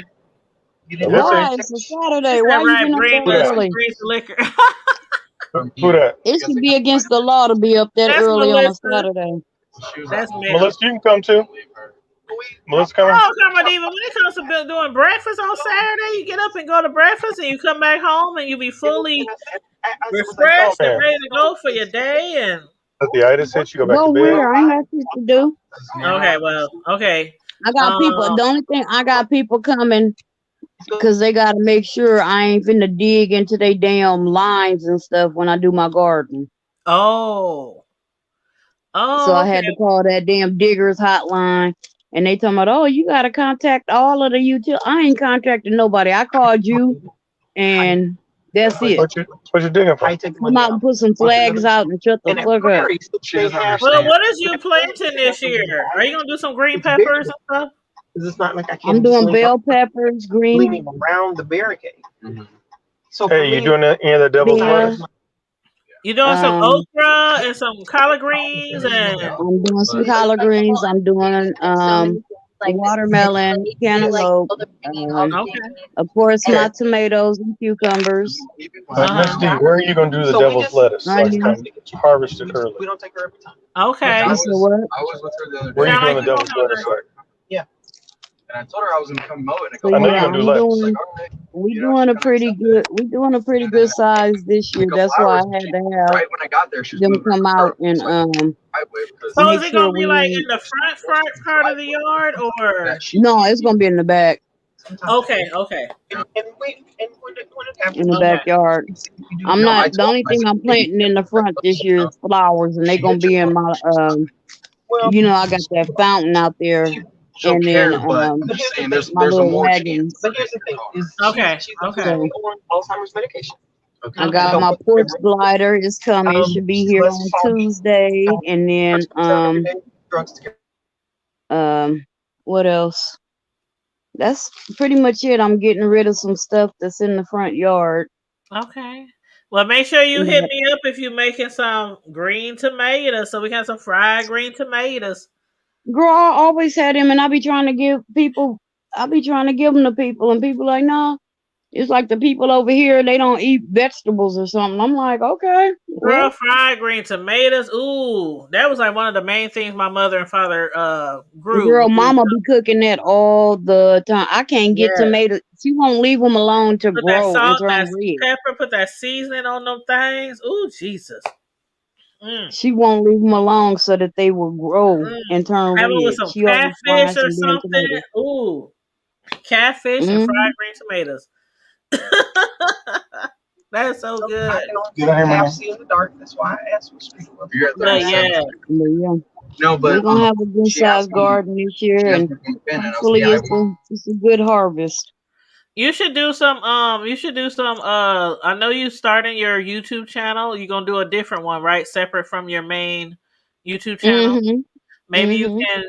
Let's see. why? It's a Saturday. She Why said, you right, getting up bring that the, early? brings the liquor. Who that? It should be against the law to be up that That's early on a Melissa. Saturday. That's me. Melissa, you can come too. Melissa coming? Oh, come on, even when it comes to doing breakfast on Saturday, you get up and go to breakfast and you come back home and you be fully refreshed and ready to go for your day. And Let the itis hit you, go back Go to bed. where? I ain't got shit to do. okay, well, okay. I got people. The only thing I got people coming because they got to make sure I ain't finna dig into they damn lines and stuff when I do my garden. Oh, So I okay. had to call that damn diggers hotline, and they talking about, oh, you got to contact all of the util. I ain't contacted nobody. I called you, and that's it. What you digging for? Come out and put some flags out and shut the fuck up. Well, what is you planting this year? Are you gonna do some green peppers and stuff? I'm doing bell peppers, green. Hey, you doing any of the devil's lettuce? You doing some okra and some collard greens and I'm doing some collard greens. I'm doing watermelon, cantaloupe. Of course, my tomatoes and cucumbers. Miss D, where are you going to do the devil's lettuce? So I can harvest it early. okay. You said what? Where are you doing the devil's lettuce? And I told her I was gonna come mow it. So yeah, we doing a pretty good size this year. That's why I had to have right when I got there, she was them come out and So make is it sure gonna be like in the front part of the yard or no, it's gonna be in the back. Okay. In the backyard. I'm not the only thing I'm planting in the front this year is flowers, and they're gonna be in my you know, I got that fountain out there, and then my little wagons. Okay. So, I got my porch glider is coming. It should be here on Tuesday, and then what else? That's pretty much it. I'm getting rid of some stuff that's in the front yard. Okay. Well, make sure you hit me up if you're making some green tomatoes, so we can have some fried green tomatoes. Girl, I always had them, and I be trying to give them to people, and people like, no. It's like the people over here, they don't eat vegetables or something. I'm like, okay. Girl, fried green tomatoes. Ooh, that was like one of the main things my mother and father grew. Girl, mama be cooking that all the time. I can't get tomatoes. She won't leave them alone to grow and turn red. Pepper, put that seasoning on them things. Ooh, Jesus. She won't leave them alone so that they will grow and turn Have red. it with some She always catfish finds or some damn something. tomatoes. Ooh, catfish and fried green tomatoes. That's so good. I see in the dark. That's why I asked for street. But yeah. No, but we're gonna have a good sized garden this year, and hopefully it's a good harvest. You should do some I know you starting your YouTube channel. You're gonna do a different one, right? Separate from your main YouTube channel. Maybe you can,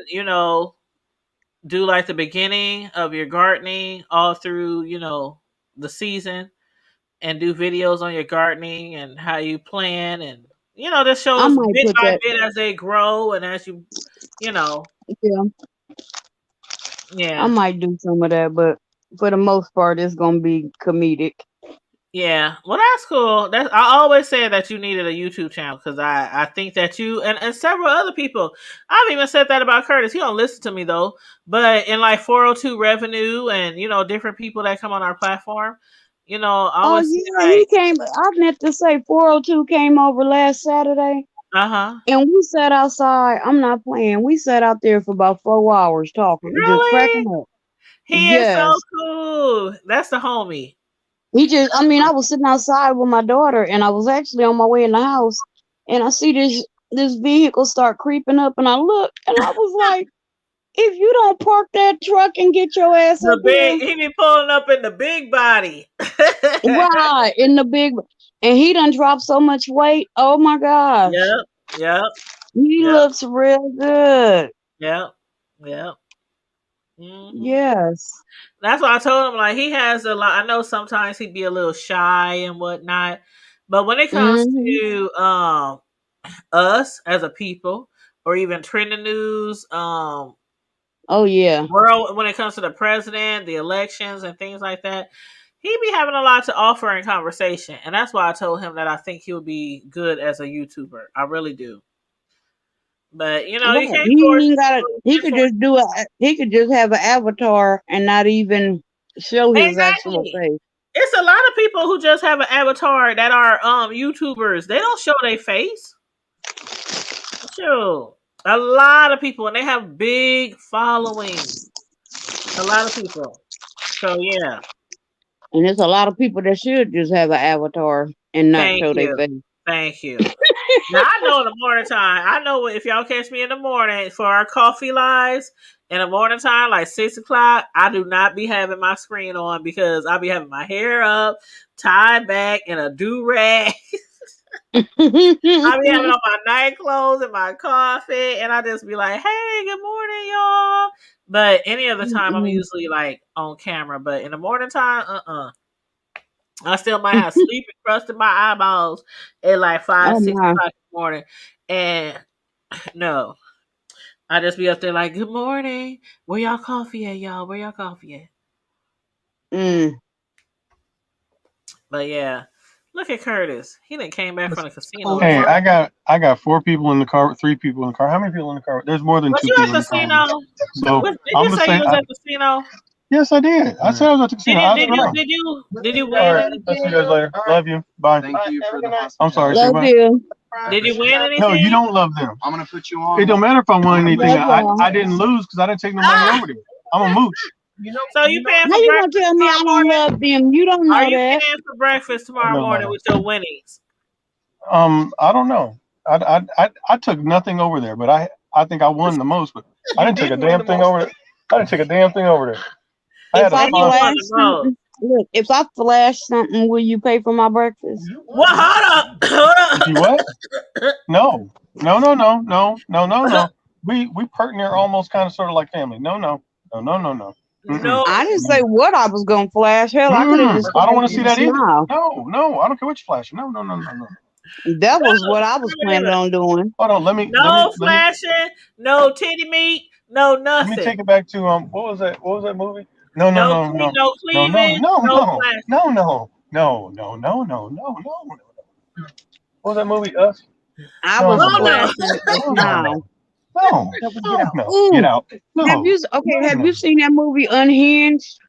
do like the beginning of your gardening all through, the season. and do videos on your gardening and how you plan, and just show I us might bit put by that. bit as they grow and as you know, Yeah, I yeah. might do some of that, but for the most part, it's gonna be comedic. Yeah, well, that's cool. I always said that you needed a YouTube channel because I think that you and several other people. I've even said that about Curtis. He don't listen to me though, but in like 402 Revenue and different people that come on our platform, I Oh always say yeah, he like, came. I meant to say 402 came over last Saturday, uh-huh, and we sat outside. I'm not playing. We sat out there for about 4 hours talking, just cracking really? up. He is so Yes, cool. That's the homie. he just. I mean, I was sitting outside with my daughter, and I was actually on my way in the house, and I see this vehicle start creeping up, and I look, and I was like, if you don't park that truck and get your ass up here. He be pulling up in the big body. Right, in the big, and he done dropped so much weight. Oh my gosh, Yep, yep, he yep, looks real good. yep, yep. Hmm. Yes. That's why I told him, like, he has a lot. I know sometimes he'd be a little shy and whatnot, but when it comes Mm-hmm. to us as a people, or even trending news, Oh yeah. world, when it comes to the president, the elections, and things like that, he be having a lot to offer in conversation, and that's why I told him that I think he'll be good as a YouTuber. I really do. But you Right. can't force He ain't got. people. You He can't could force just do a. He could just have an avatar and not even show his actual exactly. face. It's a lot of people who just have an avatar that are YouTubers. They don't show their face. Sure. A lot of people, and they have big followings. A lot of people. So yeah. And there's a lot of people that should just have an avatar and not Thank show their you. face. Thank you. Now I know in the morning time. I know if y'all catch me in the morning for our coffee lives in the morning time, like 6 o'clock, I do not be having my screen on because I'll be having my hair up, tied back, in a do rag. I be having on my night clothes and my coffee, and I just be like, "Hey, good morning, y'all." But any other time, I'm Mm-mm. usually like on camera. But in the morning time, I still might have sleep crust in my eyeballs at like five, Oh six my. o'clock in the morning, and no, I just be up there like, "Good morning, where y'all coffee at, y'all? Where y'all coffee at?" Mm. But yeah, look at Curtis. He done came back from the casino. Hey, I got 4 people in the car, 3 people in the car. How many people in the car? There's more than Was two you at people in the the car. casino? So Did I'm you gonna say you say, was at the casino? yes, I did. I said I was at the Did casino. you I did don't you know. did you did you All win right, anything? I'll see you guys later. Love you. Bye. Thank you for the hospitality. I'm sorry, say Love what? you. Did you win No, you anything? don't love them. I'm gonna put you on. It don't matter if I won anything. Love y'all. I didn't lose because I didn't take no money over there. I'm a mooch. So you paying How for you gonna breakfast tell me I tomorrow don't morning? love them? You don't Are know you that. paying for breakfast tomorrow No. morning with your winnings? I don't know. I took nothing over there, but I think I won the most. But I didn't take a damn thing over there. I didn't take a damn thing over there. I had If a I And you won flash the most. something, look. If I flash something, will you pay for my breakfast? Well, hold up. Hold If you what? No. We partner almost kind of sort of like family. No. Mm-mm. No. I didn't say what I was gonna flash. Hell, I could have just I don't want flashed to see a that either. smile. No. I don't care what you flash. No. That was what I was planning on doing. Hold on. Let me No flashing, no titty meat, no let me nothing. take it back to what was that? What was that movie? No. No cleavage, no flashing. No. What was that movie? Us? I No. was Oh no. flashing a smile. No. Get Ooh, out. have you have you seen that movie Unhinged?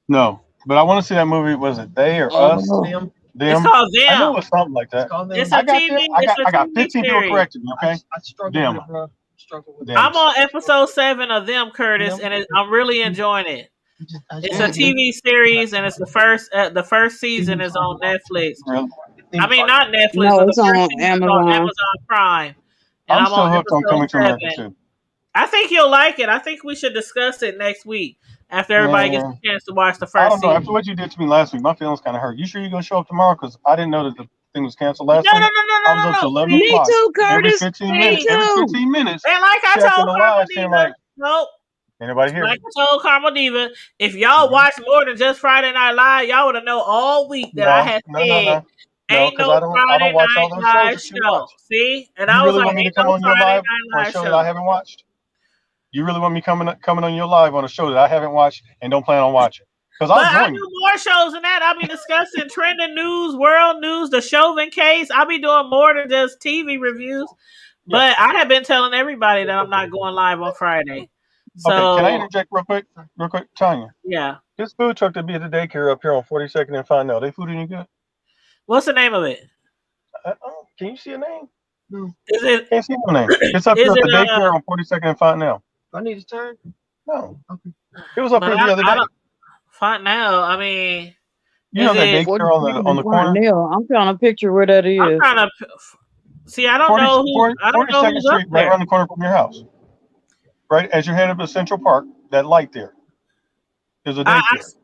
No. But I want to see that movie. Was it They or Us? Oh, Them? It's called I knew it Them. was something like that. It's I a got TV. there. I It's a got TV 15 people series. corrected me. Okay. I struggle Them. with it, bro. Struggle with it. Them. I'm on episode 7 of Them, Curtis, and I'm really enjoying it. It's a TV series, and it's the first season is on Netflix. Really? I mean, not Netflix, no, but the it's first on season is on Amazon. Amazon Prime, and I'm I'm still on hooked on episode Coming to America 7. too. I think you'll like it. I think we should discuss it next week after everybody gets Yeah. a chance to watch the I first don't know. season. After what you did to me last week, my feelings kind of hurt. You sure you're gonna show up tomorrow? Because I didn't know that the thing was canceled last week. I was up to 11 Me o'clock too, every Curtis. 15 Me minutes. Every too. 15 minutes, And like I checking told the Carmen live, saying like, Anybody here? Like I told Carmel Diva, if y'all watch more than just Friday Night Live, y'all would have know all week that I had said No, ain't because no I Friday don't watch all Night those shows Live that you show. watch. See? And You I was really like, want me to ain't come no on your Friday live Night on a Live show show. that I haven't watched? You really want me coming on your live on a show that I haven't watched and don't plan on watching? Because But I'll I join do you. more shows than that. I'll be discussing trending news, world news, the Chauvin case. I'll be doing more than just TV reviews. Yeah. But I have been telling everybody that I'm not going live on Friday. So, Okay, can I interject real quick? Real quick, Tanya. Yeah. This food truck that be at the daycare up here on 42nd and Fontenelle, they food any good? What's the name of it? Can you see a name? No. Is it? Can't see no name. It's up here at the daycare on 42nd and Fontenelle. I need to turn. No. Okay. It was up here the other day. Fontenelle, I mean, you know that daycare on the corner? I'm trying to picture where that is. I'm trying to see. I don't know who. I don't know 42nd who's Street, up there. right around the corner from your house. Right as you're heading up to Central Park, that light there. There's a daycare.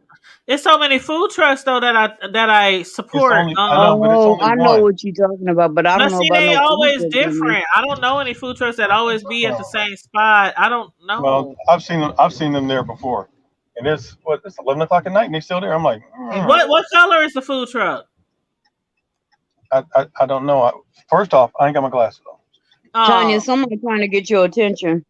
There's so many food trucks though that I support. I know, but it's only I know one. what you're talking about, but I don't know about they no always food trucks different. I don't know any food trucks that always be at the same spot. I don't know. Well, I've seen them there before, and it's 11 o'clock at night, and they still there. I'm like, what color is the food truck? I don't know. First off, I ain't got my glasses on. Tanya, somebody trying to get your attention.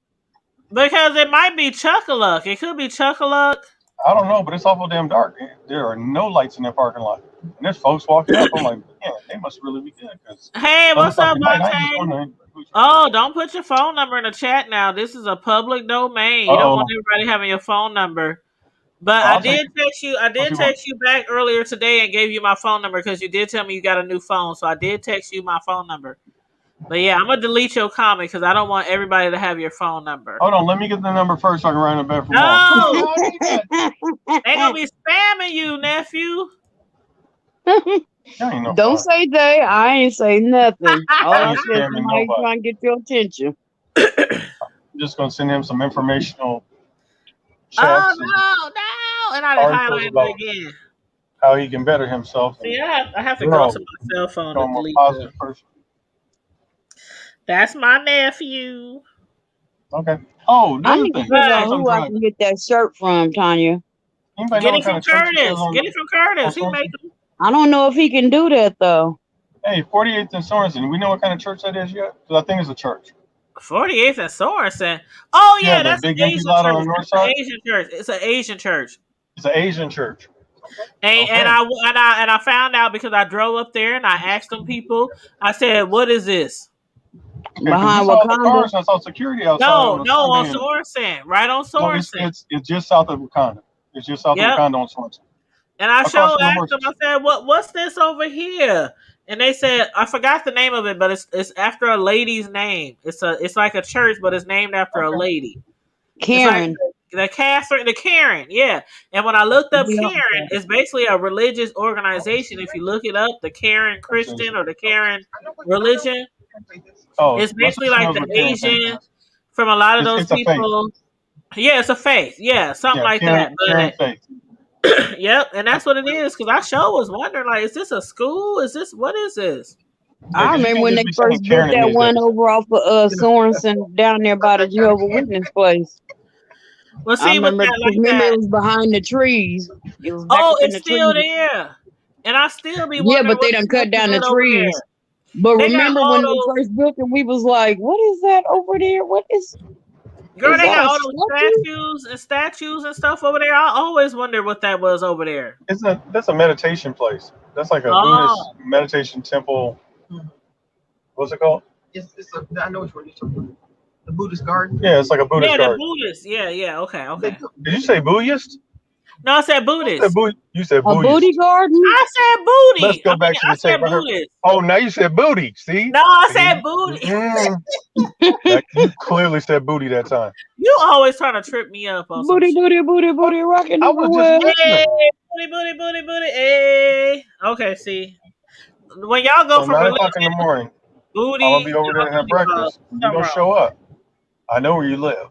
Because it might be Chuck-a-Luck. It could be Chuck-a-Luck. I don't know, but it's awful damn dark. There are no lights in that parking lot, and there's folks walking up. I'm like, man, they must really be good. Hey, what's up, Monte? Oh, don't put your phone number in the chat now. This is a public domain. You don't want everybody having your phone number. But I did text you. I did text you back earlier today and gave you my phone number because you did tell me you got a new phone. So I did text you my phone number. But yeah, I'm gonna delete your comment because I don't want everybody to have your phone number. Hold on, let me get the number first so I can write it back for No, they gonna be spamming you, nephew. Don't say they. I ain't say nothing. All I said, spamming somebody trying to get your attention. I'm just gonna send him some informational chats. Oh no! And I didn't highlight it again. How he can better himself. See, I have to go to my cell phone to delete it. That's my nephew. Okay. Oh, I need to figure out who I can get that shirt from, Tanya. Get it from Curtis. Get it from Curtis. He make them. I don't know if he can do that though. Hey, 48th and Sorensen. We know what kind of church that is yet? Because I think it's a church. 48th and Sorensen. Oh yeah, that's an Asian church. On the north side? Asian church. It's an Asian church. It's an Asian church. And I found out because I drove up there and I asked them people. I said, "What is this?" Behind Wakanda. I saw security outside. No, on Sorensen, right on Sorensen. It's just south of Wakanda. It's just south of Wakanda on Sorensen. And I asked them. I said, "What's this over here?" And they said, "I forgot the name of it, but it's after a lady's name. It's like a church, but it's named after a lady. Karen. Like the Karen, yeah. And when I looked up Karen, it's basically a religious organization. If you look it up, the Karen Christian or the Karen religion, it's basically like the Asian from a lot of those people. Yeah, it's a faith. Yeah, something like that. But, yep, and that's what it is. Because I sure was wondering, like, is this a school? What is this? I remember when they first built that one over off of Sorensen down there by the Jehovah's Witness place. Well, see, remember it was behind the trees. It was it's still there. And I still be wondering. Yeah, but they done cut down the trees. But remember when they first built it, we was like, what is that over there? What is... Girl, they got all those statues and stuff over there. I always wondered what that was over there. That's a meditation place. That's like a Buddhist meditation temple. What's it called? I know which one you're talking about. The Buddhist garden? Yeah, it's like a Buddhist garden. Yeah, the Buddhist. Yeah, okay. Did you say Buddhist? No, I said Buddhist. You said Buddhist. A booty garden? I said booty. Let's go back to the tape. Buddhist. Oh, now you said booty. See? No, I said booty. You clearly said booty that time. You always trying to trip me up. On booty, rocking. I was just hey, booty. Hey. Okay, see. When y'all go from 9 o'clock in the morning, booty, I'm gonna be over there and have breakfast. You gonna show up. I know where you live.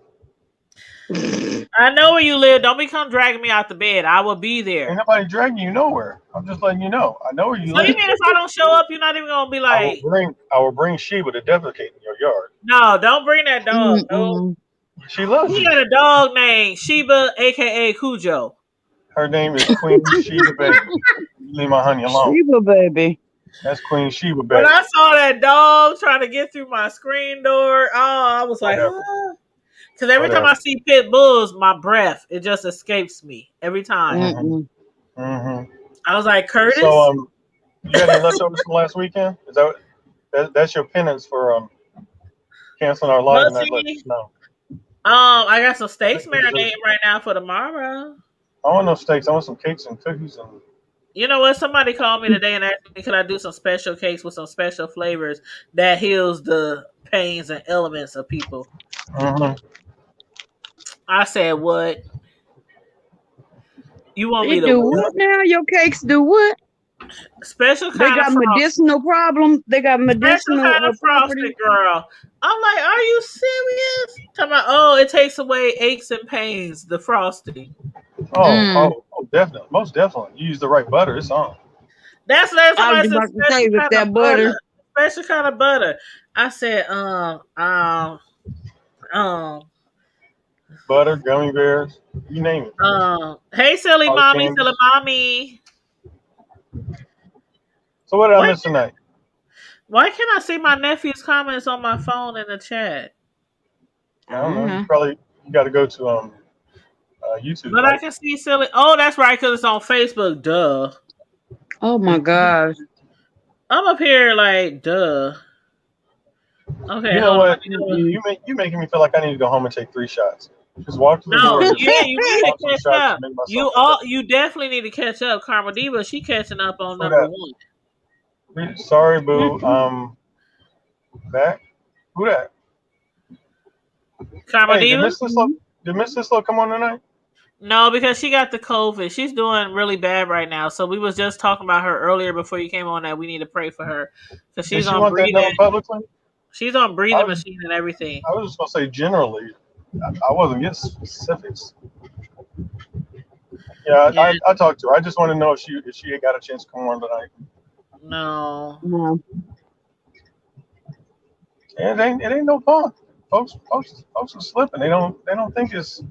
I know where you live. Don't become dragging me out the bed. I will be there. Ain't nobody dragging you nowhere. I'm just letting you know. I know where you live. So you mean if I don't show up, you're not even gonna be like? I will bring Sheba to defecate in your yard. No, don't bring that dog. No. She loves He you. got a dog named Sheba, aka Cujo. Her name is Queen Sheba Baby. Leave my honey alone. Sheba baby. That's Queen Sheba When Baby. I saw that dog trying to get through my screen door, I was like, Whatever. because every time I Whatever. see pit bulls, my breath, it just escapes me every time. Mm-mm. Mm-hmm. I was like, Curtis? So you got any leftovers from last weekend? Is that's your penance for canceling our live Well, and not letting see, us know? I got some steaks That's the dessert. marinating right now for tomorrow. I want no steaks. I want some cakes and cookies and. You know what? Somebody called me today and asked me, could I do some special cakes with some special flavors that heals the pains and elements of people? Mm-hmm. I said, what? You want me They to do what? what now? Your cakes do what? Special They kind of got frosting. medicinal problems. They got Special medicinal kind of frosting, properties. girl. I'm like, are you serious? Talking about, oh, it takes away aches and pains, the frosting. Oh, definitely. Most definitely. You use the right butter, it's on. That's I was somebody said about to say special with kind that of butter. butter. Special kind of butter. I said, Butter, gummy bears, you name it. hey, silly Hard mommy, candies. silly mommy. So what did I Why, miss tonight? why can't I see my nephew's comments on my phone in the chat? I don't know. You got to go to YouTube, But right? I can see silly. Oh, that's right, because it's on Facebook. Duh. Oh my gosh. I'm up here like, duh. Okay, You know hold on. what? You making me feel like I need to go home and take 3 shots. Just walk to the door. No, Just yeah, you need to pop some catch shots up. and make myself feel better. You definitely need to catch up. Karma Diva, she catching up on Who number that? 1. Sorry, boo. Back. Who that? Karma Hey, Diva? did Miss Sislo come on tonight? No, because she got the COVID. She's doing really bad right now. So we was just talking about her earlier before you came on that we need to pray for her because Did she's she on want that breathing. done publicly? She's on breathing machine and everything. I was just gonna say generally. I wasn't getting specifics. Yeah, Yeah. I talked to her. I just want to know if she had got a chance to come on tonight. No. No. And it ain't no fun. Folks are slipping. They don't think it's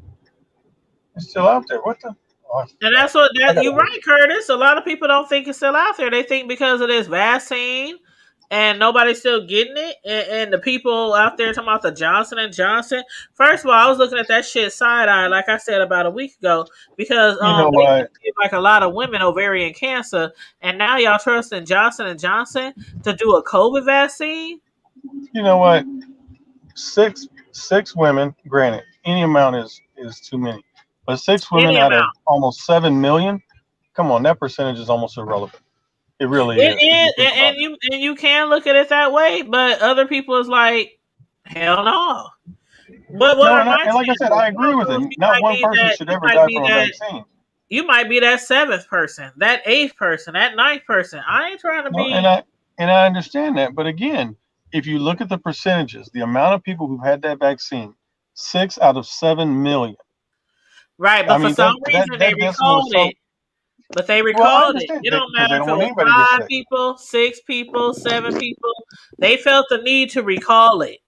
still out there. What the? Oh, And that's what you're right, Curtis. A lot of people don't think it's still out there. They think because of this vaccine and nobody's still getting it, and the people out there talking about the Johnson and Johnson. First of all, I was looking at that shit side eye, like I said about a week ago, because you know they what? give like a lot of women ovarian cancer, and now y'all trusting Johnson and Johnson to do a COVID vaccine. You know what? Six women. Granted, any amount is too many, but 6 women out of almost 7 million. Come on, that percentage is almost irrelevant. It really is. And you can look at it that way, but other people is like, hell no. What and like I said, I agree with it. Not one person should ever die from a vaccine. You might be that 7th person, that 8th person, that 9th person. I ain't trying to be. And I understand that, but again, if you look at the percentages, the amount of people who've had that vaccine, 6 out of 7 million. Right, but for some reason they recalled it. But they recalled it. It don't matter if it was 5 people, 6 people, 7 people. They felt the need to recall it.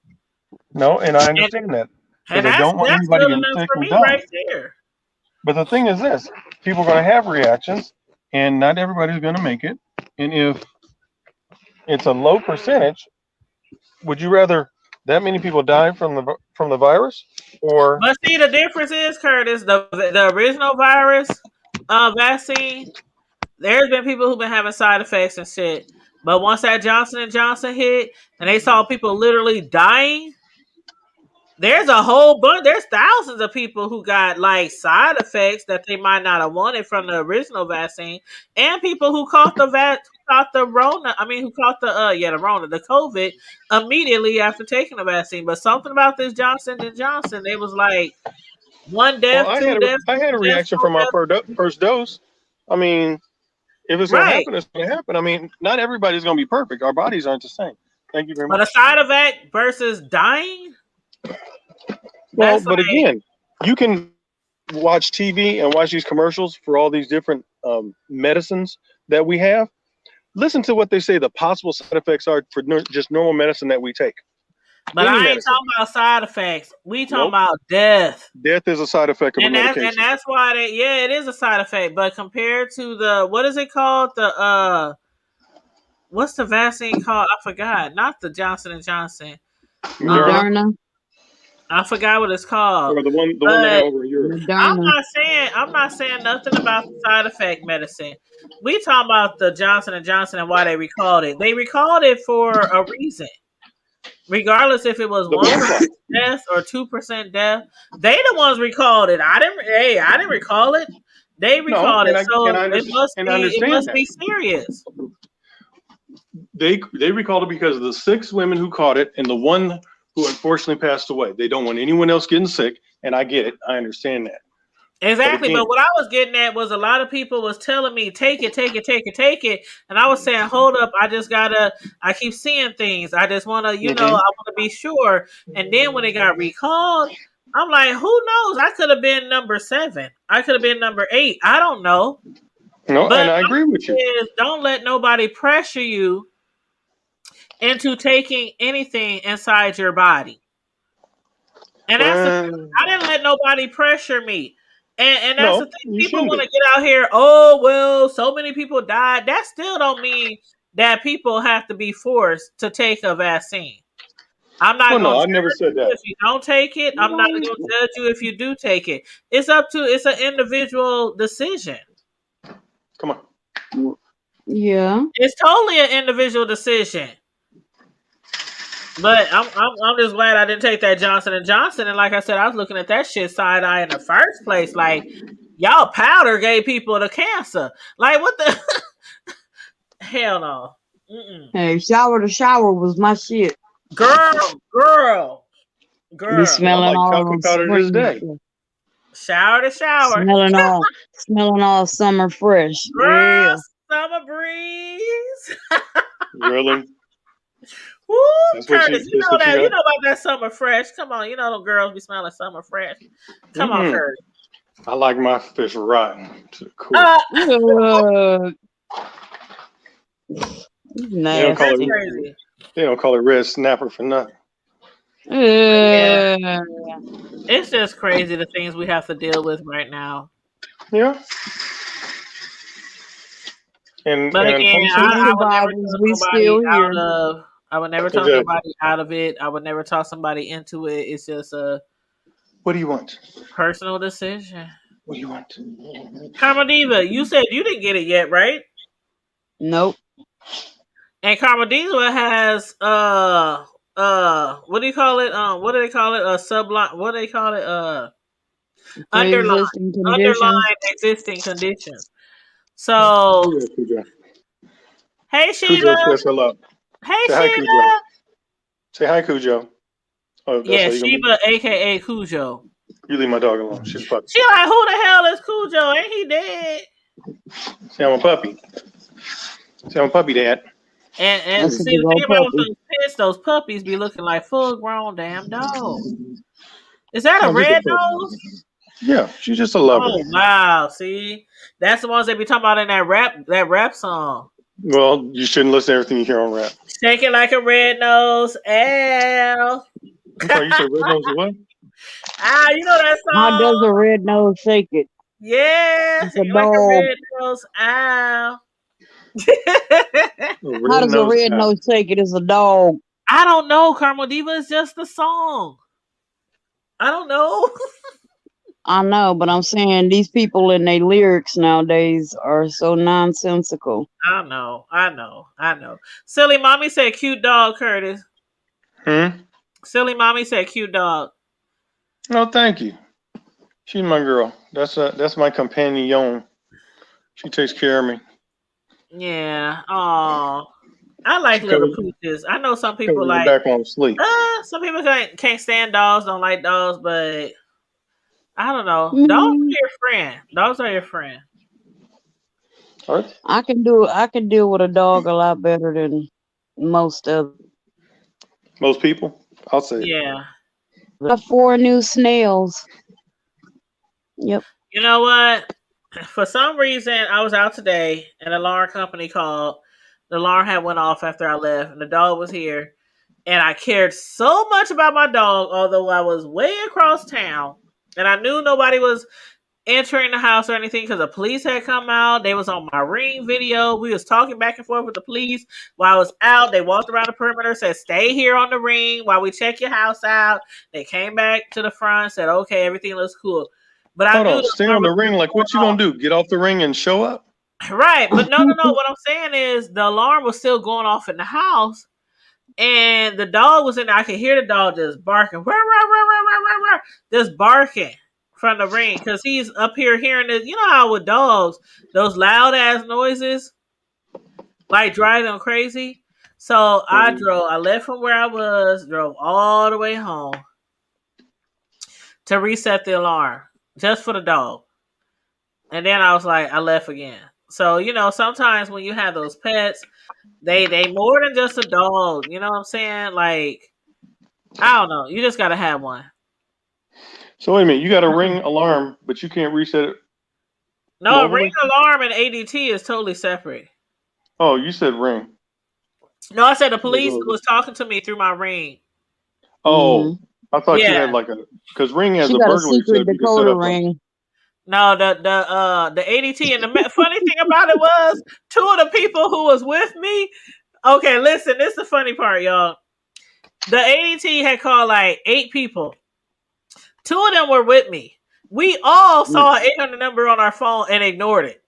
No, and I understand that. And they don't want anybody getting sick for and me die. right there. But the thing is this, people are going to have reactions, and not everybody's going to make it. And if it's a low percentage, would you rather that many people die from the virus, or? But see, the difference is, Curtis, the original virus vaccine, there's been people who've been having side effects and shit. But once that Johnson and Johnson hit, and they saw people literally dying, there's a whole bunch. There's thousands of people who got like side effects that they might not have wanted from the original vaccine, and people who caught the Rona. I mean, who caught the Rona, the COVID immediately after taking the vaccine. But something about this Johnson and Johnson, they was like 1 death, 2 deaths. I had a reaction from my first dose. I mean, if it's going to happen, it's going to happen. I mean, not everybody's going to be perfect. Our bodies aren't the same. Thank you very much. But a side effect versus dying. Well, but again, you can watch TV and watch these commercials for all these different medicines that we have. Listen to what they say the possible side effects are for just normal medicine that we take. But Any I ain't medicine. talking about side effects. We talking Nope. about death. Death is a side effect of a And medication. that's why it is a side effect. But compared to the what is it called? What's the vaccine called? I forgot. Not the Johnson and Johnson. Moderna, Moderna. I forgot what it's called. or the one they have But over in Europe. Moderna. I'm not saying nothing about the side effect medicine. We talking about the Johnson and Johnson and why they recalled it. They recalled it for a reason. Regardless if it was The 1% blood clot. death or 2% death, they the ones recalled it. I didn't recall it. They No, recalled it. and So I it understand must that. be serious. They recalled it because of the 6 women who caught it and the one who unfortunately passed away. They don't want anyone else getting sick, and I get it. I understand that. Exactly, again- but what I was getting at was a lot of people was telling me take it, and I was saying, hold up, I keep seeing things. I just want to, I want to be sure. And then when it got recalled, I'm like, who knows? I could have been number 7. I could have been number 8. I don't know. No, But and I agree with you. don't let nobody pressure you into taking anything inside your body. And that's the thing. I didn't let nobody pressure me. And that's the No, thing. you People shouldn't want be. to get out here, oh, well, so many people died. That still don't mean that people have to be forced to take a vaccine. I'm not Well, going no, to I never judge said you that. if you don't take it. I'm not going to judge you if you do take it. It's an individual decision. Come on. Yeah. It's totally an individual decision. But I'm just glad I didn't take that Johnson and Johnson. And like I said, I was looking at that shit side eye in the first place. Like, y'all powder gave people the cancer. Like, what the hell no? Mm-mm. Hey, shower to shower was my shit. Girl. Be I smelling like all talcum powder to this day. Shower to shower. Smelling all summer fresh. Girl, Yeah. summer breeze. Really? Woo, That's what Curtis, you. That's what you you got. know about that summer fresh. Come on, them girls be smelling summer fresh. Come on, Curtis. I like my fish rotten to the core. They don't call Nasty. it. Crazy. They don't call it red snapper for nothing. Yeah. It's just crazy the things we have to deal with right now. Yeah. But again, I would never talk nobody out of. I would never talk nobody out of it. I would never talk somebody into it. It's just a. What do you want? Personal decision. What do you want? Karma Diva, you said you didn't get it yet, right? Nope. And Karma Diva has what do you call it? What do they call it? A subline. What do they call it? Underline existing conditions. So, hey Sheba. Cujo, hello. Hey Say Sheba. Hi, Cujo. Say hi, Cujo. Oh, yeah, Sheba, aka Cujo. You leave my dog alone. She's a puppy. She like, who the hell is Cujo? Ain't he dead? See, I'm a puppy. See, I'm a puppy, Dad. And see, the thing about those pets, those puppies be looking like full grown damn dogs. Is that a red nose? Yeah, she's just a lover. Oh wow! See, that's the ones they be talking about in that rap song. Well, you shouldn't listen to everything you hear on rap. Shake it like a red nose, Al. I'm sorry, you said red nose what? You know that song? How does a red nose shake it? Yeah, it's a like dog. a red nose, Al. How does a red nose shake it? It's a dog. I don't know, Carmel Diva. It's just the song. I don't know. I know, but I'm saying these people in their lyrics nowadays are so nonsensical. I know. Silly mommy said cute dog, Curtis. Silly mommy said cute dog. No, thank you. She's my girl. That's my companion. She takes care of me. Yeah. Oh, I like little pooches. I know some people like back on sleep. Some people can't stand dogs, don't like dogs, but I don't know. Dogs are your friend. Dogs are your friend. What? I can deal with a dog a lot better than most people. I'll say. Yeah. The 4 new snails. Yep. You know what? For some reason, I was out today, and the alarm company called. The alarm had went off after I left, and the dog was here. And I cared so much about my dog, although I was way across town, and I knew nobody was entering the house or anything because the police had come out. They was on my Ring video. We was talking back and forth with the police while I was out. They walked around the perimeter, said, stay here on the Ring while we check your house out. They came back to the front, said, okay, everything looks cool. But I Hold knew on, the stay alarm on the was ring. Like, what you going gonna do? Get off the ring and show up? off. Right, but no. What I'm saying is the alarm was still going off in the house. And the dog was in there. I could hear the dog just barking, just barking from the Ring because he's up here hearing this. You know how with dogs, those loud ass noises like drive them crazy. So I left from where I was, drove all the way home to reset the alarm just for the dog. And then I was like, I left again. So, you know, sometimes when you have those pets, they more than just a dog. You know what I'm saying? Like, I don't know. You just gotta have one. So wait a minute, you got a Ring alarm, but you can't reset it No, Ring mobilely? alarm and ADT is totally separate. Oh, you said Ring. No, I said the police was talking to me through my Ring. Oh, I thought you Yeah. had like because Ring has She a got a burglary secret setup. You can set decoder up ring. No, the ADT and the funny thing about it was two of the people who was with me. Okay, listen, this is the funny part, y'all. The ADT had called like 8 people. 2 of them were with me. We all saw an 800 number on our phone and ignored it.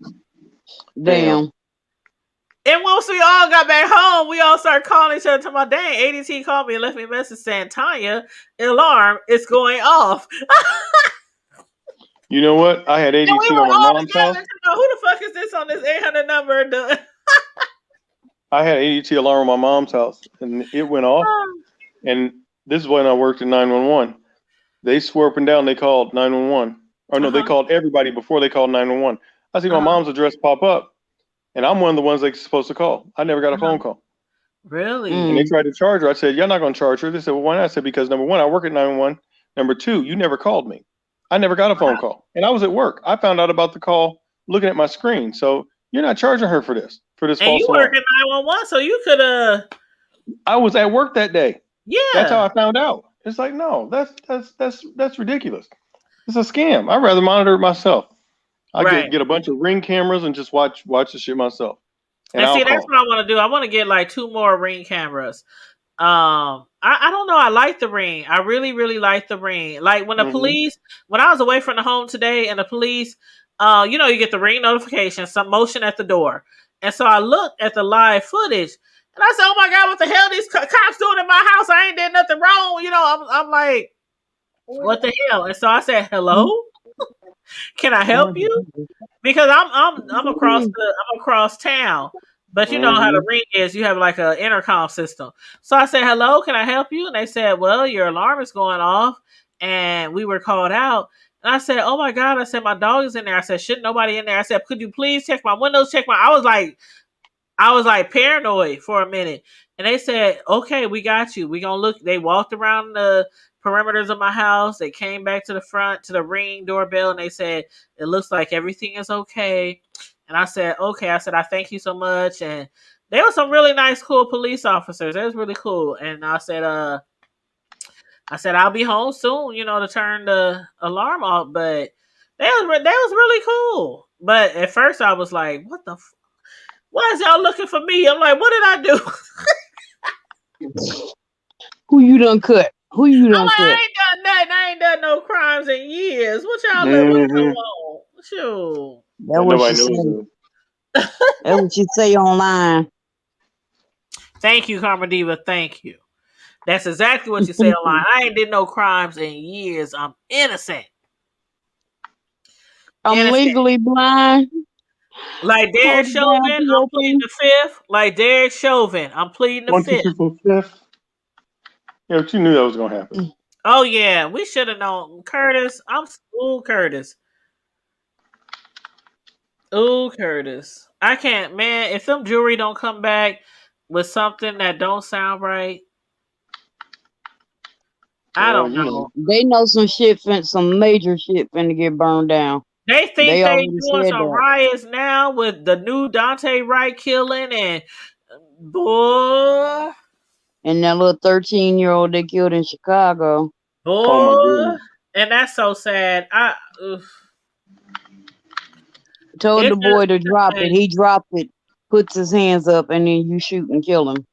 Damn. And once we all got back home, we all started calling each other to my dang ADT called me and left me a message saying, Tanya, alarm is going off. You know what? I had And ADT we were on my all mom's together house. to know who the fuck is this on this 800 number? I had ADT alarm on my mom's house, and it went off. And this is when I worked in 911. They swore up and down they called 911. Or no, they called everybody before they called 911. I see my mom's address pop up, and I'm one of the ones they're supposed to call. I never got a phone call. Really? And they tried to charge her. I said, you're not going to charge her. They said, well, why not? I said, because number one, I work at 911. Number two, you never called me. I never got a phone call. And I was at work. I found out about the call looking at my screen. So you're not charging her for this And false you alarm. work at 911, so you could have. I was at work that day. Yeah. That's how I found out. It's like, no, that's ridiculous. It's a scam. I'd rather monitor it myself. I get a bunch of Ring cameras and just watch the shit myself. And see, that's what I want to do. I want to get like 2 more Ring cameras. I don't know. I like the Ring. I really, really like the Ring. Like when the police, when I was away from the home today and the police, you know, you get the Ring notification, some motion at the door. And so I looked at the live footage and I said, oh my God, what the hell these cops doing in my house? I ain't did nothing wrong. You know, I'm like, what the hell? And so I said, hello, can I help you? Because I'm across town. But you know how the Ring is. You have like an intercom system. So I said, hello, can I help you? And they said, well, your alarm is going off. And we were called out. And I said, oh my God. I said, my dog is in there. I said, shouldn't nobody in there? I said, could you please check my windows? I was like paranoid for a minute. And they said, okay, we got you. We gonna look. They walked around the perimeters of my house. They came back to the front to the Ring doorbell. And they said, it looks like everything is okay. And I said, okay. I said, I thank you so much. And there were some really nice, cool police officers. It was really cool. And I said, I'll be home soon, you know, to turn the alarm off. But that was really cool. But at first I was like, what the why is y'all looking for me? I'm like, what did I do? Who you done cut? Who you done cut? I ain't done nothing. I ain't done no crimes in years. What y'all what's going on? Shoot. That's what you say. That's what you say online. Thank you, Karma Diva. Thank you. That's exactly what you say online. I ain't did no crimes in years. I'm innocent. I'm legally blind. Like Derek Chauvin, I'm pleading the 5th. Like Derek Chauvin, I'm pleading the 5th. Yeah, but you knew that was gonna happen. Oh yeah, we should have known. Curtis, Curtis. Ooh, Curtis. I can't, man. If some jewelry don't come back with something that don't sound right, I don't know. They know some major shit finna get burned down. They think they doing some riots now with the new Dante Wright killing and boy. And that little 13-year-old they killed in Chicago. Oh my Boy, goodness. and that's so sad. Told It the boy to just, drop it. He dropped it, puts his hands up, and then you shoot and kill him.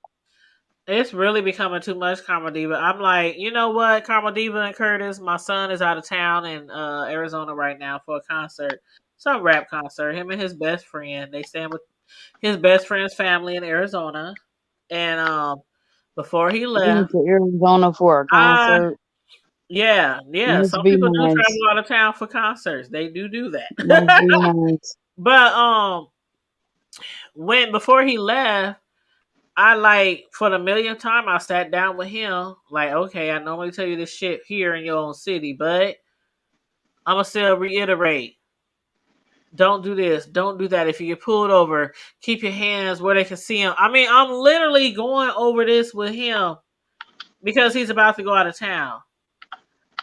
it's really becoming too much, Karma Diva. I'm like, you know what, Karma Diva and Curtis, my son is out of town in Arizona right now for a concert, some rap concert. Him and his best friend, they staying with his best friend's family in Arizona, and before he Going left, to Arizona for a I concert. yeah, Must some be people do travel nice. out of town for concerts. They do Must that, be nice. but when before he left. I like for the millionth time I sat down with him. Like, okay, I normally tell you this shit here in your own city, but I'ma still reiterate. Don't do this. Don't do that. If you get pulled over, keep your hands where they can see him. I mean, I'm literally going over this with him because he's about to go out of town.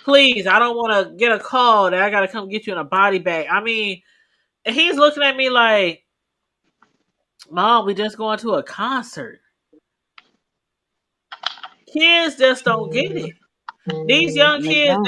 Please, I don't want to get a call that I gotta come get you in a body bag. I mean, and he's looking at me like, Mom, we just going to a concert. Kids just don't get it. These young They kids, don't.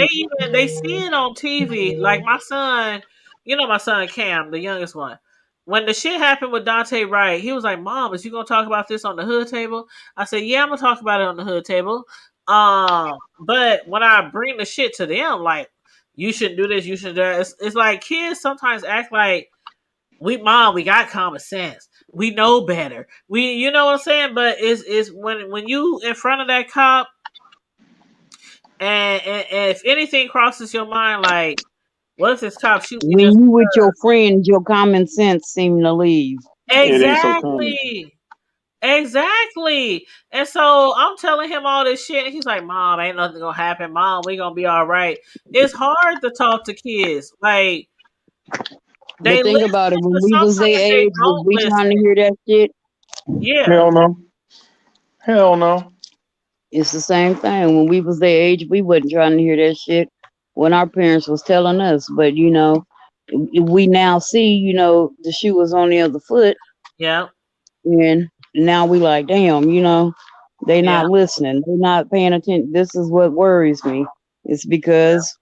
they see it on TV. Like my son, you know my son Cam, the youngest one. When the shit happened with Dante Wright, he was like, "Mom, is you gonna talk about this on the hood table?" I said, "Yeah, I'm gonna talk about it on the hood table." But when I bring the shit to them, like, you shouldn't do this, you should do that. It's like kids sometimes act like we got common sense. We know better. You know what I'm saying? But it's when you in front of that cop and if anything crosses your mind, like, what if this cop shoot me When just you with your friends, your common sense seem to leave. It ain't so common. exactly. And so I'm telling him all this shit, and he's like, "Mom, ain't nothing gonna happen. Mom, we gonna be all right." It's hard to talk to kids. Like But they think listen, about it. When but we was their sometimes they age, was don't we trying listen. to hear that shit? Yeah, Hell no. Hell no. It's the same thing. When we was their age, we wasn't trying to hear that shit when our parents was telling us. But we now see, the shoe was on the other foot, yeah, and now we like, damn, they yeah, not listening. They're not paying attention. This is what worries me. It's because,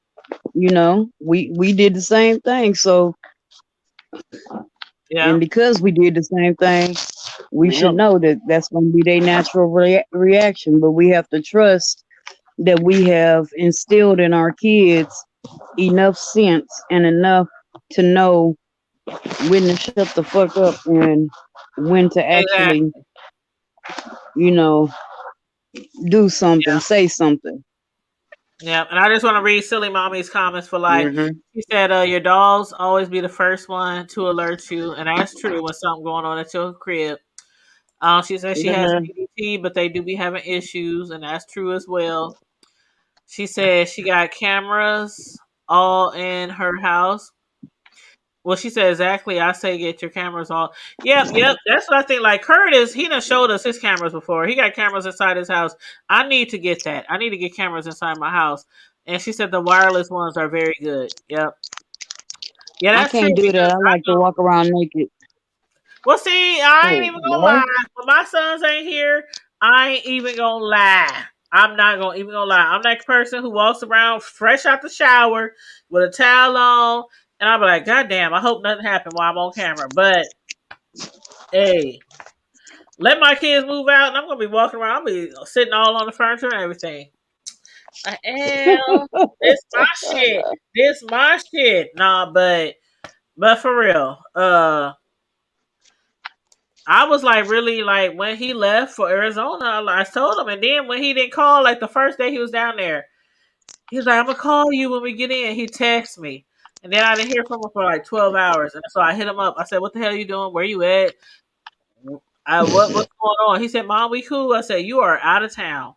we did the same thing. So, yeah, and because we did the same thing, we should Yep. know that that's going to be their natural reaction. But we have to trust that we have instilled in our kids enough sense and enough to know when to shut the fuck up and when to exactly. actually, you know, do something, Yeah, say something. yeah. And I just want to read Silly Mommy's comments for life. Hmm. She said, "Your dogs always be the first one to alert you, and that's true when something going on at your crib." She says she has Amen. ADT, but they do be having issues, and that's true as well. She says she got cameras all in her house. Well, she said exactly. I say get your cameras on. Yep, yep. That's what I think. Like Curtis, he done showed us his cameras before. He got cameras inside his house. I need to get that. I need to get cameras inside my house. And she said the wireless ones are very good. Yep. Yeah, I that's true can't do because that. I like to walk around naked. well, see, I ain't Oh even gonna boy. lie. When my sons ain't here, I ain't even gonna lie. I'm not gonna even gonna lie. I'm that person who walks around fresh out the shower with a towel on, and I'll be like, God damn, I hope nothing happened while I'm on camera. But hey, let my kids move out, and I'm gonna be walking around. I'll be sitting all on the furniture and everything. Hell, this my shit. This my shit. Nah, but for real, I was like really like when he left for Arizona, I told him, and then when he didn't call, like the first day he was down there, he was like, "I'm gonna call you when we get in." He texted me, and then I didn't hear from him for like 12 hours, and so I hit him up. I said, "What the hell are you doing? Where you at? What's going on?" He said, "Mom, we cool." I said, "You are out of town.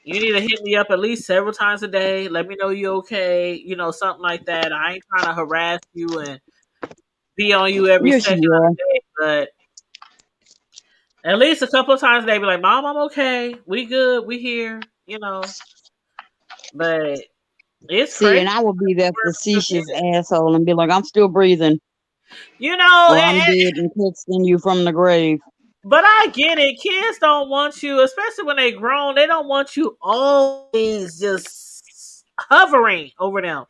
You need to hit me up at least several times a day. Let me know you okay. Something like that. I ain't trying to harass you and be on you every Yes, second you of are. the day, but." At least a couple of times they be like, "Mom, I'm okay. We good. We here." But it's See, crazy. and I would be that Where people get facetious it. asshole and be like, I'm still breathing, You know, or I'm dead and texting you from the grave. But I get it. Kids don't want you, especially when they grown. They don't want you always just hovering over them.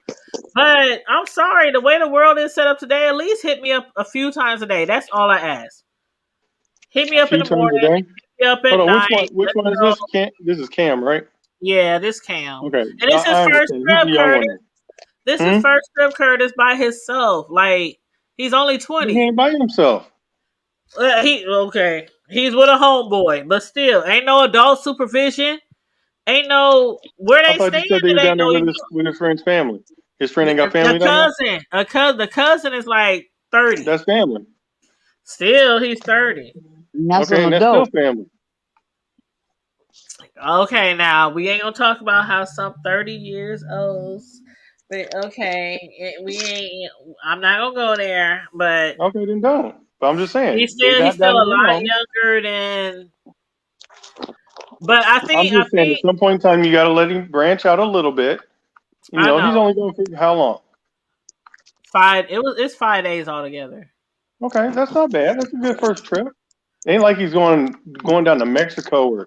But I'm sorry, the way the world is set up today, at least hit me up a few times a day. That's all I ask. Hit me A up in few the times a morning, day. hit me up Hold at on, which one? night. Which Let one me is know. this? This is Cam, right? Yeah, this Cam. Okay, And it's his I first understand. He's trip, the young Curtis. one. This is Hmm? first trip, Curtis, by himself. Like, he's only He 20. ain't by himself. He's with a homeboy, but still, ain't no adult supervision. Ain't no where I they thought you staying. said they It was ain't down there no. with his friend's family. His friend ain't got The family down there? cousin, the cousin is like 30. That's family. Still, he's 30. And that's Okay, an and that's still adult. family. Okay, now we ain't gonna talk about how some 30 years old. But okay, we ain't. I'm not gonna go there. But Okay, then don't. But I'm just saying, they he's got still down a there lot alone. younger than. But I I'm think just saying, at some point in time, you got to let him branch out a little bit. You I know, know he's only going for how long? it's 5 days altogether. Okay, that's not bad. That's a good first trip. It ain't like he's going down to Mexico or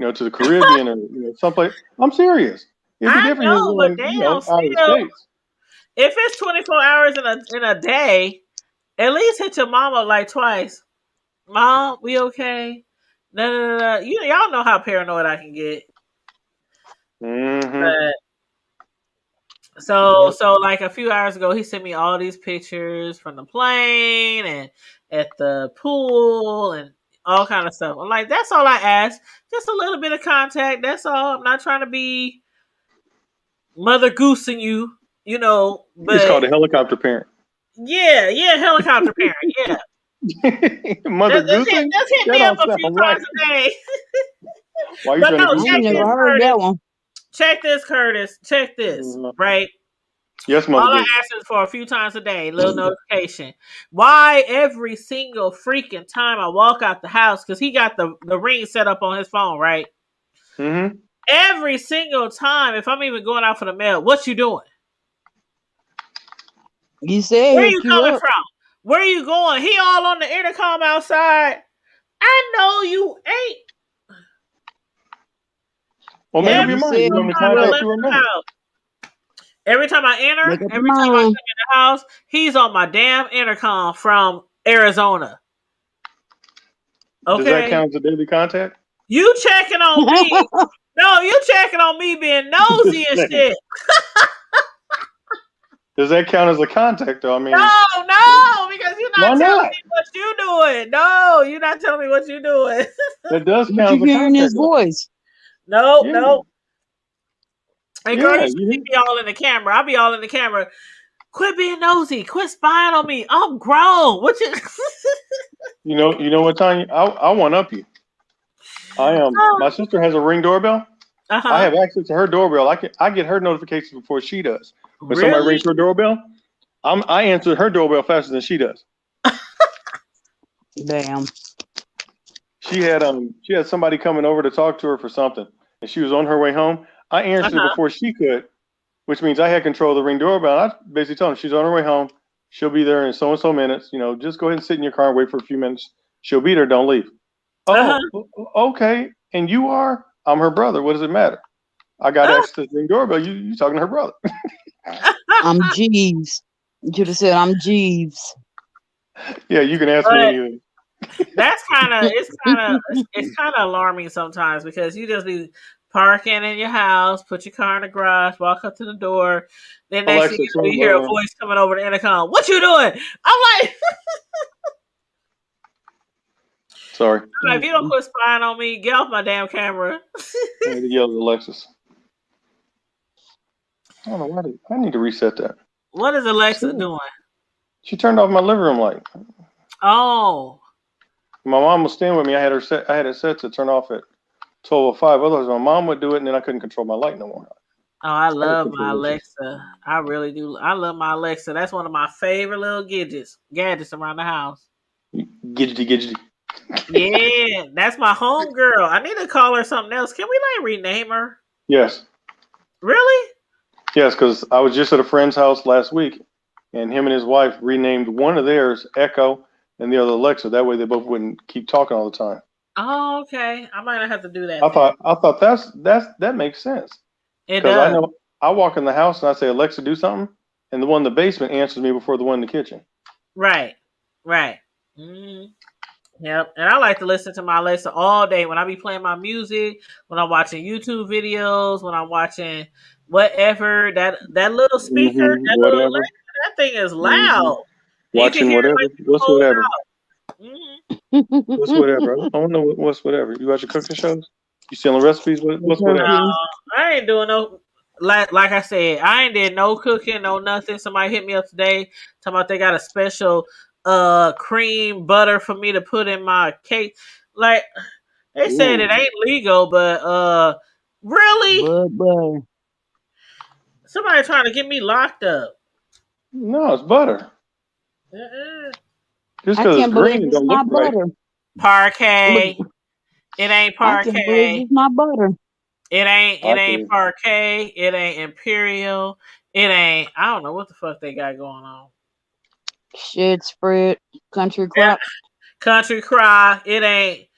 to the Caribbean or someplace. I'm serious. It'd be I different. He's know, but going damn, out of the still, states. if it's 24 hours in a day, at least hit your mama like twice. Mom, we okay? No. Y'all know how paranoid I can get. Mm-hmm. But so like a few hours ago, he sent me all these pictures from the plane and at the pool and all kind of stuff. I'm like, that's all I ask. Just a little bit of contact. That's all. I'm not trying to be mother goosing you, It's called but a helicopter parent. yeah, helicopter parent. Yeah. Mother goosing? Just hit That me up don't a few sound right. times a day. Why are you But trying to no, I goose ain't check this never this, man? heard Curtis. that one. Check this, Curtis. Check this, right? Yes, All Mother I Goose. ask is for a few times a day, little notification. Why every single freaking time I walk out the house, because he got the ring set up on his phone, right? Mm-hmm. Every single time, if I'm even going out for the mail, what you doing? You said Where hit you you coming up. from? Where you going? He all on the intercom outside. I know you ain't. Well, make Hey, up Every your you mind. said You single want me hit to time you I up. contact left you or the no? house. Every time I Make enter, up your every time I come mind. in the house, he's on my damn intercom from Arizona. Does that Okay? count as a daily contact? You checking on me. No, you checking on me being nosy Just and saying. shit. Does that count as a contact, though? I mean, No, because you're why not telling not? me what you doing. No, you're not telling me what you doing. That does But count you as a hearing his contact, though. voice. No. Yeah, And girl, yeah. you should see me all in the camera. I'll be all in the camera. Quit being nosy. Quit spying on me. I'm grown. What you? You know what, Tanya? I one up you. My sister has a Ring doorbell. I Uh-huh. have access to her doorbell. I get her notifications before she does. When somebody Really? rings her doorbell, I answer her doorbell faster than she does. Damn. She had somebody coming over to talk to her for something, and she was on her way home. I answered it Uh-huh. before she could, which means I had control of the Ring doorbell. I basically told her she's on her way home. She'll be there in so and so minutes. Just go ahead and sit in your car and wait for a few minutes. She'll be there. Don't leave. Uh-huh. Oh, okay. And you are? I'm her brother. What does it matter? I got access to the Ring doorbell. You talking to her brother? I'm Jeeves. You should have said I'm Jeeves. Yeah, you can ask me But anything. that's it's kind of alarming sometimes because you just be parking in your house, put your car in the garage, walk up to the door, then next thing Alexa, you know, you turn. hear a voice coming over the intercom. What you doing? I'm like, Sorry, if you don't quit spying on me, get off my damn camera. I had to yell at Alexis. I don't know why. I need to reset that. What is Alexa See? doing? She turned off my living room light. Oh, My mom was staying with me. I had it set to turn off at 12:05. Otherwise, my mom would do it, and then I couldn't control my light no more. I I had love my control issues. Alexa. I really do. I love my Alexa. That's one of my favorite little gadgets around the house. Gidgety. Yeah, that's my home girl. I need to call her something else. Can we like rename her? Yes, Really? because I was just at a friend's house last week, and him and his wife renamed one of theirs Echo, and the other Alexa. That way they both wouldn't keep talking all the time. Oh, okay. I might not have to do that. I thought that makes sense. It Because does. I know I walk in the house and I say, Alexa, do something, and the one in the basement answers me before the one in the kitchen. Right. Mm-hmm. Yep. And I like to listen to my Alexa all day when I be playing my music, when I'm watching YouTube videos, when I'm watching whatever. That little speaker, that little Whatever. Alexa, that thing is Mm-hmm. loud. And you can Watching hear it whatever. like What's cold whatever? out. Mm-hmm. What's whatever? I don't know what's whatever. You watch your cooking shows? You selling recipes? What's whatever? I ain't doing no like I said, I ain't did no cooking, no nothing. Somebody hit me up today talking about they got a special cream butter for me to put in my cake. Like they said it ain't legal, but really? But Somebody trying to get me locked up. No, it's butter. Uh-uh. Just I because it's can't believe green it's don't look not right. butter. Look, Parquet. It ain't I can't believe parquet. it's not butter. It I ain't can. parquet. It ain't imperial. It ain't I don't know what the fuck they got going on. Shit spread, country Yeah, crop. country cry. It ain't.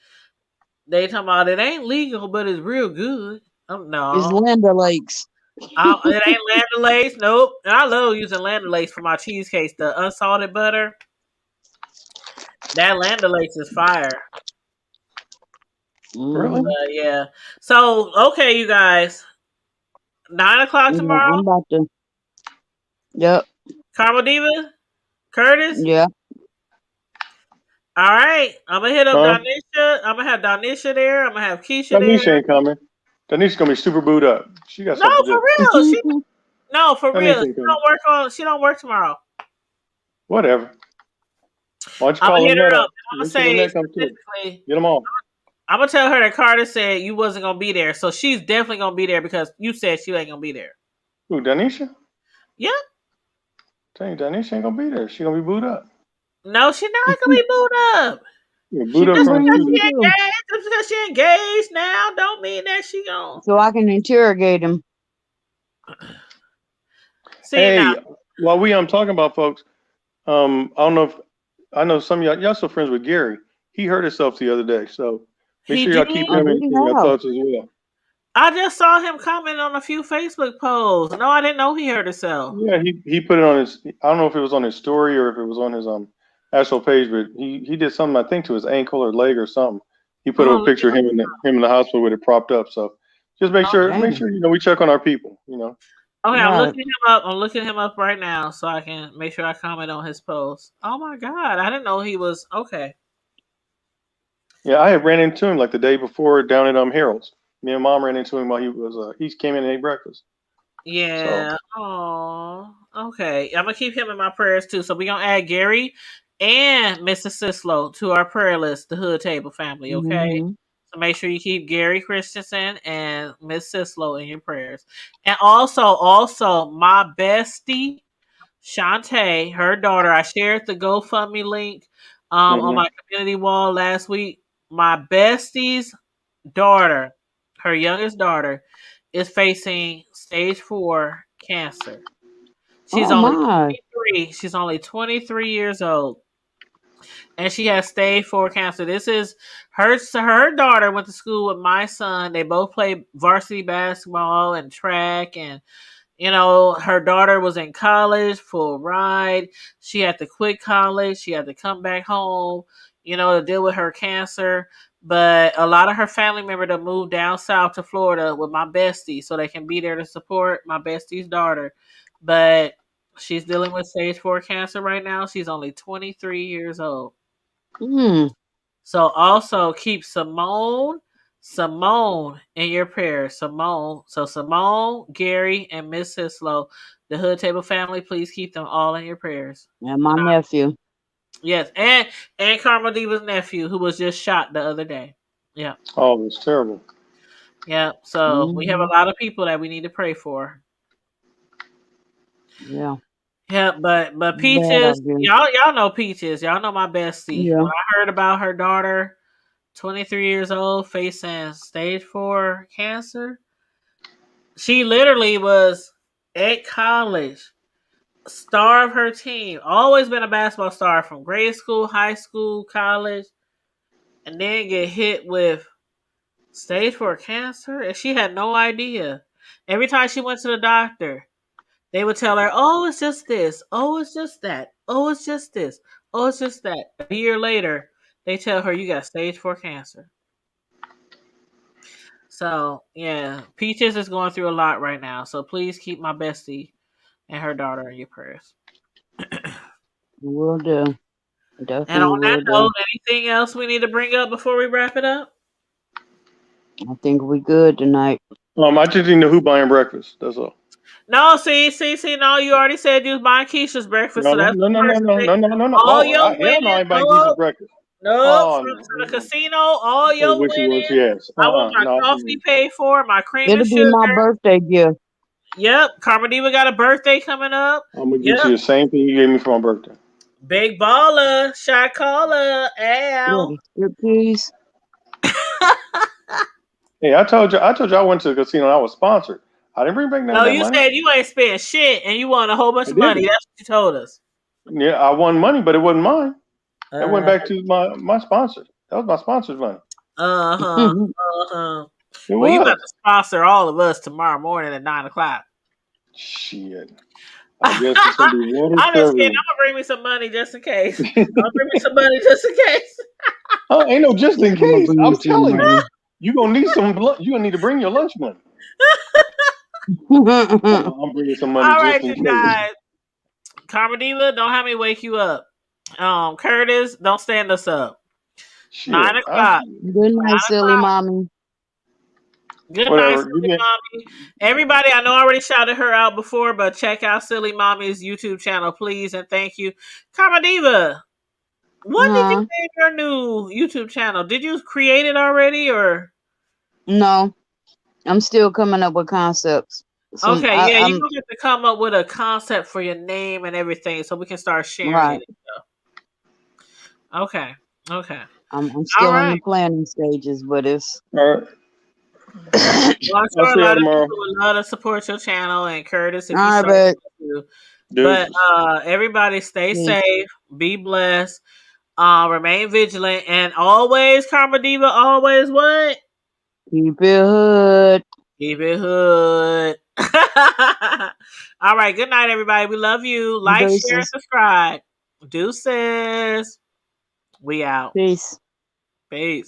They talking about it ain't legal, but it's real good. It's No, Linda Lakes. it ain't Land O'Lakes. Nope. And I love using Land O'Lakes for my cheesecakes. The unsalted butter. That Land O'Lakes is fire. Really? Yeah. So okay, you guys. 9 o'clock Yeah, I'm tomorrow. about to. Yep. Carmel Diva, Curtis. Yeah. All right. I'm gonna hit up Huh? Donisha. I'm gonna have Donisha there. I'm gonna have Keisha there. Tanisha ain't coming. Tanisha's gonna be super booed up. She got No, stuff to for do. real. For real. Tanisha ain't coming. She don't work tomorrow. Whatever. Why don't you I'm call gonna hit Lynette her up? up. I'm gonna Make sure say Lynette comes too. specifically. Get them all. I'm gonna tell her that Carter said you wasn't gonna be there, so she's definitely gonna be there because you said she ain't gonna be there. Who, Danisha? Yeah. Tell you, Danisha ain't gonna be there. She gonna be booed up. No, she not gonna be booed up. Yeah, She booed up can from bring the me studio. too, Just because she engaged now, don't mean that she gonna so I can interrogate him. see now. Hey, while I'm talking about folks, I don't know if I know some of y'all still friends with Gary. He hurt himself the other day, so make He sure y'all keep did. Oh, him did in he your have? thoughts as well. I just saw him comment on a few Facebook posts. No, I didn't know he hurt himself. Yeah, he put it on his. I don't know if it was on his story or if it was on his actual page, but he did something I think to his ankle or leg or something. He put up a Oh, picture of him in the hospital with it propped up. So just make sure Damn. we check on our people. okay, I'm Right. looking him up. I'm looking him up right now so I can make sure I comment on his post. Oh my god, I didn't know he was okay. Yeah, I had ran into him like the day before down at Harold's. Me and Mom ran into him while he came in and ate breakfast. Yeah. Oh, okay. I'm gonna keep him in my prayers too. So we're gonna add Gary and Mrs. Sislow to our prayer list, the Hood Table family. Okay. Mm-hmm. So make sure you keep Gary Christensen and Miss Sislow in your prayers. And also my bestie, Shantae, her daughter. I shared the GoFundMe link on my community wall last week. My bestie's daughter, her youngest daughter, is facing stage 4 cancer. She's Oh only my. 23. She's only 23 years old. And she has stage 4 cancer. This is her daughter went to school with my son. They both played varsity basketball and track, and her daughter was in college, full ride. She had to quit college. She had to come back home, to deal with her cancer. But a lot of her family members have moved down south to Florida with my bestie so they can be there to support my bestie's daughter. But she's dealing with stage 4 cancer right now. She's only 23 years old. Hmm. So also keep Simone in your prayers. Simone, Gary, and Miss Sislow, the Hood Table family, please keep them all in your prayers. And my nephew. Yes, and Karma Diva's nephew, who was just shot the other day. Yeah. Oh, it's terrible. Yeah. So we have a lot of people that we need to pray for. Yeah. Yeah, but Bad Peaches, idea. y'all know Peaches. Y'all know my bestie. Yeah. When I heard about her daughter, 23 years old, facing stage 4 cancer. She literally was at college Star of her team. Always been a basketball star from grade school, high school, college, and then get hit with stage 4 cancer, and she had no idea. Every time she went to the doctor, they would tell her, "Oh, it's just this. Oh, it's just that. Oh, it's just this. Oh, it's just that." A year later, they tell her you got stage 4 cancer. So yeah, Peaches is going through a lot right now. So please keep my bestie and her daughter in your prayers. Will do. And Definitely on that will do. note, anything else we need to bring up before we wrap it up? I think we good tonight. I just need to know who buying breakfast. That's all. No, see, no, you already said you was buying Keisha's breakfast, so No, that's no, the no, no, first no, thing. no, no, no, no. All Oh, your hell no, I winning, ain't buying Keisha's breakfast. no, Oh, from the no. casino, all Oh, your wishy-washy winning. ass. I want my No. coffee paid for, my cream and It'll be sugar. my birthday gift. Yep, Carmadiva got a birthday coming up. I'm going to Yep, get you the same thing you gave me for my birthday. big baller, shot caller, Al. What, a striptease? Hey, I told you I went to the casino and I was sponsored. I didn't bring back none No, of that you money. said you ain't spent shit and you won a whole bunch I of money. didn't. That's what you told us. Yeah, I won money, but it wasn't mine. It went Uh back to my sponsor. That was my sponsor's money. huh. It Well, you about was. to sponsor all of us tomorrow morning at 9:00. Shit. I guess it's gonna be water I'm for just kidding. I'm everyone. gonna bring me some money just in case. I'll bring me some money just in case. Oh, ain't no just in I'm gonna case. bring you I'm some telling you, money. you gonna need some. You gonna need to bring your lunch money. I'm bringing some money All just right, in you case. guys. Carmadiva, don't have me wake you up. Curtis, don't stand us up. Shit. 9:00. Good night, silly mommy. Good night, Whatever. Silly Mommy. Everybody, I know I already shouted her out before, but check out Silly Mommy's YouTube channel, please, and thank you. Carmadiva, when did you name your new YouTube channel? Did you create it already, or? No, I'm still coming up with concepts. Okay, yeah, you're I'm going to have to come up with a concept for your name and everything so we can start sharing right. it. Okay. I'm All still in right. the planning stages, but it's All right. Well, I'm I'll sure see a y'all lot of tomorrow. people would love to support your channel, and Curtis, if all you right, so but to. But Deuces. everybody stay yeah, safe, be blessed, remain vigilant, and always, Karma Diva, always what? keep it hood. Keep it hood. All right, good night, everybody. We love you. Like, share, and Deuces. subscribe. Deuces. We out. Peace. Peace.